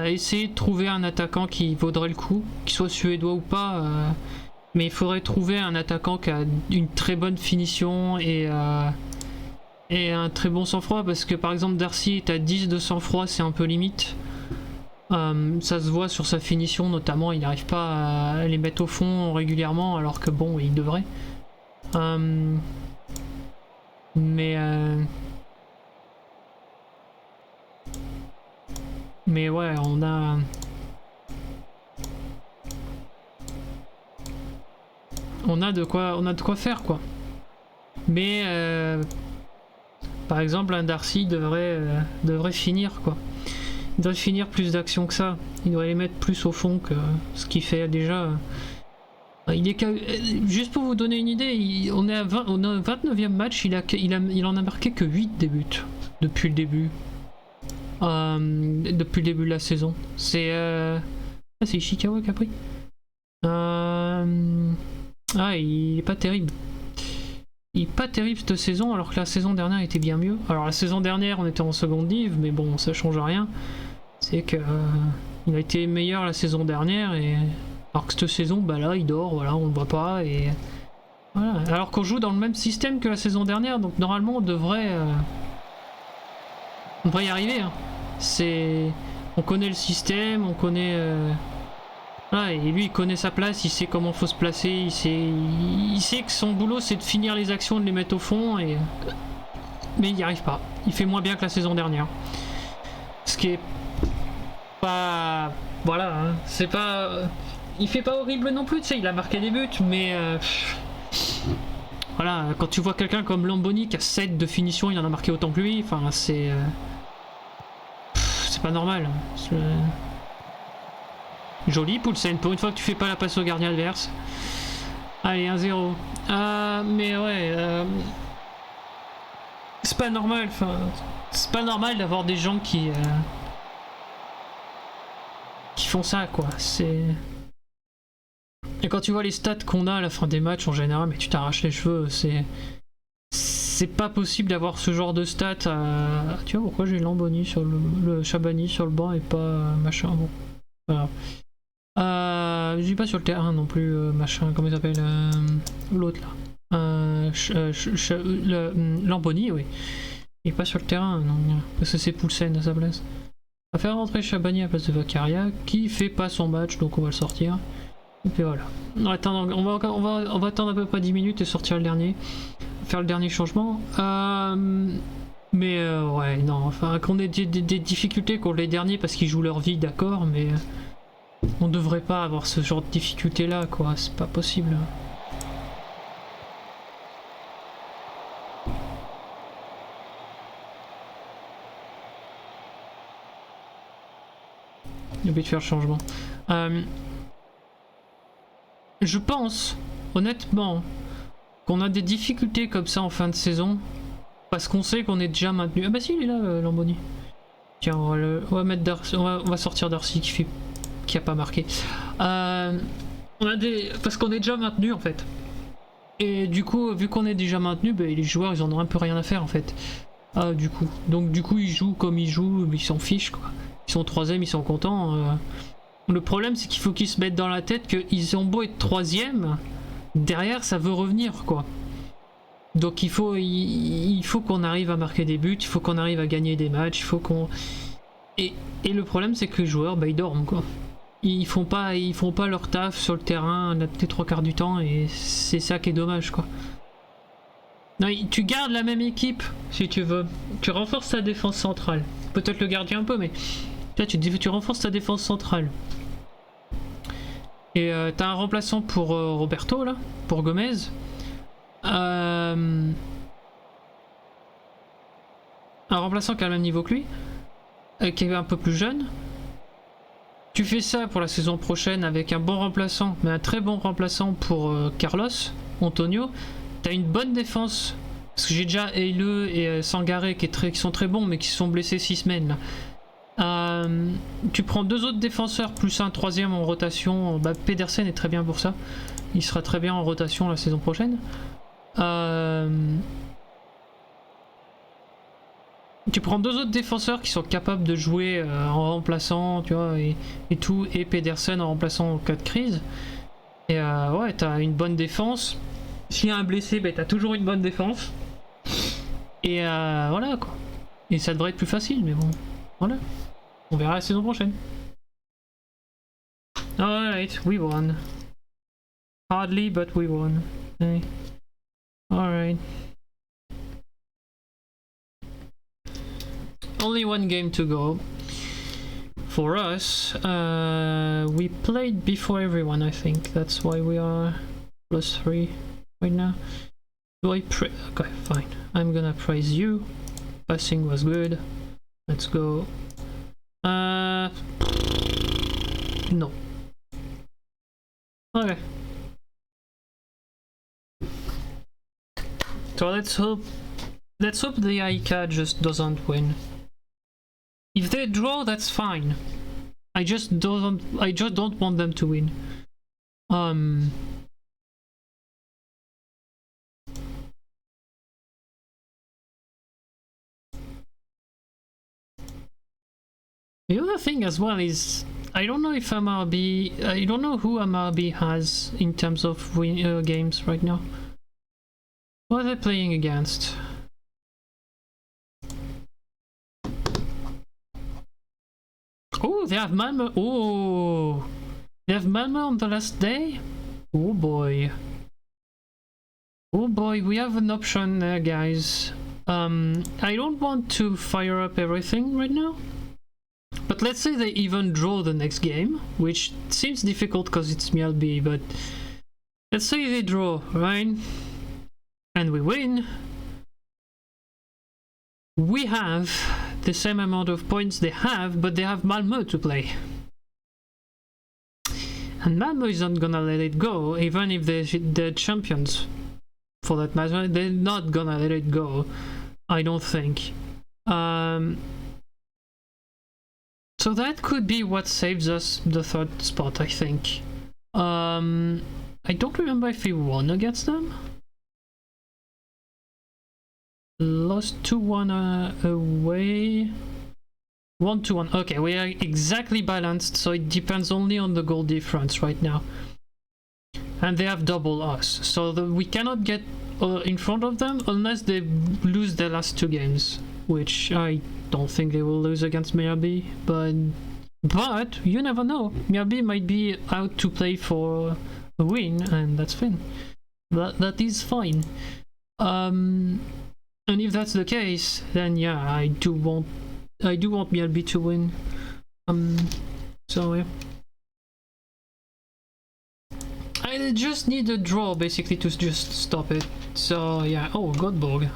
Essayer de trouver un attaquant qui vaudrait le coup, qu'il soit suédois ou pas. Mais il faudrait trouver un attaquant qui a une très bonne finition et un très bon sang-froid, parce que par exemple Darcy est à 10 de sang-froid, c'est un peu limite. Ça se voit sur sa finition notamment, il n'arrive pas à les mettre au fond régulièrement alors que bon, il devrait. Mais ouais, on a de quoi faire quoi. Mais par exemple un Darcy devrait finir quoi. Il devrait finir plus d'actions que ça. Il devrait les mettre plus au fond que ce qu'il fait déjà. Juste pour vous donner une idée, on est au 29e match, il en a marqué que 8 des buts depuis le début. Depuis le début de la saison. C'est Ishikawa qui a pris. Il est pas terrible. Il est pas terrible cette saison, alors que la saison dernière était bien mieux. Alors la saison dernière on était en seconde div, mais bon ça change rien. C'est que il a été meilleur la saison dernière, et alors que cette saison, bah là il dort, voilà, on le voit pas, et voilà. Alors qu'on joue dans le même système que la saison dernière, donc normalement on devrait y arriver. Hein. On connaît le système, on connaît Ah, et lui il connaît sa place, il sait comment faut se placer, il sait que son boulot c'est de finir les actions, de les mettre au fond, mais il n'y arrive pas. Il fait moins bien que la saison dernière. Ce qui est pas... Voilà, hein. C'est pas... Il fait pas horrible non plus, tu sais, il a marqué des buts, mais... Voilà, quand tu vois quelqu'un comme Lamboni qui a 7 de finition, il en a marqué autant que lui, enfin c'est... C'est pas normal. Joli Poulsen, pour une fois que tu fais pas la passe au gardien adverse. Allez, 1-0. Mais ouais... C'est pas normal, enfin... C'est pas normal d'avoir des gens qui font ça, quoi. C'est... Et quand tu vois les stats qu'on a à la fin des matchs en général, mais tu t'arraches les cheveux, c'est pas possible d'avoir ce genre de stats. Tu vois pourquoi j'ai Lamboni sur le Chabani sur le banc et pas machin. Bon, voilà. Je dis pas sur le terrain non plus, machin, comment il s'appelle l'autre là. Lamboni, oui. Il est pas sur le terrain, non, parce que c'est Poulsen à sa place. On va faire rentrer Chabani à la place de Vakaria, qui fait pas son match, donc on va le sortir. Et puis voilà. On va attendre à peu près 10 minutes et sortir le dernier. Faire le dernier changement. Mais ouais, non, enfin, qu'on ait des difficultés contre les derniers parce qu'ils jouent leur vie, d'accord, mais on devrait pas avoir ce genre de difficultés là, quoi, c'est pas possible. J'ai oublié de faire le changement. Je pense, honnêtement, qu'on a des difficultés comme ça en fin de saison parce qu'on sait qu'on est déjà maintenu. Ah bah si, il est là, Lamboni. Tiens, on va mettre Darcy, on va sortir Darcy qui a pas marqué. On a parce qu'on est déjà maintenu en fait. Et du coup, vu qu'on est déjà maintenu, bah, les joueurs ils en ont un peu rien à faire en fait. Du coup, ils jouent comme ils jouent, mais ils s'en fichent quoi. Ils sont 3ème, ils sont contents. Le problème c'est qu'il faut qu'ils se mettent dans la tête qu'ils ont beau être 3ème, derrière ça veut revenir quoi. Donc il faut qu'on arrive à marquer des buts, il faut qu'on arrive à gagner des matchs, il faut qu'on... Et le problème c'est que les joueurs bah, ils dorment quoi. Ils font pas leur taf sur le terrain les 3/4 du temps et c'est ça qui est dommage quoi. Non, tu gardes la même équipe si tu veux, tu renforces ta défense centrale, peut-être le gardien un peu mais là tu renforces ta défense centrale. Et t'as un remplaçant pour Roberto là, pour Gomez. Un remplaçant qui a le même niveau que lui, qui est un peu plus jeune. Tu fais ça pour la saison prochaine avec un bon remplaçant, mais un très bon remplaçant pour Carlos, Antonio. T'as une bonne défense, parce que j'ai déjà Eile et Sangaré qui sont très bons, mais qui se sont blessés 6 semaines là. Tu prends 2 autres défenseurs plus un 3ème en rotation. Bah, Pedersen est très bien pour ça. Il sera très bien en rotation la saison prochaine. Tu prends 2 autres défenseurs qui sont capables de jouer en remplaçant, tu vois, et tout, et Pedersen en remplaçant en cas de crise. Et ouais, t'as une bonne défense. S'il y a un blessé, bah, t'as toujours une bonne défense. Et voilà quoi. Et ça devrait être plus facile, mais bon, voilà. On verra la saison prochaine. Alright, we won. Hardly, but we won. Okay. Alright. Only one game to go. For us, we played before everyone, I think. That's why we are +3 right now. Do I pray? Okay, fine. I'm gonna praise you. Passing was good. Let's go. No. Okay. So let's hope the ICA just doesn't win. If they draw, that's fine. I just don't want them to win. The other thing as well is I don't know if MRB, I don't know who MRB has in terms of games right now. What are they playing against? Oh, they have Malmö. Oh, They have Malmo on the last day? Oh boy. Oh boy, we have an option there, guys. I don't want to fire up everything right now. But let's say they even draw the next game, which seems difficult because it's Mjölby, but let's say they draw, right? And we win. We have the same amount of points they have, but they have Malmö to play. And Malmö is not gonna let it go, even if they're champions. For that matter, they're not gonna let it go, I don't think. So that could be what saves us the third spot, I think. I don't remember if we won against them. Lost 2-1 away. 1-1. Okay, we are exactly balanced, so it depends only on the goal difference right now. And they have double us, so we cannot get in front of them unless they lose their last 2 games, which I don't think they will lose against Mjölby, but you never know. Mjölby might be out to play for a win, and that's fine. That is fine. And if that's the case, then yeah, I do want Mjölby to win. So yeah. I just need a draw basically to just stop it. So yeah. Oh, Göteborg.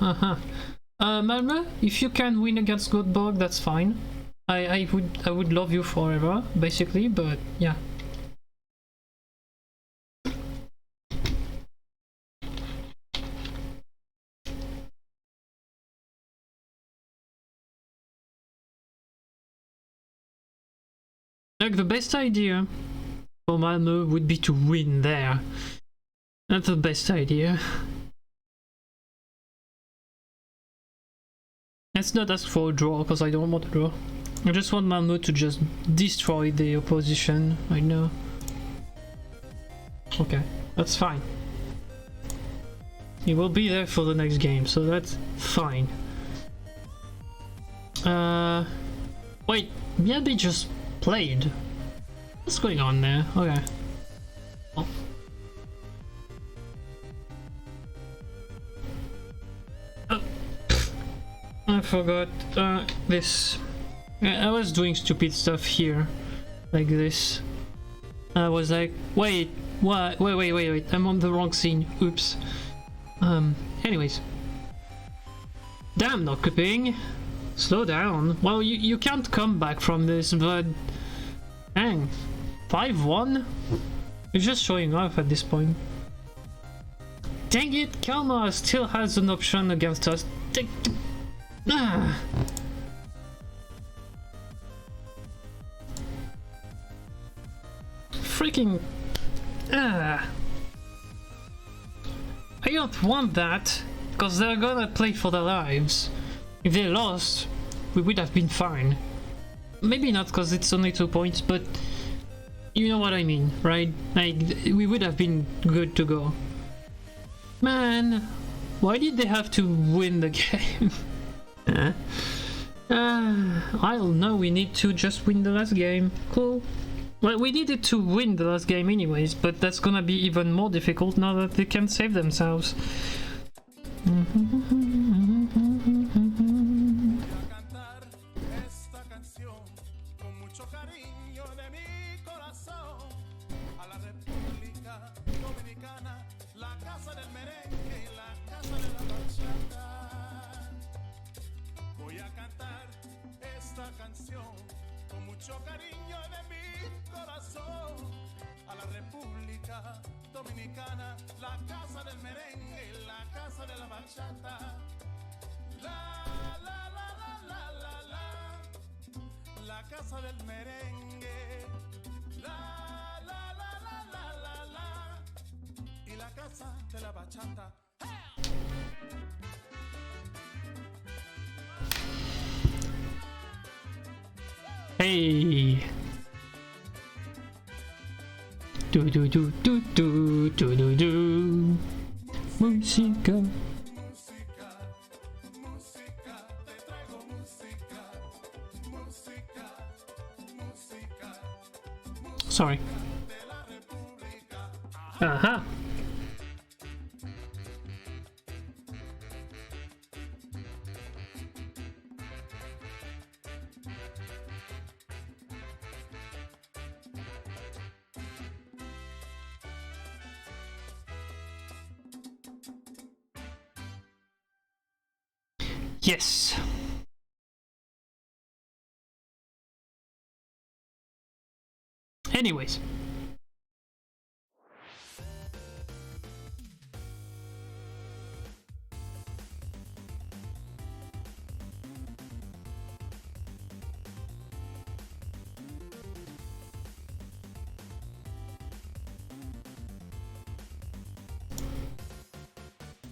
Malmö, if you can win against Göteborg, that's fine. I would love you forever, basically, but yeah. Like, the best idea for Malmö would be to win there. That's the best idea. Let's not ask for a draw, because I don't want a draw. I just want Malmö to just destroy the opposition right now. Okay, that's fine. He will be there for the next game, so that's fine. Wait, Mjölby just played. What's going on there? Okay. Oh. I forgot this. I was doing stupid stuff here, like this. I was like, wait, what? Wait, I'm on the wrong scene. Oops. Anyways. Damn, Knockuping. Slow down. Well, you can't come back from this, but... Dang. 5-1? You're just showing off at this point. Dang it, Kalmar still has an option against us. Ah. Freaking... Ah. I don't want that, because they're gonna play for their lives. If they lost, we would have been fine. Maybe not, because it's only 2 points, but you know what I mean, right? Like, we would have been good to go. Man, why did they have to win the game? I don't know, we need to just win the last game. Cool. Well, we needed to win the last game anyways, but that's gonna be even more difficult now that they can save themselves. Dominicana, la casa del merengue, la casa de la bachata. La la la la la la la, la casa del merengue. La la la la la la la, y la casa de la bachata. Hey. Do do do do do do do do. Música. Sorry. Aha! Yes. Anyways.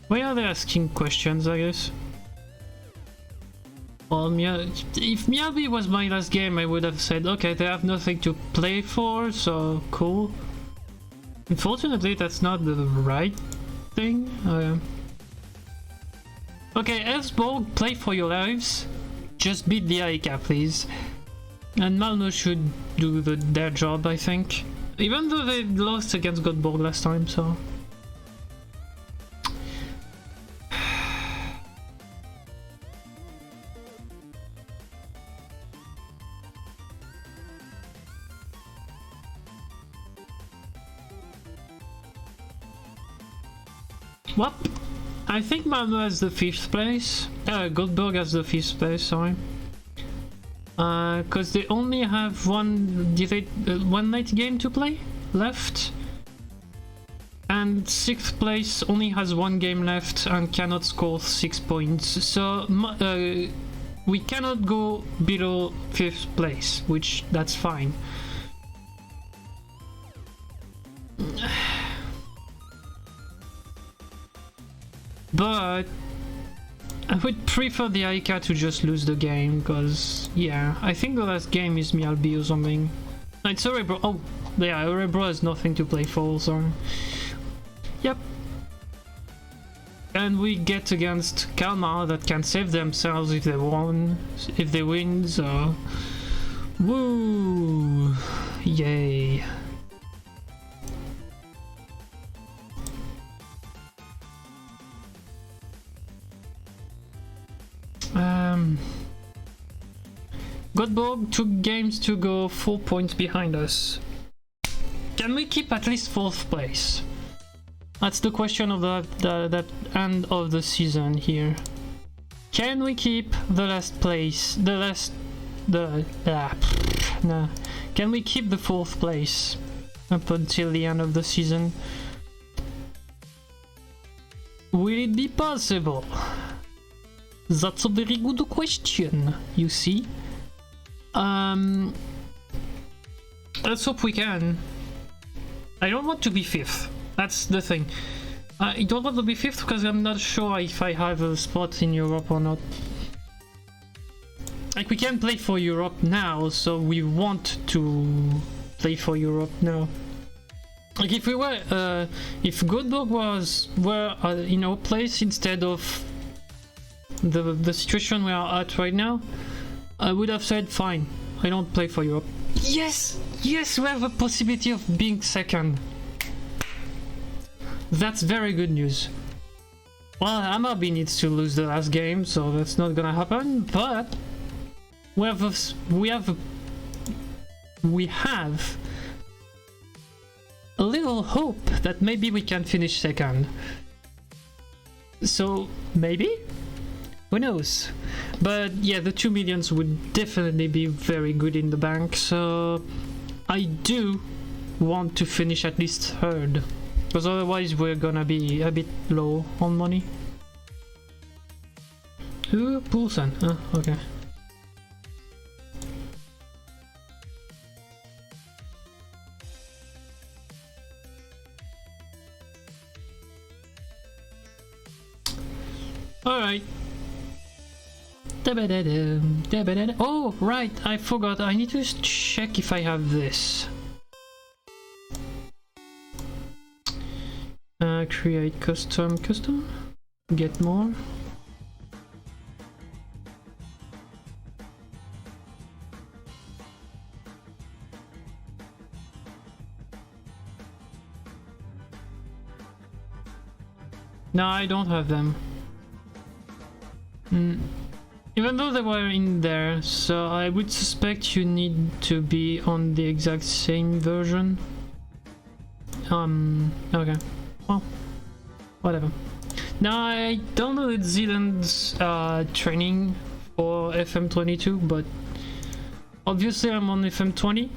Why are they asking questions, I guess? Well, if Miyabi was my last game, I would have said, okay, they have nothing to play for, so cool. Unfortunately, that's not the right thing. Okay, Elsborg, play for your lives. Just beat the Aika, please. And Malmo should do their job, I think. Even though they lost against Göteborg last time, so... Well, I think Malmo has the 5th place. Göteborg has the 5th place, sorry. Because they only have one night game to play left. And 6th place only has one game left and cannot score 6 points. So we cannot go below 5th place, which that's fine. But I would prefer the Aika to just lose the game, because, yeah, I think the last game is Mialbi or something. It's Örebro. Oh, yeah, Örebro has nothing to play for, so... Yep. And we get against Kalmar that can save themselves if they win, so... Woo! Yay. Göteborg took games to go 4 points behind us. Can we keep at least 4th place? That's the question of the end of the season here. Can we keep the last place? Can we keep the 4th place up until the end of the season? Will it be possible? That's a very good question, you see. Let's hope we can. I don't want to be 5th. That's the thing. I don't want to be 5th because I'm not sure if I have a spot in Europe or not. Like, we can play for Europe now, so we want to play for Europe now. Like, if we were, if Göteborg were in our place instead of the situation we are at right now, I would have said, fine, I don't play for Europe. Yes! Yes, we have a possibility of being 2nd. That's very good news. Well, Hammarby needs to lose the last game, so that's not gonna happen, but we have a little hope that maybe we can finish 2nd. So, maybe? Who knows? But yeah, the 2 millions would definitely be very good in the bank, so I do want to finish at least 3rd, because otherwise we're gonna be a bit low on money. Poulsen. Okay. Alright. Oh, right, I forgot. I need to check if I have this. Create custom, get more. No, I don't have them. Even though they were in there, so I would suspect you need to be on the exact same version. Okay. Well, whatever. Now I downloaded Zealand's training for FM22, but obviously I'm on FM20.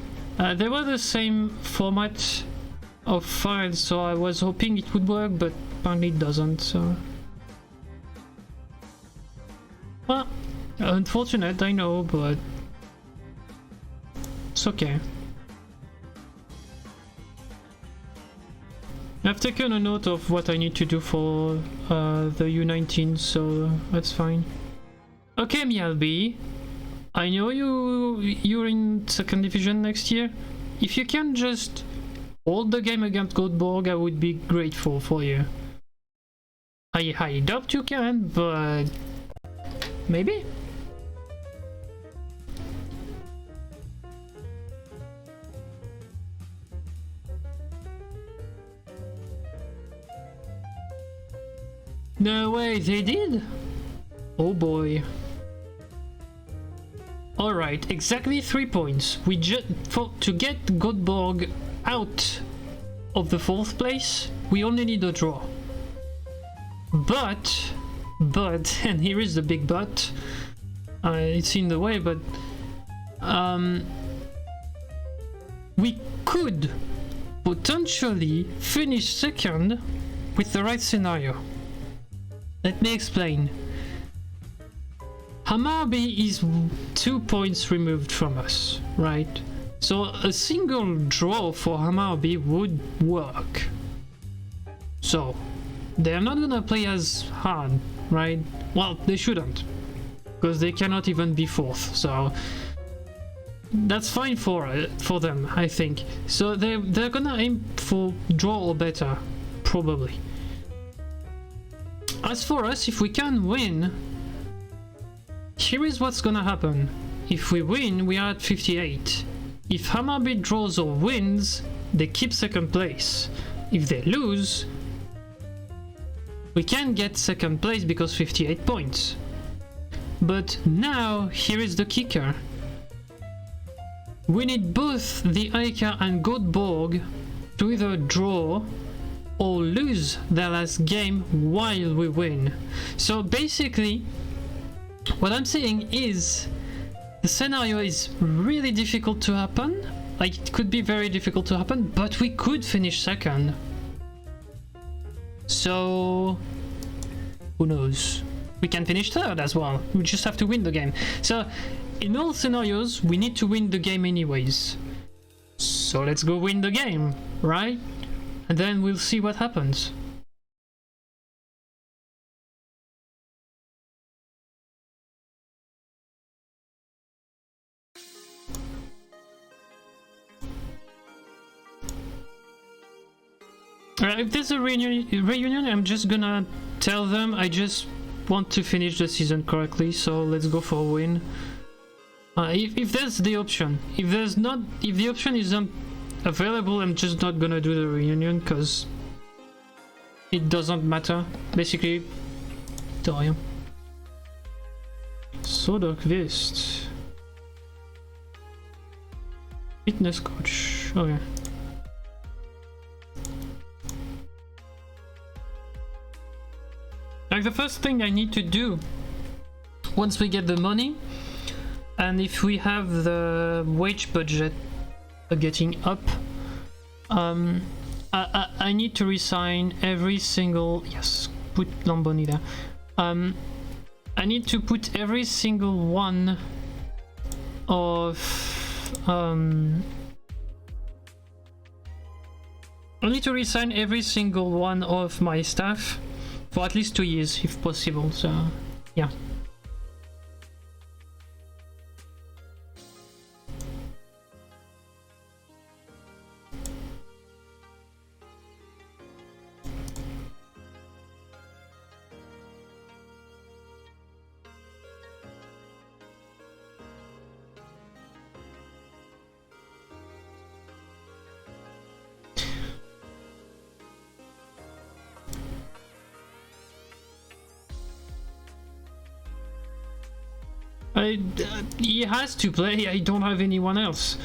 They were the same format of files, so I was hoping it would work, but apparently it doesn't, so... Well, unfortunate, I know, but... it's okay. I've taken a note of what I need to do for the U19, so that's fine. Okay, Mialbi, I know you're in second division next year. If you can just hold the game against Göteborg, I would be grateful for you. I doubt you can, but maybe. No way, they did? Oh boy. Alright, exactly 3 points. We to get Göteborg out of the 4th place, we only need a draw. But, and here is the big but, it's in the way, but we could potentially finish second with the right scenario. Let me explain. Hammarby is 2 points removed from us, right? So a single draw for Hammarby would work. So they're not gonna play as hard, right? Well, they shouldn't, because they cannot even be 4th. So that's fine for them, I think. So they're gonna aim for draw or better, probably. As for us, if we can win, here is what's gonna happen. If we win, we are at 58. If Hammarby draws or wins, they keep second place. If they lose, we can get second place because 58 points. But now, here is the kicker. We need both the Aika and Göteborg to either draw or lose their last game while we win. So basically, what I'm saying is the scenario is really difficult to happen. Like, it could be very difficult to happen, but we could finish second. So who knows? We can finish third as well. We just have to win the game. So in all scenarios, we need to win the game anyways. So let's go win the game, right? And then we'll see what happens. If there's a reunion, I'm just gonna tell them I just want to finish the season correctly, so let's go for a win. If there's the option. If the option isn't available, I'm just not gonna do the reunion, because it doesn't matter. Basically, Dorian. Soderqvist. Fitness coach. Okay. Like, the first thing I need to do once we get the money, and if we have the wage budget getting up, I need to resign every single, yes, put Lamboni there. I need to put every single one of I need to resign every single one of my staff for at least 2 years if possible, so yeah. He has to play. I don't have anyone else.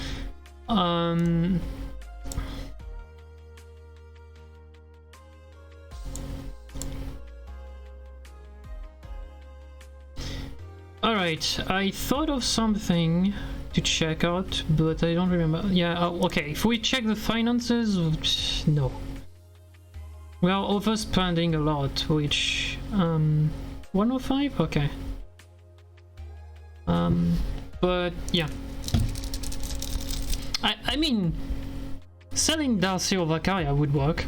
Alright, I thought of something to check out, but I don't remember. Yeah, okay, if we check the finances, no. We are overspending a lot, which... 105? Okay. But yeah. I mean, selling Darcy or Vakaria would work.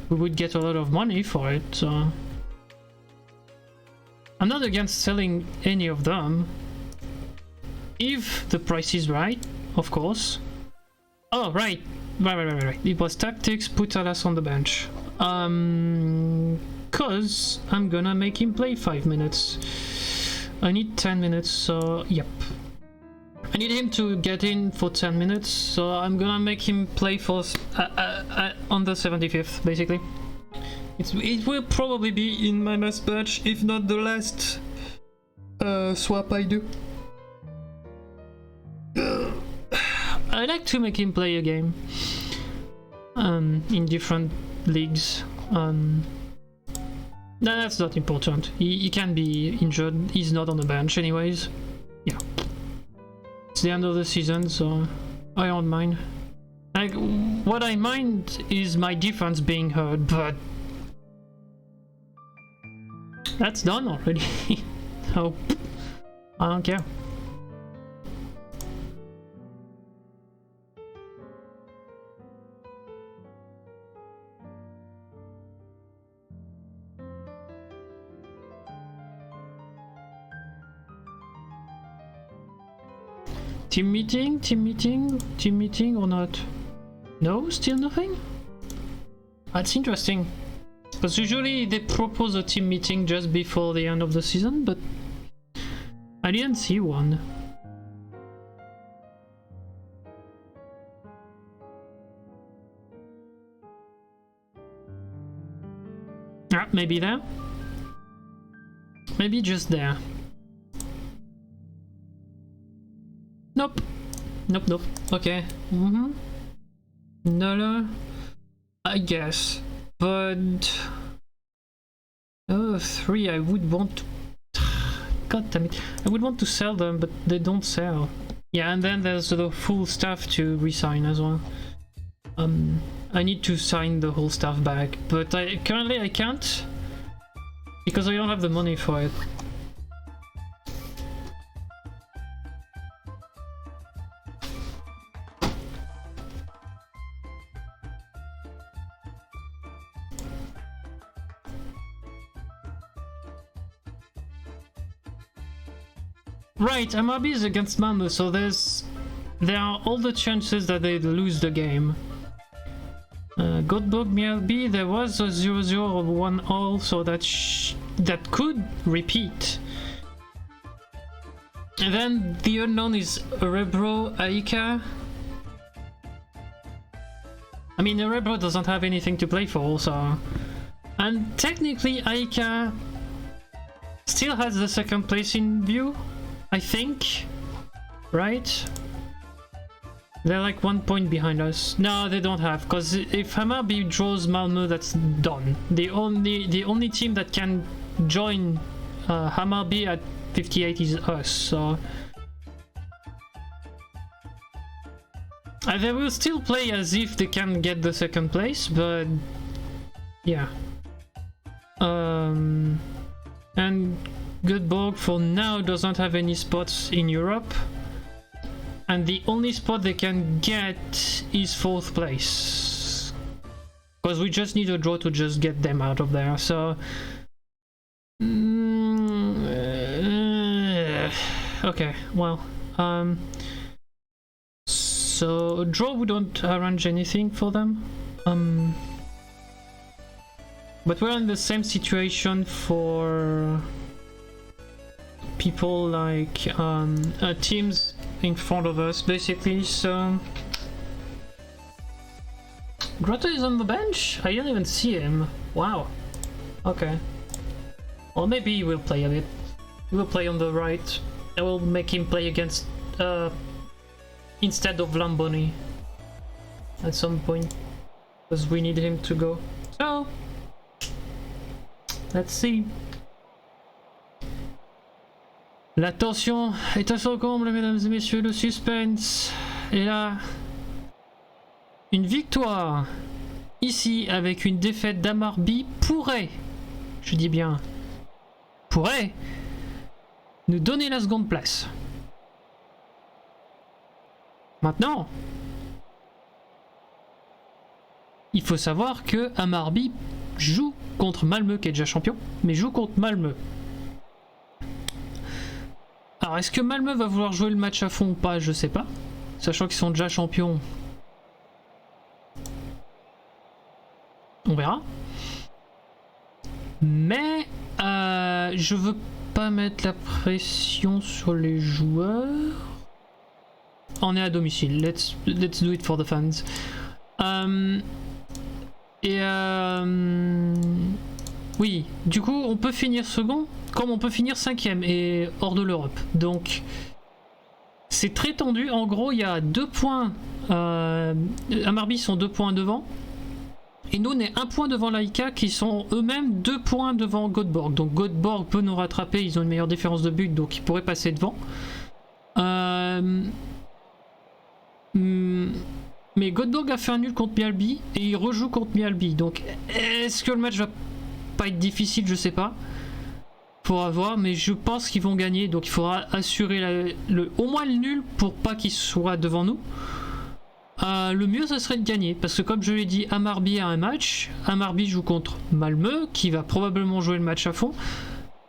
We would get a lot of money for it, so... I'm not against selling any of them. If the price is right, of course. Oh, right. Right. It was tactics, put Alas on the bench. Cause I'm gonna make him play 5 minutes. I need 10 minutes, so yep. I need him to get in for 10 minutes, so I'm gonna make him play for on the 75th, basically. It will probably be in my last batch, if not the last swap I do. I like to make him play a game in different leagues. That's not important. He can be injured. He's not on the bench anyways. Yeah. It's the end of the season, so I don't mind. Like, what I mind is my defense being hurt, but that's done already. So I don't care. Team meeting or not? No, still nothing? That's interesting. Because usually they propose a team meeting just before the end of the season, but I didn't see one. Ah, maybe there? Maybe just there. Nope. Okay. No. I guess. But... oh, 3, I would want to... God damn it. I would want to sell them, but they don't sell. Yeah, and then there's the full staff to resign as well. I need to sign the whole staff back, but currently I can't. Because I don't have the money for it. Right, MRB is against Malmo, so there are all the chances that they lose the game. Godbog MLB, there was a 0-0 or 1-0, so that could repeat. And then the unknown is Erebro, Aika. I mean, Erebro doesn't have anything to play for, so... and technically Aika still has the second place in view, I think, right? They're like 1 point behind us. No, they don't have, because if Hammarby draws Malmö, that's done. The only team that can join Hammarby at 58 is us, so... they will still play as if they can get the second place, but... yeah. And Göteborg for now doesn't have any spots in Europe. And the only spot they can get is 4th place. Because we just need a draw to just get them out of there, so... okay, well... so, a draw we don't arrange anything for them. But we're in the same situation for... people like teams in front of us, basically, so... Grotto is on the bench? I didn't even see him. Wow. Okay. Or maybe he will play a bit. He will play on the right. I will make him play against instead of Lamboni at some point because we need him to go. So let's see. La tension est à son comble, mesdames et messieurs, le suspense. Et là, une victoire ici avec une défaite d'Amarby pourrait, je dis bien, pourrait nous donner la seconde place. Maintenant, il faut savoir que Amarby joue contre Malmö qui est déjà champion, mais joue contre Malmö. Alors est-ce que Malmö va vouloir jouer le match à fond ou pas? Je sais pas. Sachant qu'ils sont déjà champions. On verra. Mais je veux pas mettre la pression sur les joueurs. On est à domicile. Let's do it for the fans. Oui, du coup on peut finir second comme on peut finir cinquième et hors de l'Europe. Donc c'est très tendu. En gros il y a 2 points. Amarby sont 2 points devant. Et nous on est 1 point devant l'Aïka qui sont eux-mêmes 2 points devant Göteborg. Donc Göteborg peut nous rattraper, ils ont une meilleure différence de but donc ils pourraient passer devant. Mais Göteborg a fait un nul contre Mjällby et il rejoue contre Mjällby. Donc est-ce que le match va pas être difficile? Je sais pas. Faudra voir, mais je pense qu'ils vont gagner. Donc il faudra assurer au moins le nul pour pas qu'ils soient devant nous. Le mieux ça serait de gagner parce que comme je l'ai dit, Amarby a un match. Amarby joue contre Malmö qui va probablement jouer le match à fond.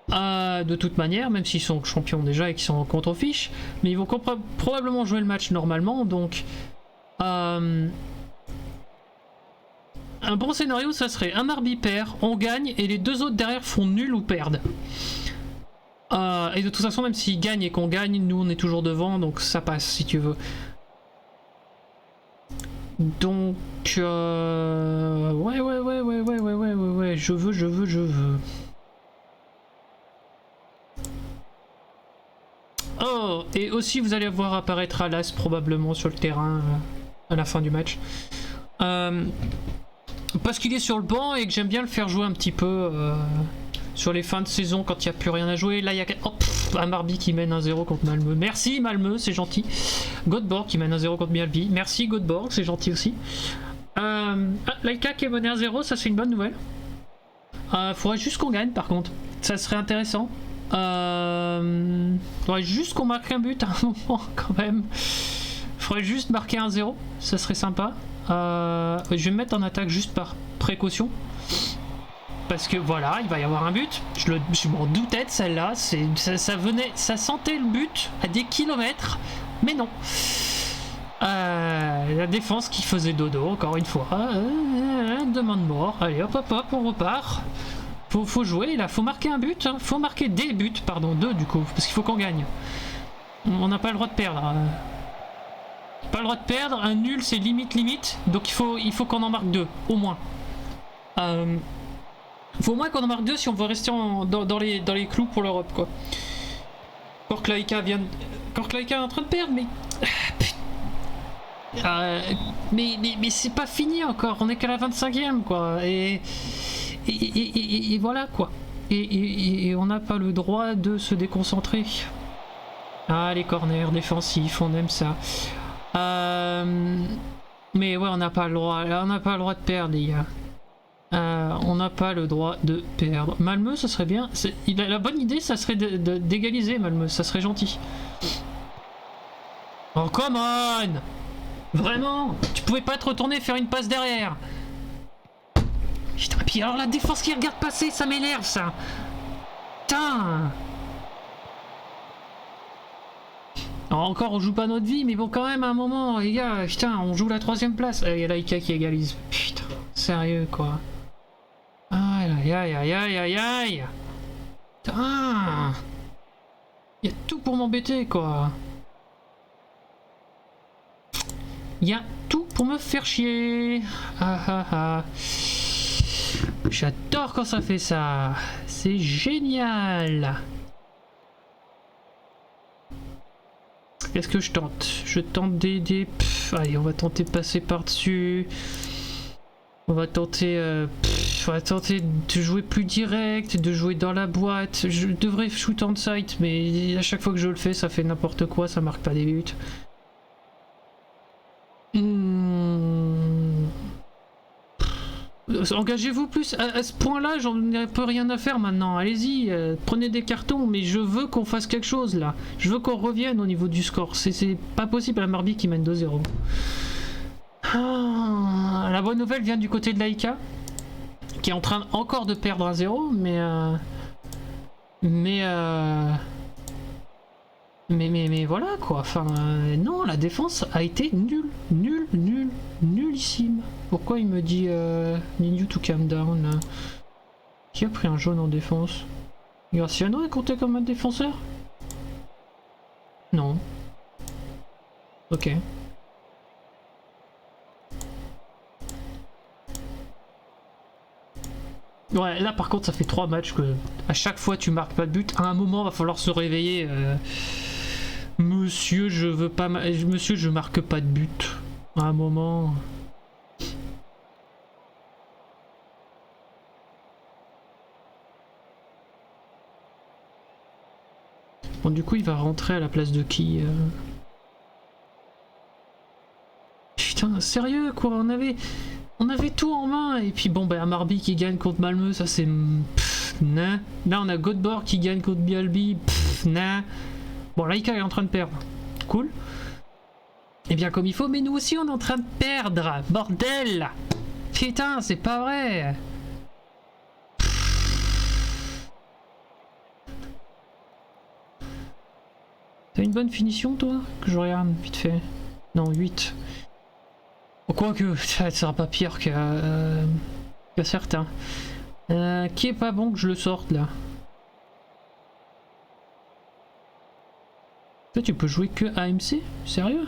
De toute manière, même s'ils sont champions déjà et qu'ils sont en contre-fiche, mais ils vont probablement jouer le match normalement. Donc un bon scénario ça serait Amarby perd, on gagne et les 2 autres derrière font nul ou perdent. Et de toute façon même s'ils gagnent et qu'on gagne, nous on est toujours devant donc ça passe si tu veux. Donc ouais, je veux. Oh, et aussi vous allez voir apparaître Alas probablement sur le terrain à la fin du match. Parce qu'il est sur le banc et que j'aime bien le faire jouer un petit peu sur les fins de saison quand il n'y a plus rien à jouer. Là il y a Amarby qui mène 1-0 contre Malmö. Merci Malmö, c'est gentil. Göteborg qui mène 1-0 contre Mjällby. Merci Göteborg, c'est gentil aussi. L'Aïka qui est mené 1-0, ça c'est une bonne nouvelle. Faudrait juste qu'on gagne par contre. Ça serait intéressant. Faudrait juste qu'on marque un but à un moment quand même. Faudrait juste marquer 1-0, ça serait sympa. Je vais me mettre en attaque juste par précaution. Parce que voilà, il va y avoir un but. Je m'en doutais de celle-là. Ça sentait le but à des kilomètres. Mais non. La défense qui faisait dodo, encore une fois. Demande mort. Allez, hop, on repart. Faut jouer là, faut marquer un but. Hein. Faut marquer des buts, pardon, 2 du coup. Parce qu'il faut qu'on gagne. On n'a pas le droit de perdre. Pas le droit de perdre. Un nul, c'est limite. Donc il faut qu'on en marque 2, au moins. Faut au moins qu'on en marque 2 si on veut rester dans les clous pour l'Europe, quoi. Korklaïka est en train de perdre, mais c'est pas fini encore. On est qu'à la 25e, quoi. Et voilà, quoi. Et on n'a pas le droit de se déconcentrer. Ah, les corners défensifs, on aime ça. Mais ouais, on n'a pas le droit. On n'a pas le droit de perdre, les gars. On n'a pas le droit de perdre. Malmö, ça serait bien. La bonne idée, ça serait d'égaliser Malmö. Ça serait gentil. Oh, come on! Vraiment? Tu pouvais pas te retourner et faire une passe derrière? Putain, puis alors la défense qui regarde passer, ça m'énerve, ça. Putain! Alors encore, on joue pas notre vie, mais bon, quand même, à un moment, les gars, putain, on joue la 3ème place. Il y a l'Aïka qui égalise. Putain, sérieux, quoi. Aïe. Putain! Il y a tout pour m'embêter, quoi. Il y a tout pour me faire chier. J'adore quand ça fait ça. C'est génial. Qu'est-ce que je tente? Je tente des... allez, on va tenter de passer par-dessus. On va tenter de jouer plus direct, de jouer dans la boîte. Je devrais shoot on sight, mais à chaque fois que je le fais, ça fait n'importe quoi, ça marque pas des buts. Engagez-vous plus. À ce point-là, j'en ai peu rien à faire maintenant. Allez-y, prenez des cartons, mais je veux qu'on fasse quelque chose là. Je veux qu'on revienne au niveau du score. C'est pas possible à Marby qui mène 2-0. Ah, la bonne nouvelle vient du côté de l'Aïka, qui est en train encore de perdre 1-0, mais voilà quoi. Enfin, non, la défense a été nullissime. Pourquoi il me dit need you to calm down là? Qui a pris un jaune en défense? Garciano est compté comme un défenseur? Non. Ok. Ouais, là par contre ça fait 3 matchs que à chaque fois tu marques pas de but. À un moment va falloir se réveiller. Monsieur, je veux pas. Monsieur, je marque pas de but. À un moment. Bon, du coup, il va rentrer à la place de qui Putain, sérieux quoi, on avait tout en main. Et puis bon, bah, Marby qui gagne contre Malmö, ça c'est. Nah. Là, on a Göteborg qui gagne contre Bialby. Nah. Bon, Laika est en train de perdre. Cool. Et bien comme il faut, mais nous aussi on est en train de perdre. Bordel. Putain, c'est pas vrai. T'as une bonne finition toi? Que je regarde vite fait. Non, 8. Quoique, ça sera pas pire que certains. Qui est pas bon que je le sorte là? Toi, tu peux jouer que AMC? Sérieux?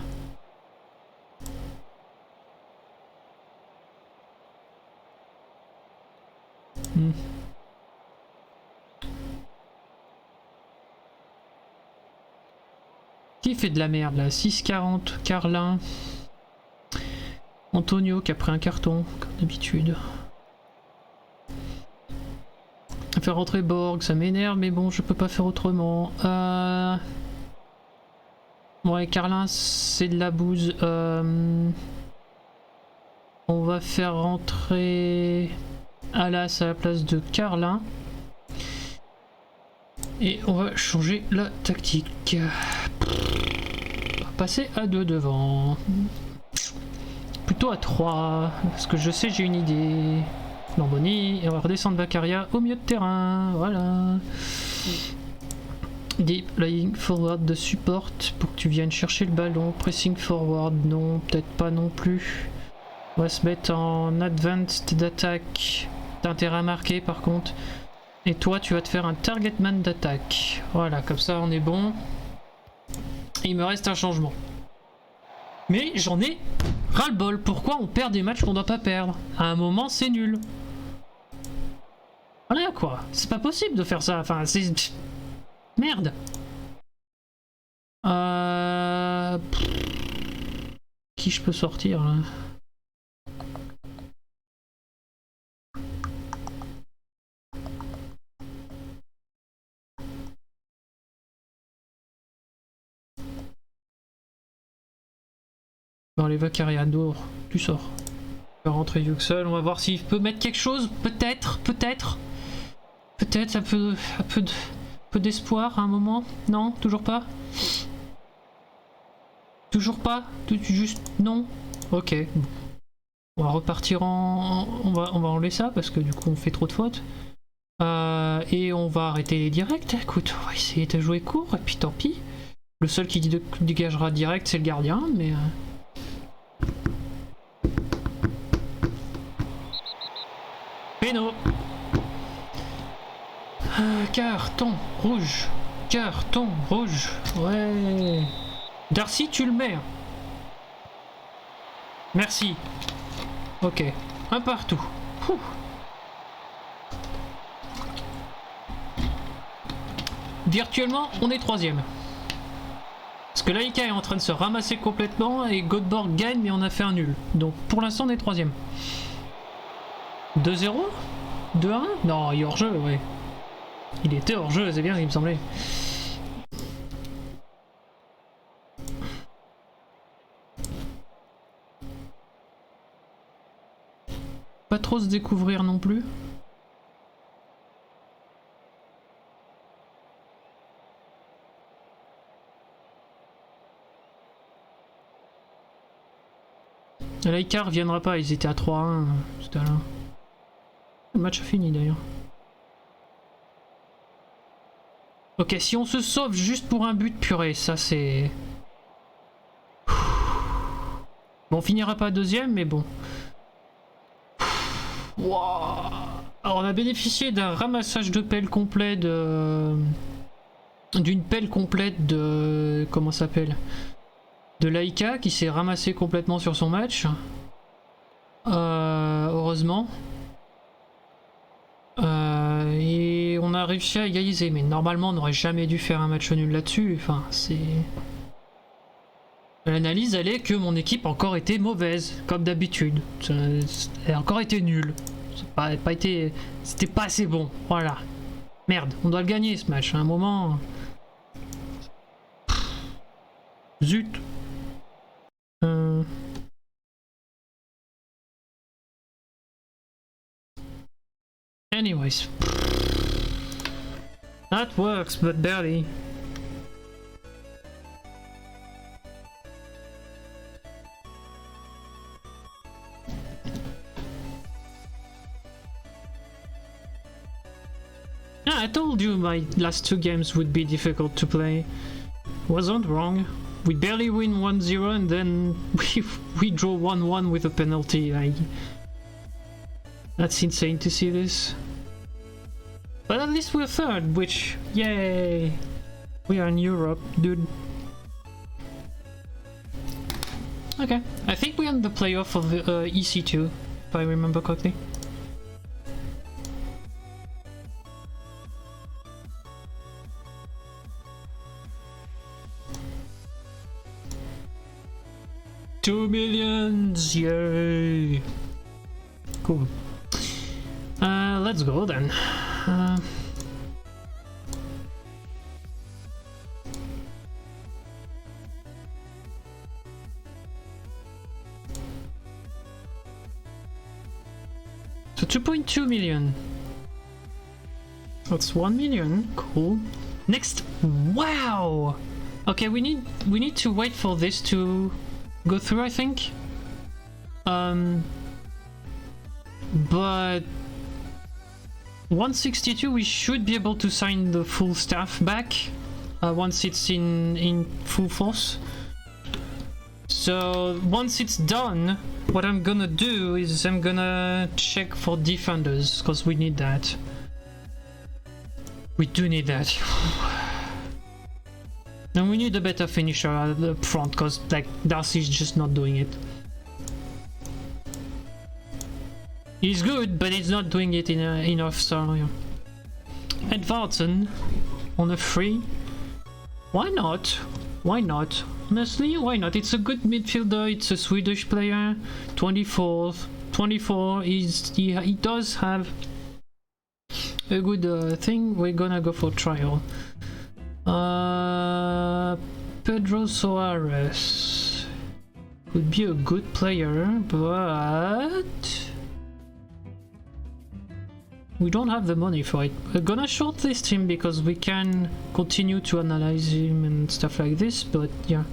Qui fait de la merde là? 6-40, Carlin. Antonio qui a pris un carton, comme d'habitude. Faire rentrer Borg, ça m'énerve, mais bon, je peux pas faire autrement. Ouais, Carlin, c'est de la bouse. On va faire rentrer Alas à la place de Carlin. Et on va changer la tactique. On va passer à 2 devant. Plutôt à 3, parce que je sais, j'ai une idée. Lamboni, et on va redescendre Baccaria au milieu de terrain. Voilà. Deep lying forward de support pour que tu viennes chercher le ballon. Pressing forward, non, peut-être pas non plus. On va se mettre en advanced d'attaque. T'as intérêt à marquer par contre. Et toi, tu vas te faire un target man d'attaque. Voilà, comme ça on est bon. Et il me reste un changement. Mais j'en ai ras-le-bol. Pourquoi on perd des matchs qu'on doit pas perdre? À un moment, c'est nul. Voilà quoi. C'est pas possible de faire ça. Enfin, c'est... Merde. Qui je peux sortir là? Bon, les Vacariador, tu sors. On va rentrer Yuxel, on va voir s'il peut mettre quelque chose. Peut-être. Peut-être un peu d'espoir à un moment. Non, toujours pas. Toujours pas. Juste non. Ok. On va repartir en... On va enlever ça parce que du coup on fait trop de fautes. Et on va arrêter les directs. Écoute, on va essayer de jouer court et puis tant pis. Le seul qui dégagera direct c'est le gardien, mais... Péno. Carton rouge. Carton rouge. Ouais. Darcy, tu le mets. Merci. Ok. Un partout. Ouh. Virtuellement, on est 3ème. Parce que Laika est en train de se ramasser complètement et Godborg gagne mais on a fait un nul. Donc pour l'instant on est troisième. 2-0 2-1 Non, il est hors jeu, ouais. Il était hors jeu, c'est bien ce qu'il me semblait. Pas trop se découvrir non plus. Laika reviendra pas, ils étaient à 3-1 tout à l'heure. Le match a fini d'ailleurs. Ok, si on se sauve juste pour un but, purée, ça c'est... Bon, on finira pas deuxième, mais bon. Wow. Alors on a bénéficié d'un ramassage de pelle complet de... D'une pelle complète de... Comment ça s'appelle ? De Laika qui s'est ramassé complètement sur son match. Heureusement. Et on a réussi à égaliser, mais normalement on n'aurait jamais dû faire un match nul là-dessus. Enfin, c'est... L'analyse elle est que mon équipe a encore été mauvaise, comme d'habitude. Elle a encore été nulle. C'était pas assez bon. Voilà. Merde, on doit le gagner ce match. À un moment... Zut. Anyways. That works, but barely. Yeah, I told you my last two games would be difficult to play. Wasn't wrong. We barely win 1-0 and then we draw 1-1 with a penalty. That's insane to see this. But at least we're third, which, yay! We are in Europe, dude. Okay, I think we're in the playoff of EC2, if I remember correctly. $2 million, yay! Cool. Let's go then. So 2.2 million. That's 1 million. Cool. Next. Wow. Okay, we need to wait for this to go through, I think. But 162 we should be able to sign the full staff back once it's in full force. So once it's done, what I'm gonna do is I'm gonna check for defenders because we need that. We do need that. And we need a better finisher at the front because like Darcy's just not doing it. He's good, but he's not doing it in enough, so yeah. Edvardsen on a free. Why not? Why not? Honestly, why not? It's a good midfielder, it's a Swedish player. 24. He does have a good thing. We're gonna go for trial. Pedro Soares could be a good player, but we don't have the money for it. We're gonna shortlist him because we can continue to analyze him and stuff like this, but yeah.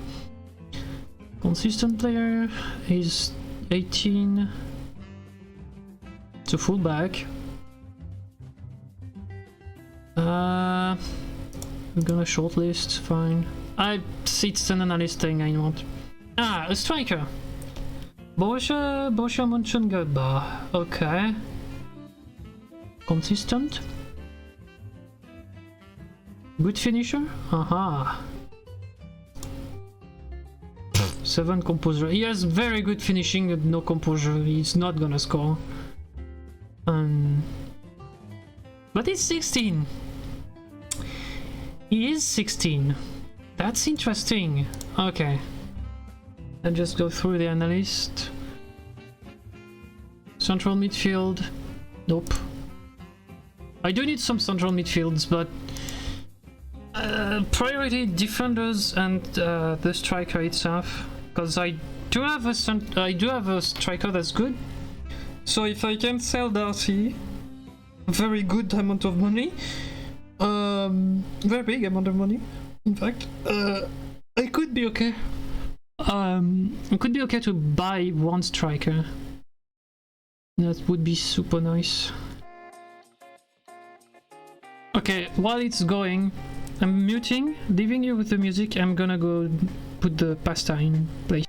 Consistent player is 18. It's a fullback. We're gonna shortlist, fine. It's an analyst thing I want. Ah, a striker! Borussia Mönchengladbach. Okay. Consistent. Good finisher? Aha. 7 composure. He has very good finishing and no composure. He's not gonna score. But he's 16. He is 16. That's interesting. Okay. Let's just go through the analyst. Central midfield. Nope. I do need some central midfields, but priority defenders and the striker itself, because I do have a striker that's good. So if I can sell Darcy, very good amount of money, very big amount of money, in fact, I could be okay. It could be okay to buy one striker. That would be super nice. Okay, while it's going, I'm muting, leaving you with the music. I'm gonna go put the pasta in place.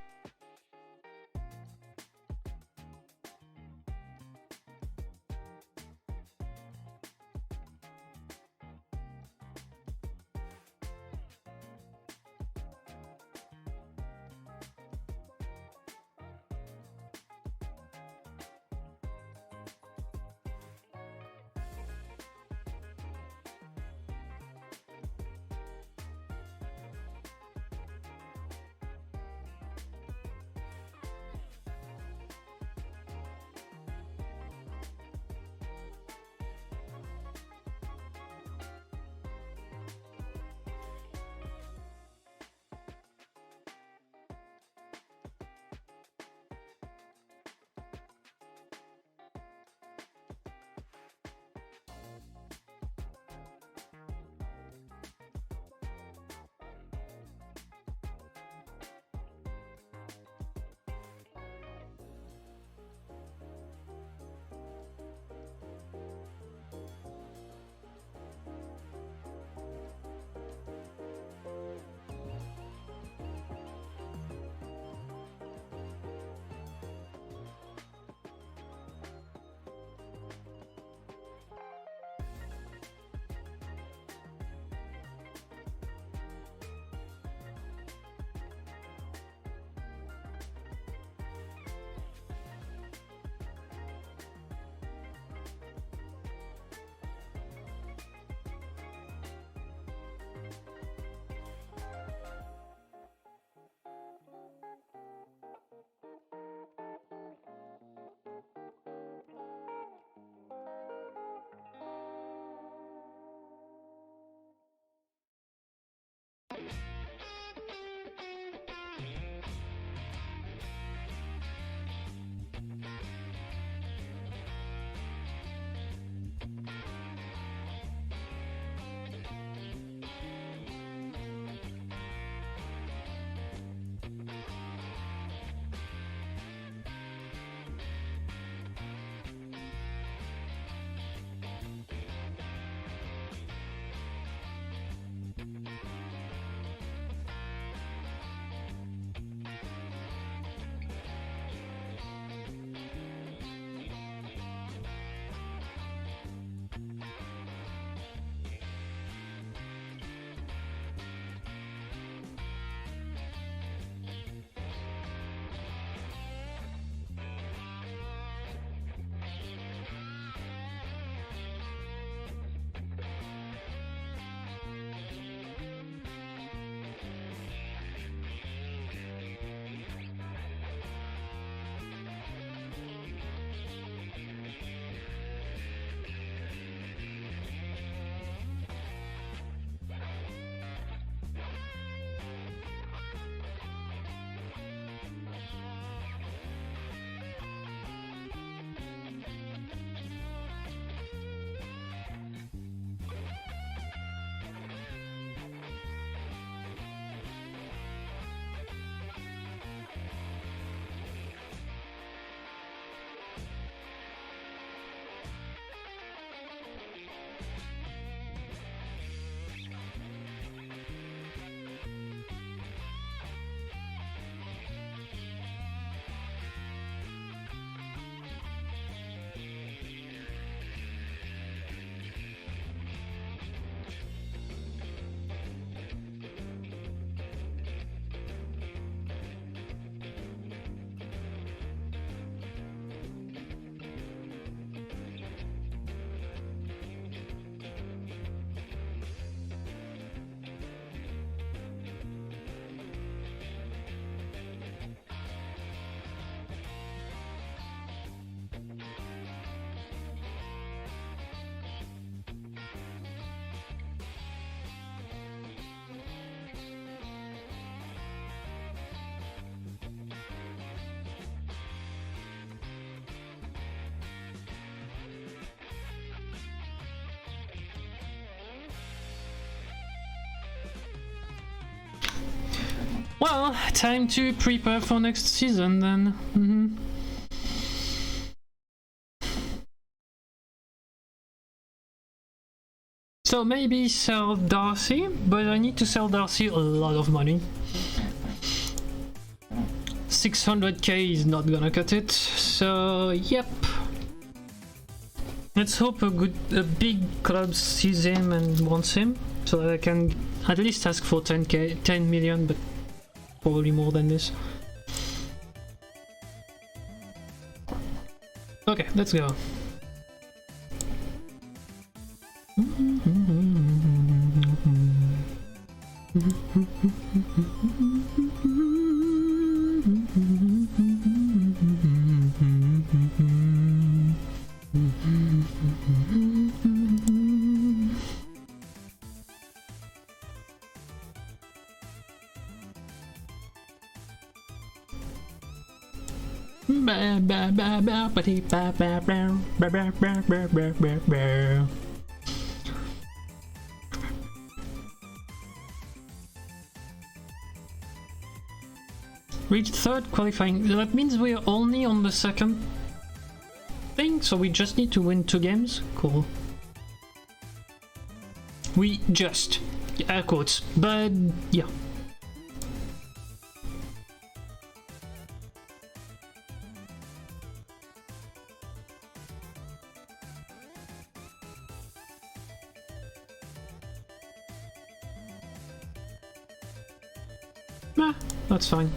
Well, time to prepare for next season then. So maybe sell Darcy, but I need to sell Darcy a lot of money. 600k is not gonna cut it, so yep. Let's hope a big club sees him and wants him, so that I can at least ask for 10 million, but probably more than this. Okay, let's go. Reached third qualifying. That means we're only on the second thing, so we just need to win 2 games. Cool. We just, air quotes, but yeah. Nah, that's fine.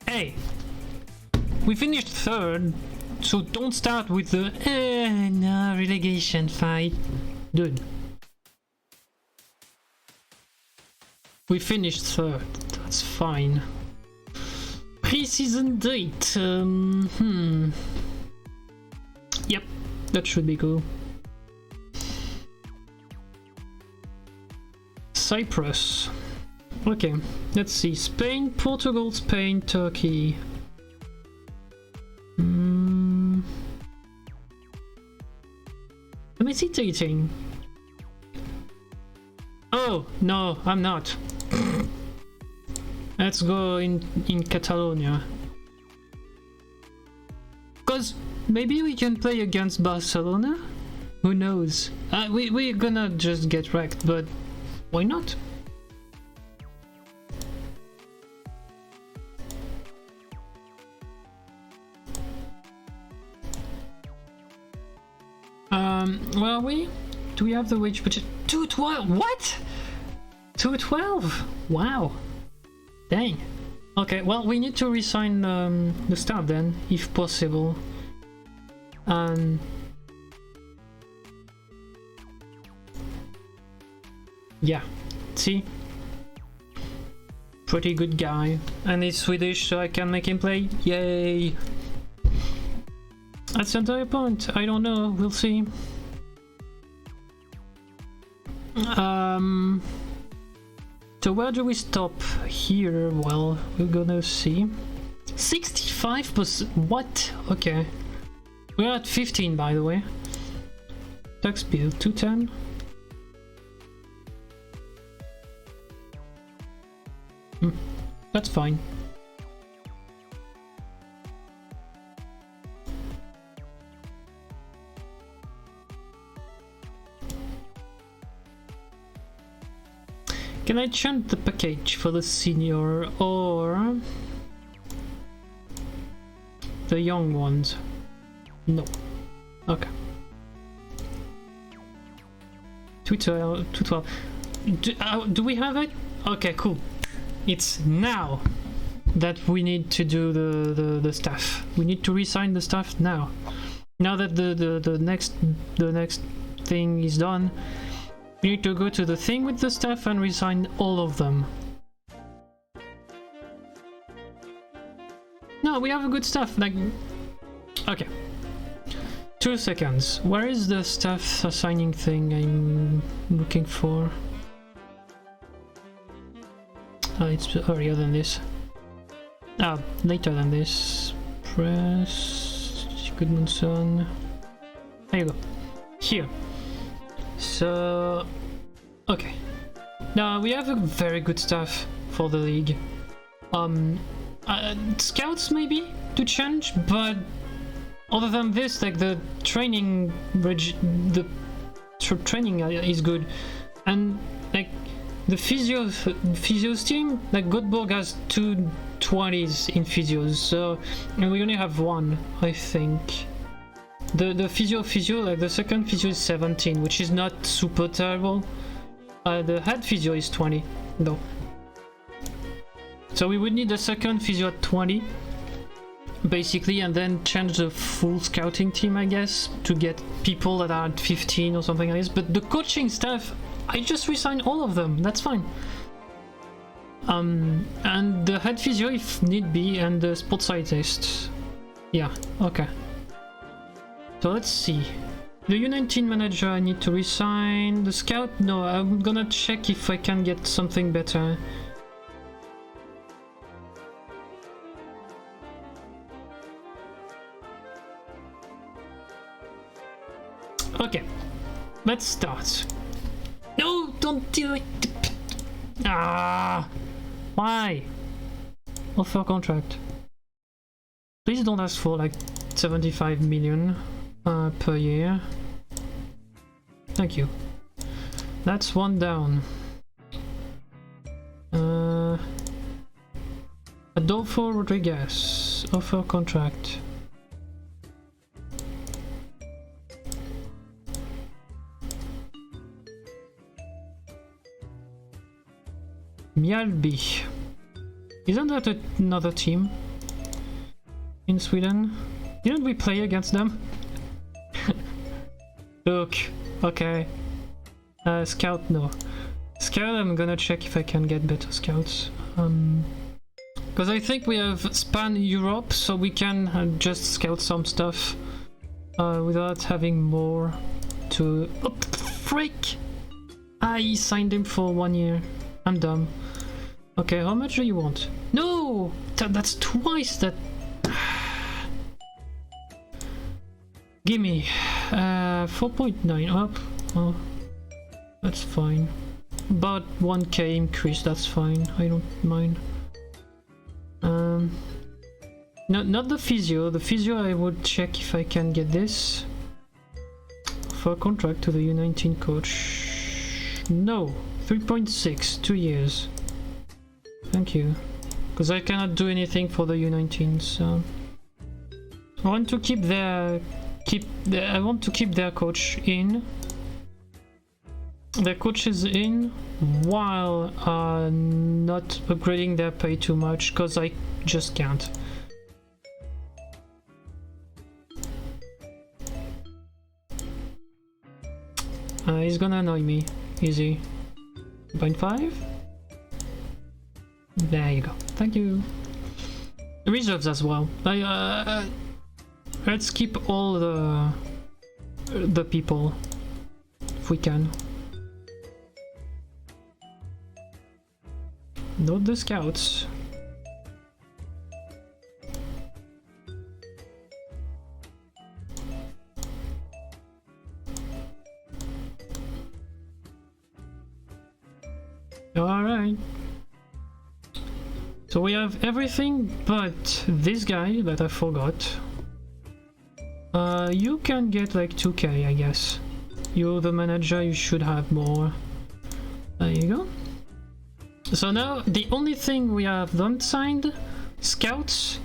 Hey, we finished third, so don't start with the no relegation fight, dude. We finished third, that's fine. Pre-season date, Yep, that should be cool. Cyprus. Okay, let's see. Spain, Portugal, Spain, Turkey. I'm hesitating. Oh, no, I'm not. Let's go in Catalonia. Cause maybe we can play against Barcelona? Who knows? We're gonna just get wrecked, but why not? Where are we? Do we have the wage budget? 212? What? 212? Wow. Dang. Okay, well, we need to resign the staff then, if possible. Yeah, see? Pretty good guy. And he's Swedish, so I can make him play. Yay! That's the entire point. I don't know, we'll see. So where do we stop? Here, well, we're gonna see. 65%, what? Okay. We're at 15, by the way. Tax bill, 210. That's fine. Can I chant the package for the senior or the young ones? No. Okay. 212. 212. Do we have it? Okay, cool. It's now that we need to do the stuff. We need to resign the stuff now. Now that the next thing is done, we need to go to the thing with the stuff and resign all of them. No, we have a good stuff. Like, okay. 2 seconds. Where is the stuff assigning thing I'm looking for? Oh, it's earlier than this. Ah, later than this. Press Goodmanson. There you go. Here. So, okay. Now we have a very good stuff for the league. Scouts maybe to change, but other than this, like the training, training is good, and like the physios team, like Göteborg has 2 20s in physios, so and we only have 1, I think. The physio, like the second physio is 17, which is not super terrible. The head physio is 20, though. So we would need the second physio at 20, basically, and then change the full scouting team, I guess, to get people that are at 15 or something like this. But the coaching staff, I just resign all of them, that's fine. And the head physio if need be, and the sports scientist. Yeah, okay. So let's see. The U19 manager I need to resign. The scout, no, I'm gonna check if I can get something better. Okay, let's start. No, don't do it. Ah, why? Offer contract. Please don't ask for like 75 million per year. Thank you. That's 1 down. Adolfo Rodriguez. Offer contract. Mjällby. Isn't that another team in Sweden? Didn't we play against them? Look, okay. Scout, no. Scout, I'm gonna check if I can get better scouts. Because I think we have span Europe, so we can just scout some stuff without having more to... Oh, freak! I signed him for 1 year. I'm dumb. Okay, how much do you want? No! That's twice that... Gimme. 4.9 up. Oh, that's fine. About 1k increase, that's fine. I don't mind. Not the physio. The physio I would check if I can get this. For a contract to the U19 coach. No. 3.6, 2 years. Thank you. Because I cannot do anything for the U19, so... I want to keep their... I want to keep their coach in. Their coach is in while not upgrading their pay too much, because I just can't. He's gonna annoy me. Easy. 0.5? There you go. Thank you. Reserves as well. Let's keep all the people if we can. Not the scouts. Alright. So we have everything but this guy that I forgot. You can get like 2k, I guess. You're the manager, you should have more. There you go. So now the only thing we have not signed, scouts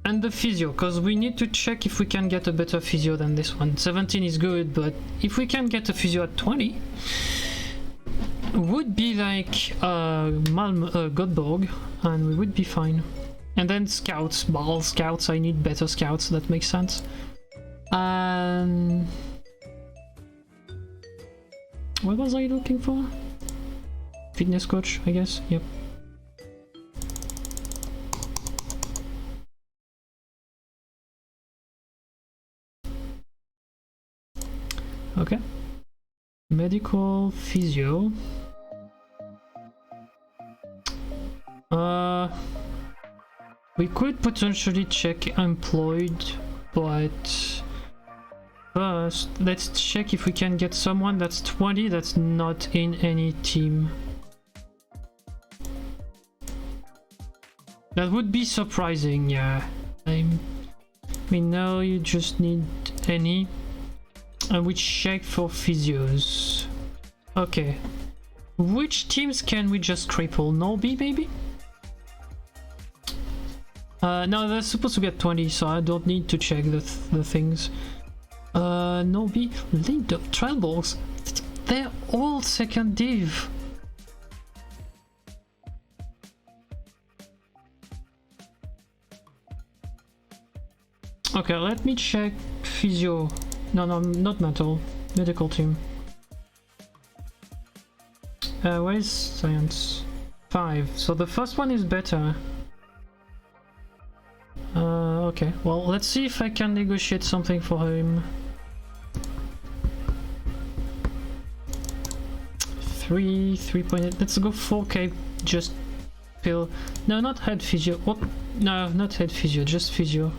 and the physio, because we need to check if we can get a better physio than this one. 17 is good, but if we can get a physio at 20, would be like Godborg, and we would be fine. And then scouts, ball scouts. I need better scouts. That makes sense. What was I looking for? Fitness coach, I guess. Yep. Okay. Medical physio. We could potentially check employed, but first let's check if we can get someone that's 20 that's not in any team. That would be surprising, yeah. I mean, no, you just need any. And we check for physios. Okay. Which teams can we just cripple? Norby, maybe? No, they're supposed to get 20, so I don't need to check the things. Norby, linked up Trailballs. They're all second div. Okay, let me check physio. No, not mental. Medical team. Where is science? 5. So the first one is better. Okay. Well, let's see if I can negotiate something for him. 3.8. Let's go 4k. Just pill. No, not head physio. What? No, not head physio. Just physio.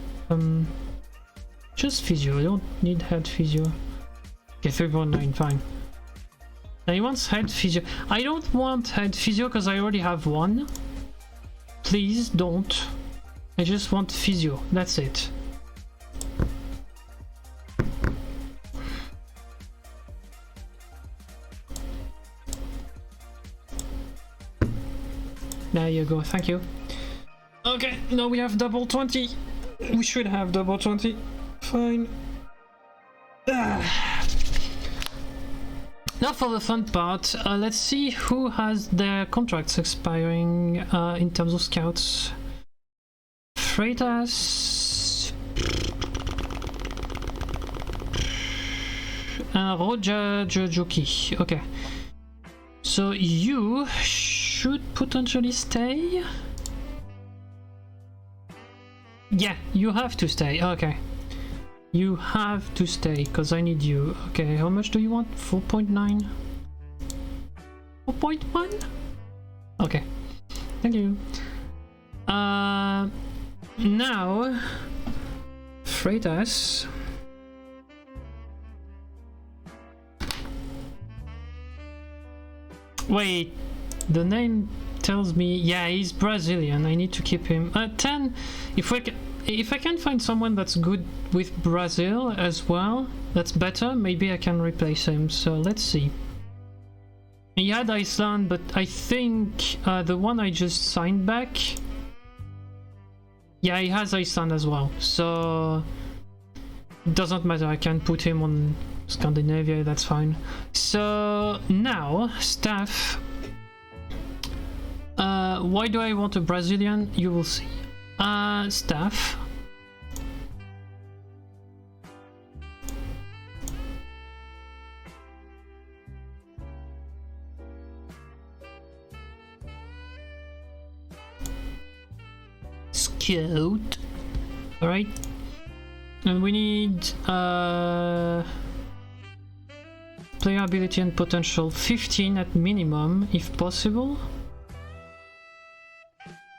Just physio. I don't need head physio. Okay, 3.9. Fine. Now he wants head physio. I don't want head physio because I already have one. Please don't. I just want physio. That's it. There you go. Thank you. Okay, now we have double 20. We should have double 20. Fine. Now for the fun part, let's see who has their contracts expiring in terms of scouts. Freitas, Roger Jojoki. Okay, so you should potentially stay. Yeah, you have to stay. Okay. You have to stay, because I need you. Okay, how much do you want? 4.9? 4.1? Okay. Thank you. Now... Freitas. Wait, the name tells me... Yeah, he's Brazilian. I need to keep him. 10. If I can find someone that's good with Brazil as well, that's better, maybe I can replace him. So let's see. He had Iceland, but I think the one I just signed back... Yeah, he has Iceland as well, so... It doesn't matter, I can put him on Scandinavia, that's fine. So now, staff... why do I want a Brazilian? You will see. Staff. Scout. Alright. And we need player ability and potential 15 at minimum, if possible.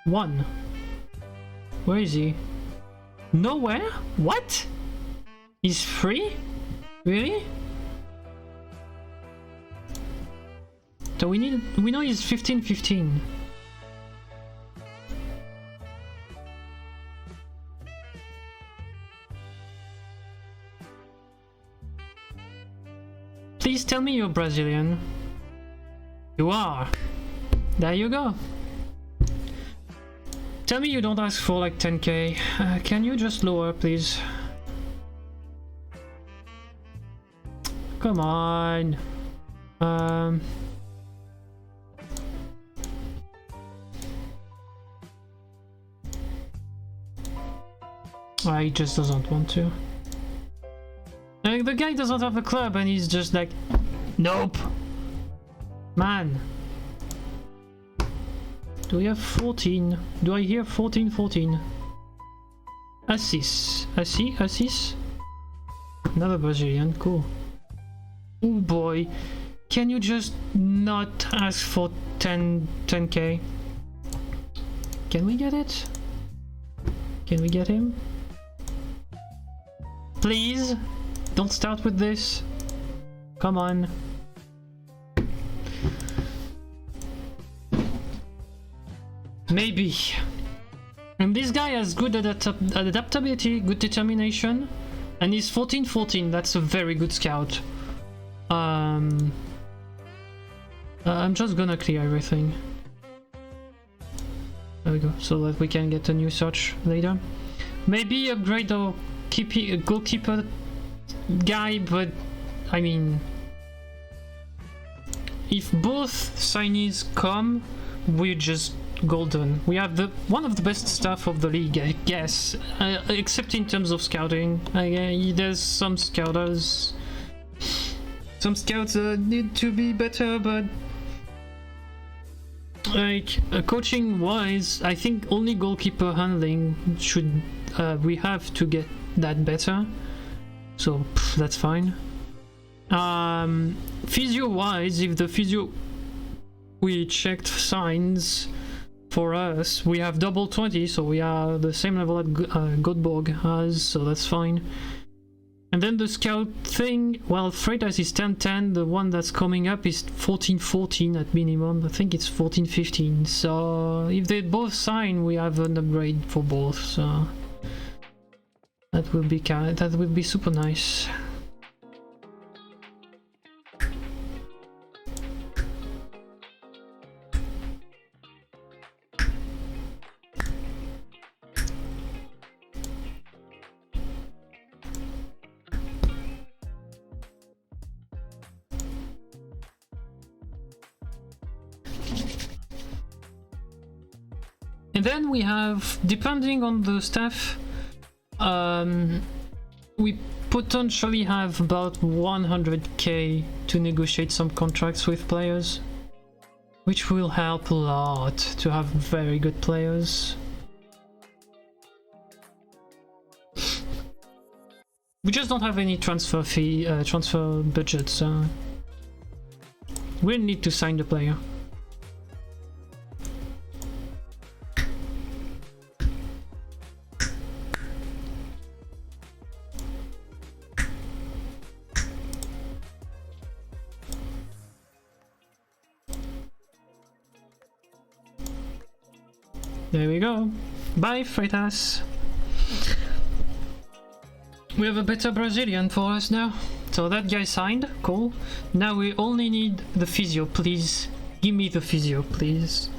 1. Where is he? Nowhere? What? He's free? Really? So we know he's 15-15. Please tell me you're Brazilian. You are. There you go. Tell me you don't ask for like 10k. Can you just lower, please? Come on. He just doesn't want to. Like, the guy doesn't have a club and he's just like, nope. Man. Do we have 14? Do I hear 14, 14? Assis. Assis? Another Brazilian, cool. Oh boy. Can you just not ask for 10k? Can we get it? Can we get him? Please? Don't start with this. Come on. Maybe. And this guy has good adaptability, good determination, and he's 14-14. That's a very good scout. I'm just gonna clear everything. There we go, so that we can get a new search later. Maybe upgrade our goalkeeper guy, but I mean, if both signees come, we're just golden. We have one of the best staff of the league, I guess, except in terms of scouting. There's some scouters, some scouts need to be better, but like coaching wise, I think only goalkeeper handling should we have to get that better, so that's fine. Physio wise, if the physio we checked signs for us, we have double 20, so we are the same level that Göteborg has, so that's fine. And then the scout thing, well, Freitas is 10-10, the one that's coming up is 14-14 at minimum. I think it's 14-15, so if they both sign, we have an upgrade for both, so that would be super nice. And then we have, depending on the staff, we potentially have about 100k to negotiate some contracts with players, which will help a lot to have very good players. We just don't have any transfer budget, so we'll need to sign the player. There we go. Bye, Freitas. We have a better Brazilian for us now. So that guy signed. Cool. Now we only need the physio, please. Give me the physio, please.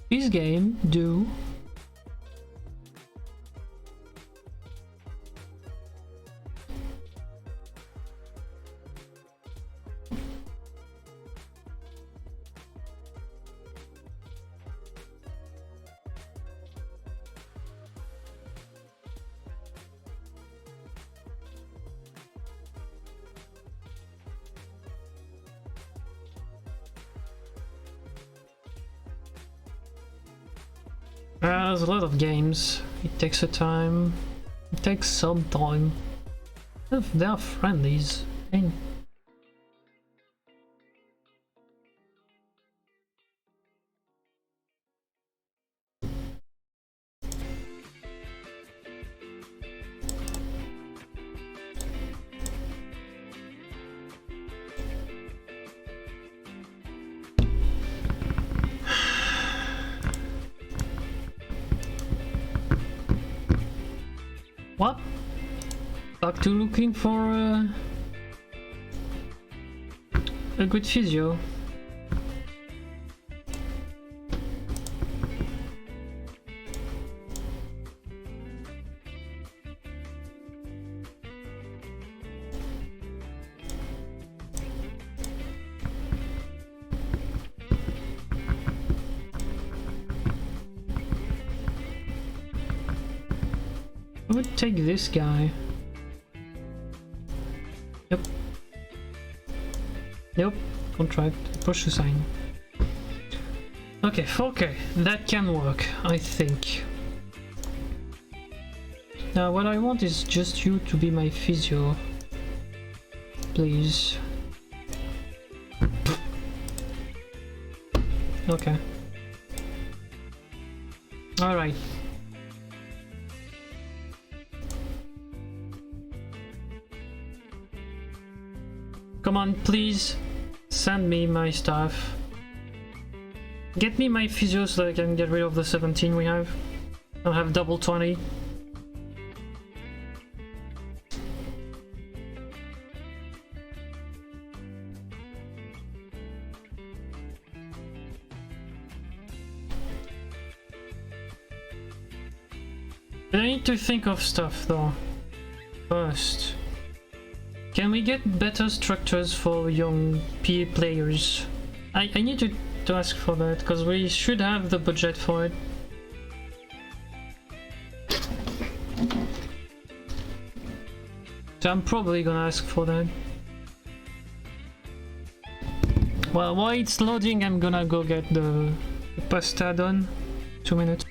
This game, do. There's a lot of games. It takes a time. It takes some time. They are friendlies. What? Back to looking for a good physio. I would take this guy. Yep. Yep. Contract. Push to sign. Okay, 4K. That can work, I think. Now what I want is just you to be my physio. Please. Okay. Alright. Come on, please. Send me my stuff. Get me my physio so that I can get rid of the 17 we have. I'll have double 20. I need to think of stuff though. First. Can we get better structures for young PA players? I need to ask for that, because we should have the budget for it. So I'm probably gonna ask for that. Well, while it's loading, I'm gonna go get the pasta done. 2 minutes.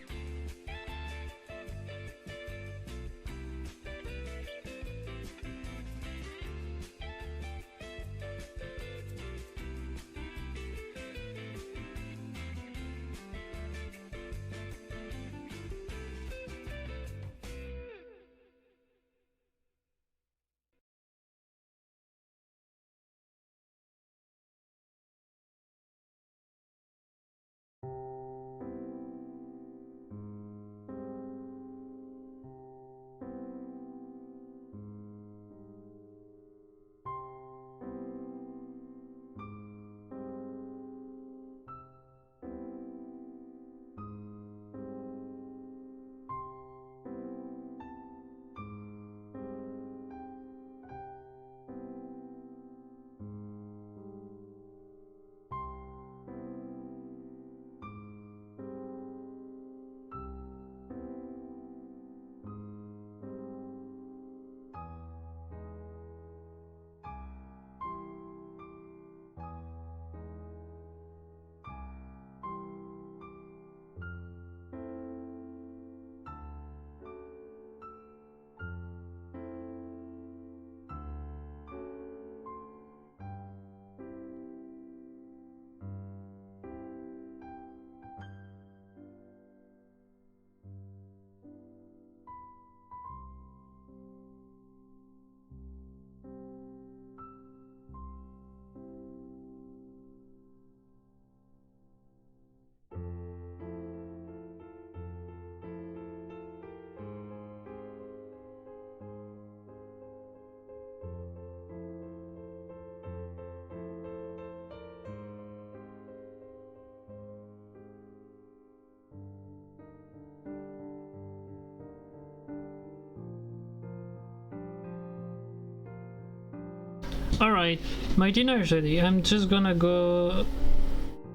Alright, my dinner is ready. I'm just gonna go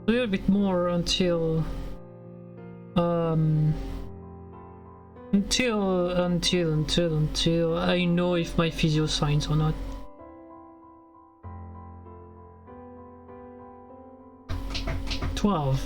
a little bit more until until I know if my physio signs or not. $12.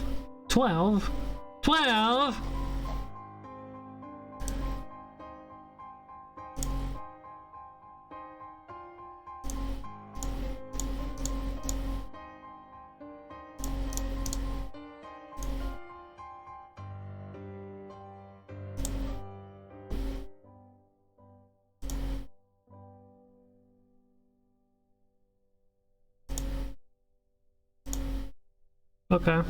Okay.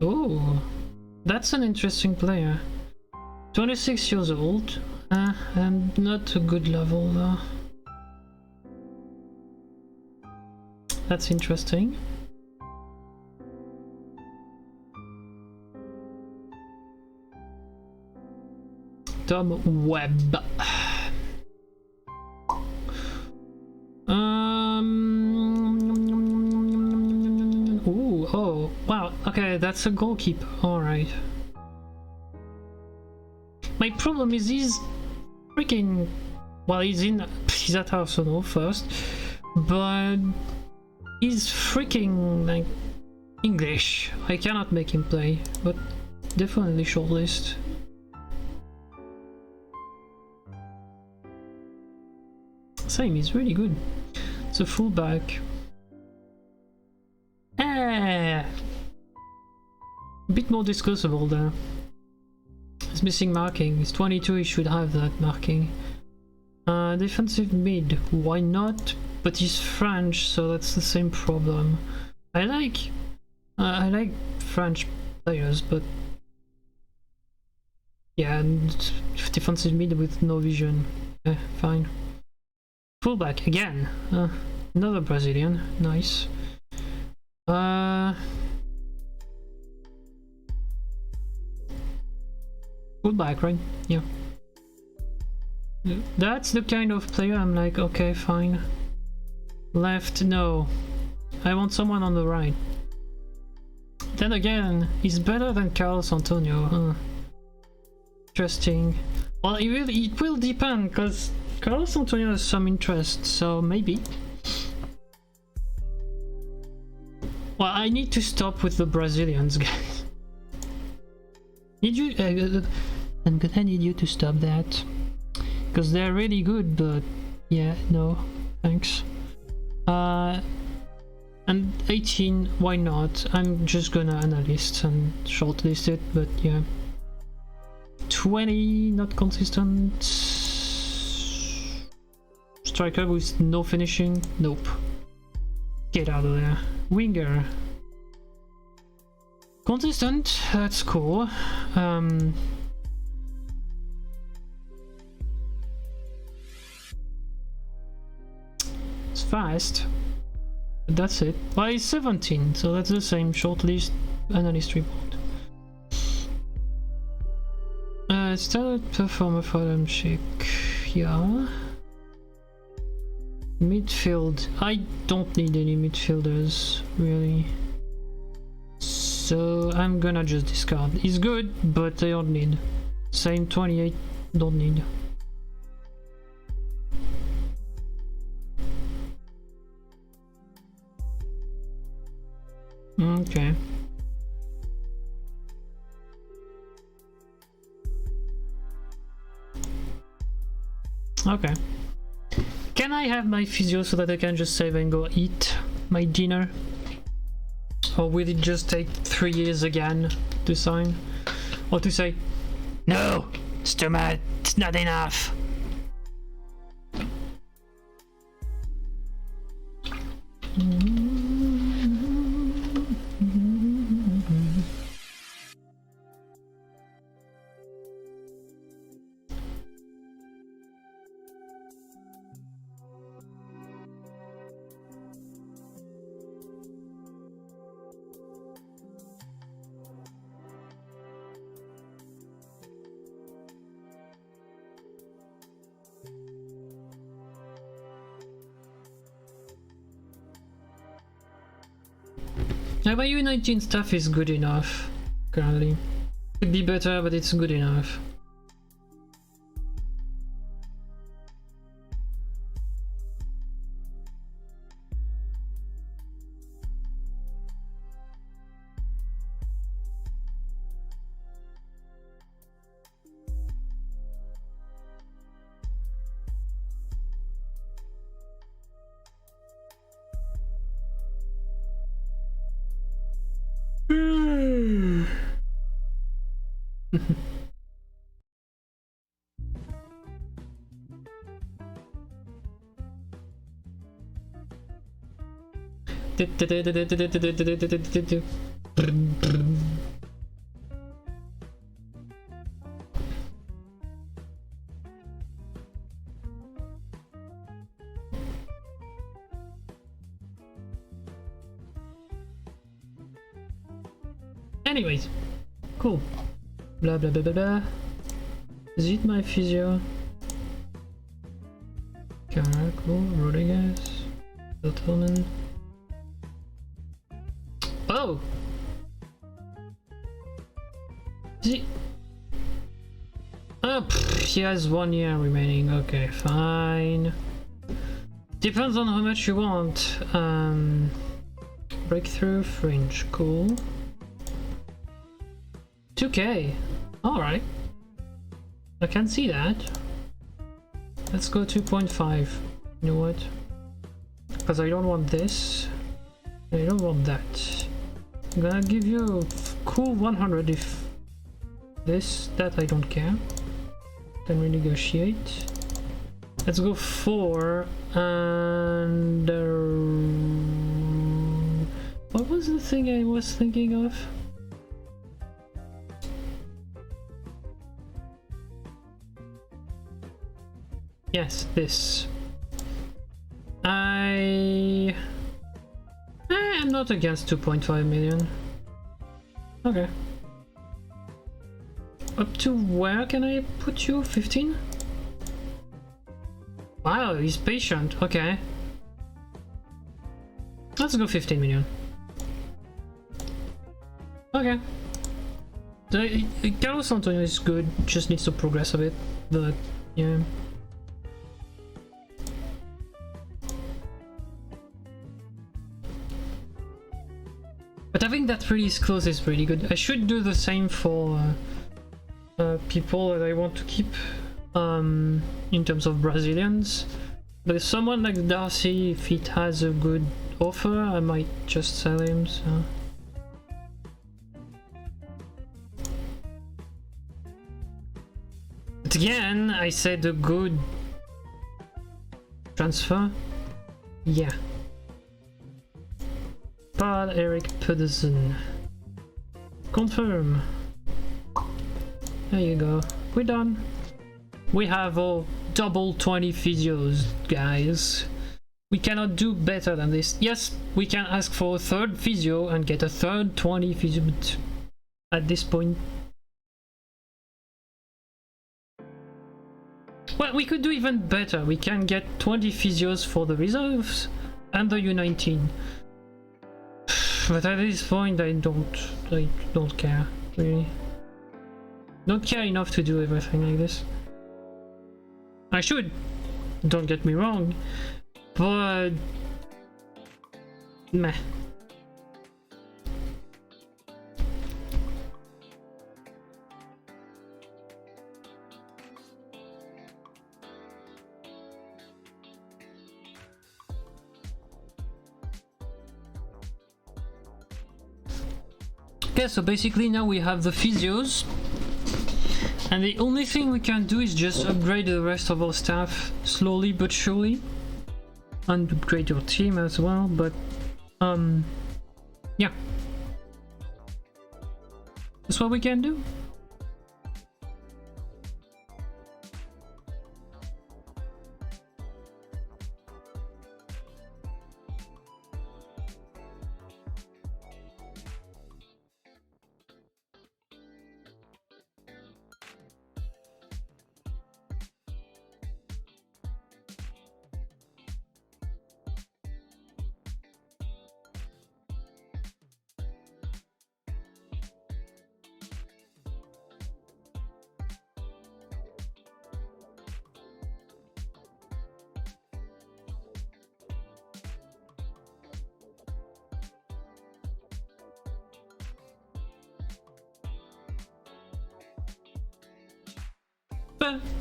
Oh, that's an interesting player. 26 years old, and not a good level though. That's interesting. Tom Webb. Ooh, oh, wow, okay. Okay, that's a goalkeeper. Alright. My problem is he's freaking... Well, he's at Arsenal first, but he's freaking, like, English. I cannot make him play, but definitely shortlist. Same, he's really good. It's a fullback. A bit more discussable there. He's missing marking. He's 22, he should have that marking. Defensive mid, why not? But he's French, so that's the same problem. I like French players, but yeah, and defensive mid with no vision. Fine. Fullback again. Another Brazilian. Nice. Fullback, right? Yeah. That's the kind of player I'm like, okay, fine. Left, no. I want someone on the right. Then again, he's better than Carlos Antonio. Interesting. Well, it will depend, because Carlos Antonio has some interest, so maybe. Well, I need to stop with the Brazilians, guys. Need you? I'm gonna need you to stop that. Because they're really good, but yeah, no, thanks. And 18, why not? I'm just gonna analyst and shortlist it, but yeah. 20, not consistent. Striker with no finishing, nope. Get out of there. Winger. Consistent, that's cool. It's fast. But that's it. Well, he's 17, so that's the same. Shortlist, analyst report. Standard performer for them check. Yeah. Midfield. I don't need any midfielders, really. So I'm gonna just discard. He's good, but I don't need. Same 28, don't need. Okay. Okay. Can I have my physio so that I can just save and go eat my dinner? Or will it just take 3 years again to sign? Or to say, no, it's too much, it's not enough. Yeah, my U19 stuff is good enough, currently. Could be better, but it's good enough. Anyways, cool. Blah blah blah blah blah. Is it my physio? Cool. Rodriguez. Tillman. Oh! he... Oh, he has 1 year remaining. Okay, fine. Depends on how much you want. Breakthrough fringe, cool. 2k. Alright. I can see that. Let's go 2.5. You know what? Because I don't want this. I don't want that. I'm gonna give you a cool 100 if that I don't care. Can renegotiate. Let's go 4 and what was the thing I was thinking of? Yes, this. I am not against 2.5 million. Okay. Up to where can I put you? 15? Wow, he's patient. Okay. Let's go 15 million. Okay. Carlos Antonio is good, just needs to progress a bit, but yeah. But having that release close is really good. I should do the same for people that I want to keep in terms of Brazilians. But if someone like Darcy, if it has a good offer, I might just sell him, so... But again, I said a good transfer. Yeah. Paul Eric Pedersen. Confirm. There you go. We're done. We have all double 20 physios, guys. We cannot do better than this. Yes, we can ask for a third physio and get a third 20 physio, but at this point... Well, we could do even better. We can get 20 physios for the reserves and the U19. But at this point, I don't care, really. Don't care enough to do everything like this. I should, don't get me wrong, but... meh. Okay, so basically now we have the physios, and the only thing we can do is just upgrade the rest of our staff slowly but surely, and upgrade your team as well, but yeah, that's what we can do.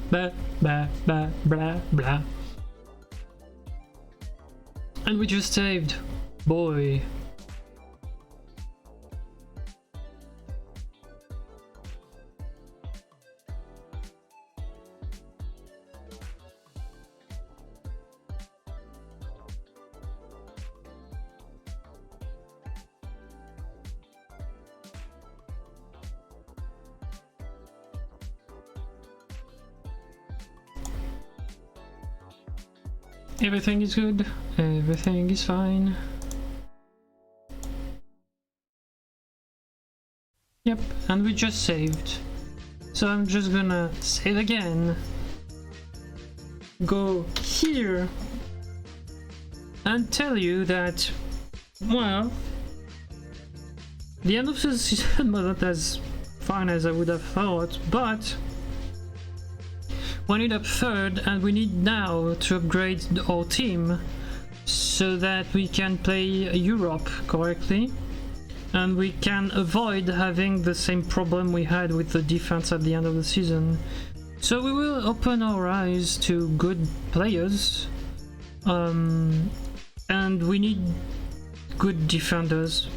Blah, blah, blah, blah, blah. And we just saved. Boy. Everything is good, everything is fine. Yep, and we just saved. So I'm just gonna save again. Go here and tell you that, well, the end of the season wasn't as fine as I would have thought, but we need up third, and we need now to upgrade our team so that we can play Europe correctly, and we can avoid having the same problem we had with the defense at the end of the season. So we will open our eyes to good players, and we need good defenders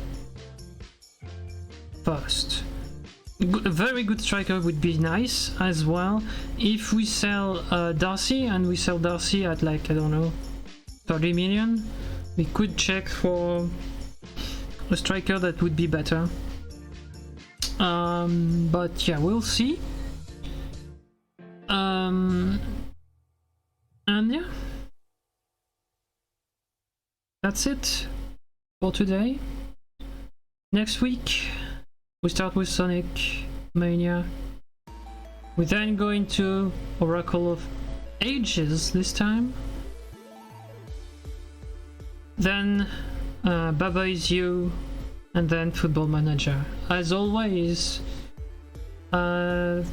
first. A very good striker would be nice as well. If we sell Darcy, and we sell Darcy at like, I don't know, 30 million, we could check for a striker that would be better. But yeah, we'll see. And yeah, that's it for today. Next week we start with Sonic Mania. We then go into Oracle of Ages this time. Then Baba Is You, and then Football Manager. As always, there's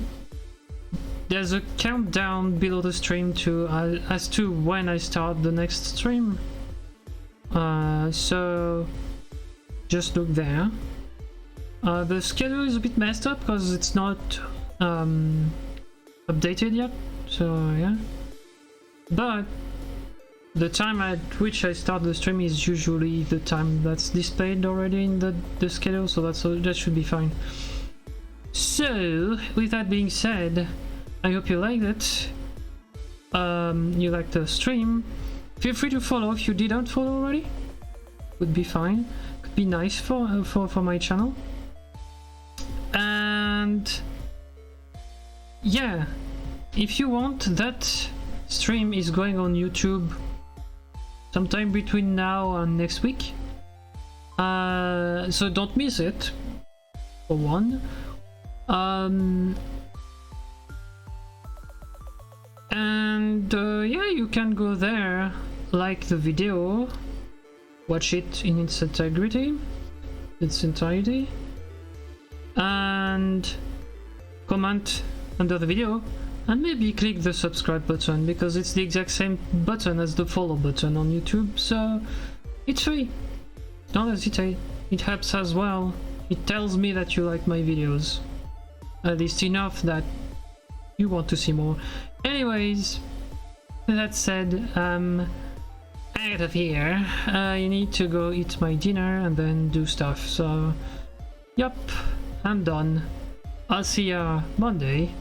a countdown below the stream as to when I start the next stream. So just look there. The schedule is a bit messed up because it's not updated yet, so yeah. But the time at which I start the stream is usually the time that's displayed already in the schedule, so that should be fine. So, with that being said, I hope you liked it. You liked the stream. Feel free to follow if you didn't follow already. Would be fine. Could be nice for my channel. And yeah, if you want, that stream is going on YouTube sometime between now and next week. So don't miss it, for one. And yeah, you can go there, like the video, watch it in its entirety, and comment under the video, and maybe click the subscribe button, because it's the exact same button as the follow button on YouTube, so it's free. Don't hesitate, it helps as well. It tells me that you like my videos, at least enough that you want to see more. Anyways, that said, out of here. I need to go eat my dinner and then do stuff, so yup, I'm done. I'll see ya Monday.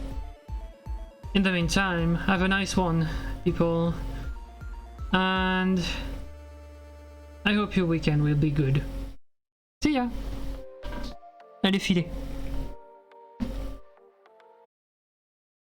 In the meantime, have a nice one, people, and I hope your weekend will be good. See ya! Allez filer!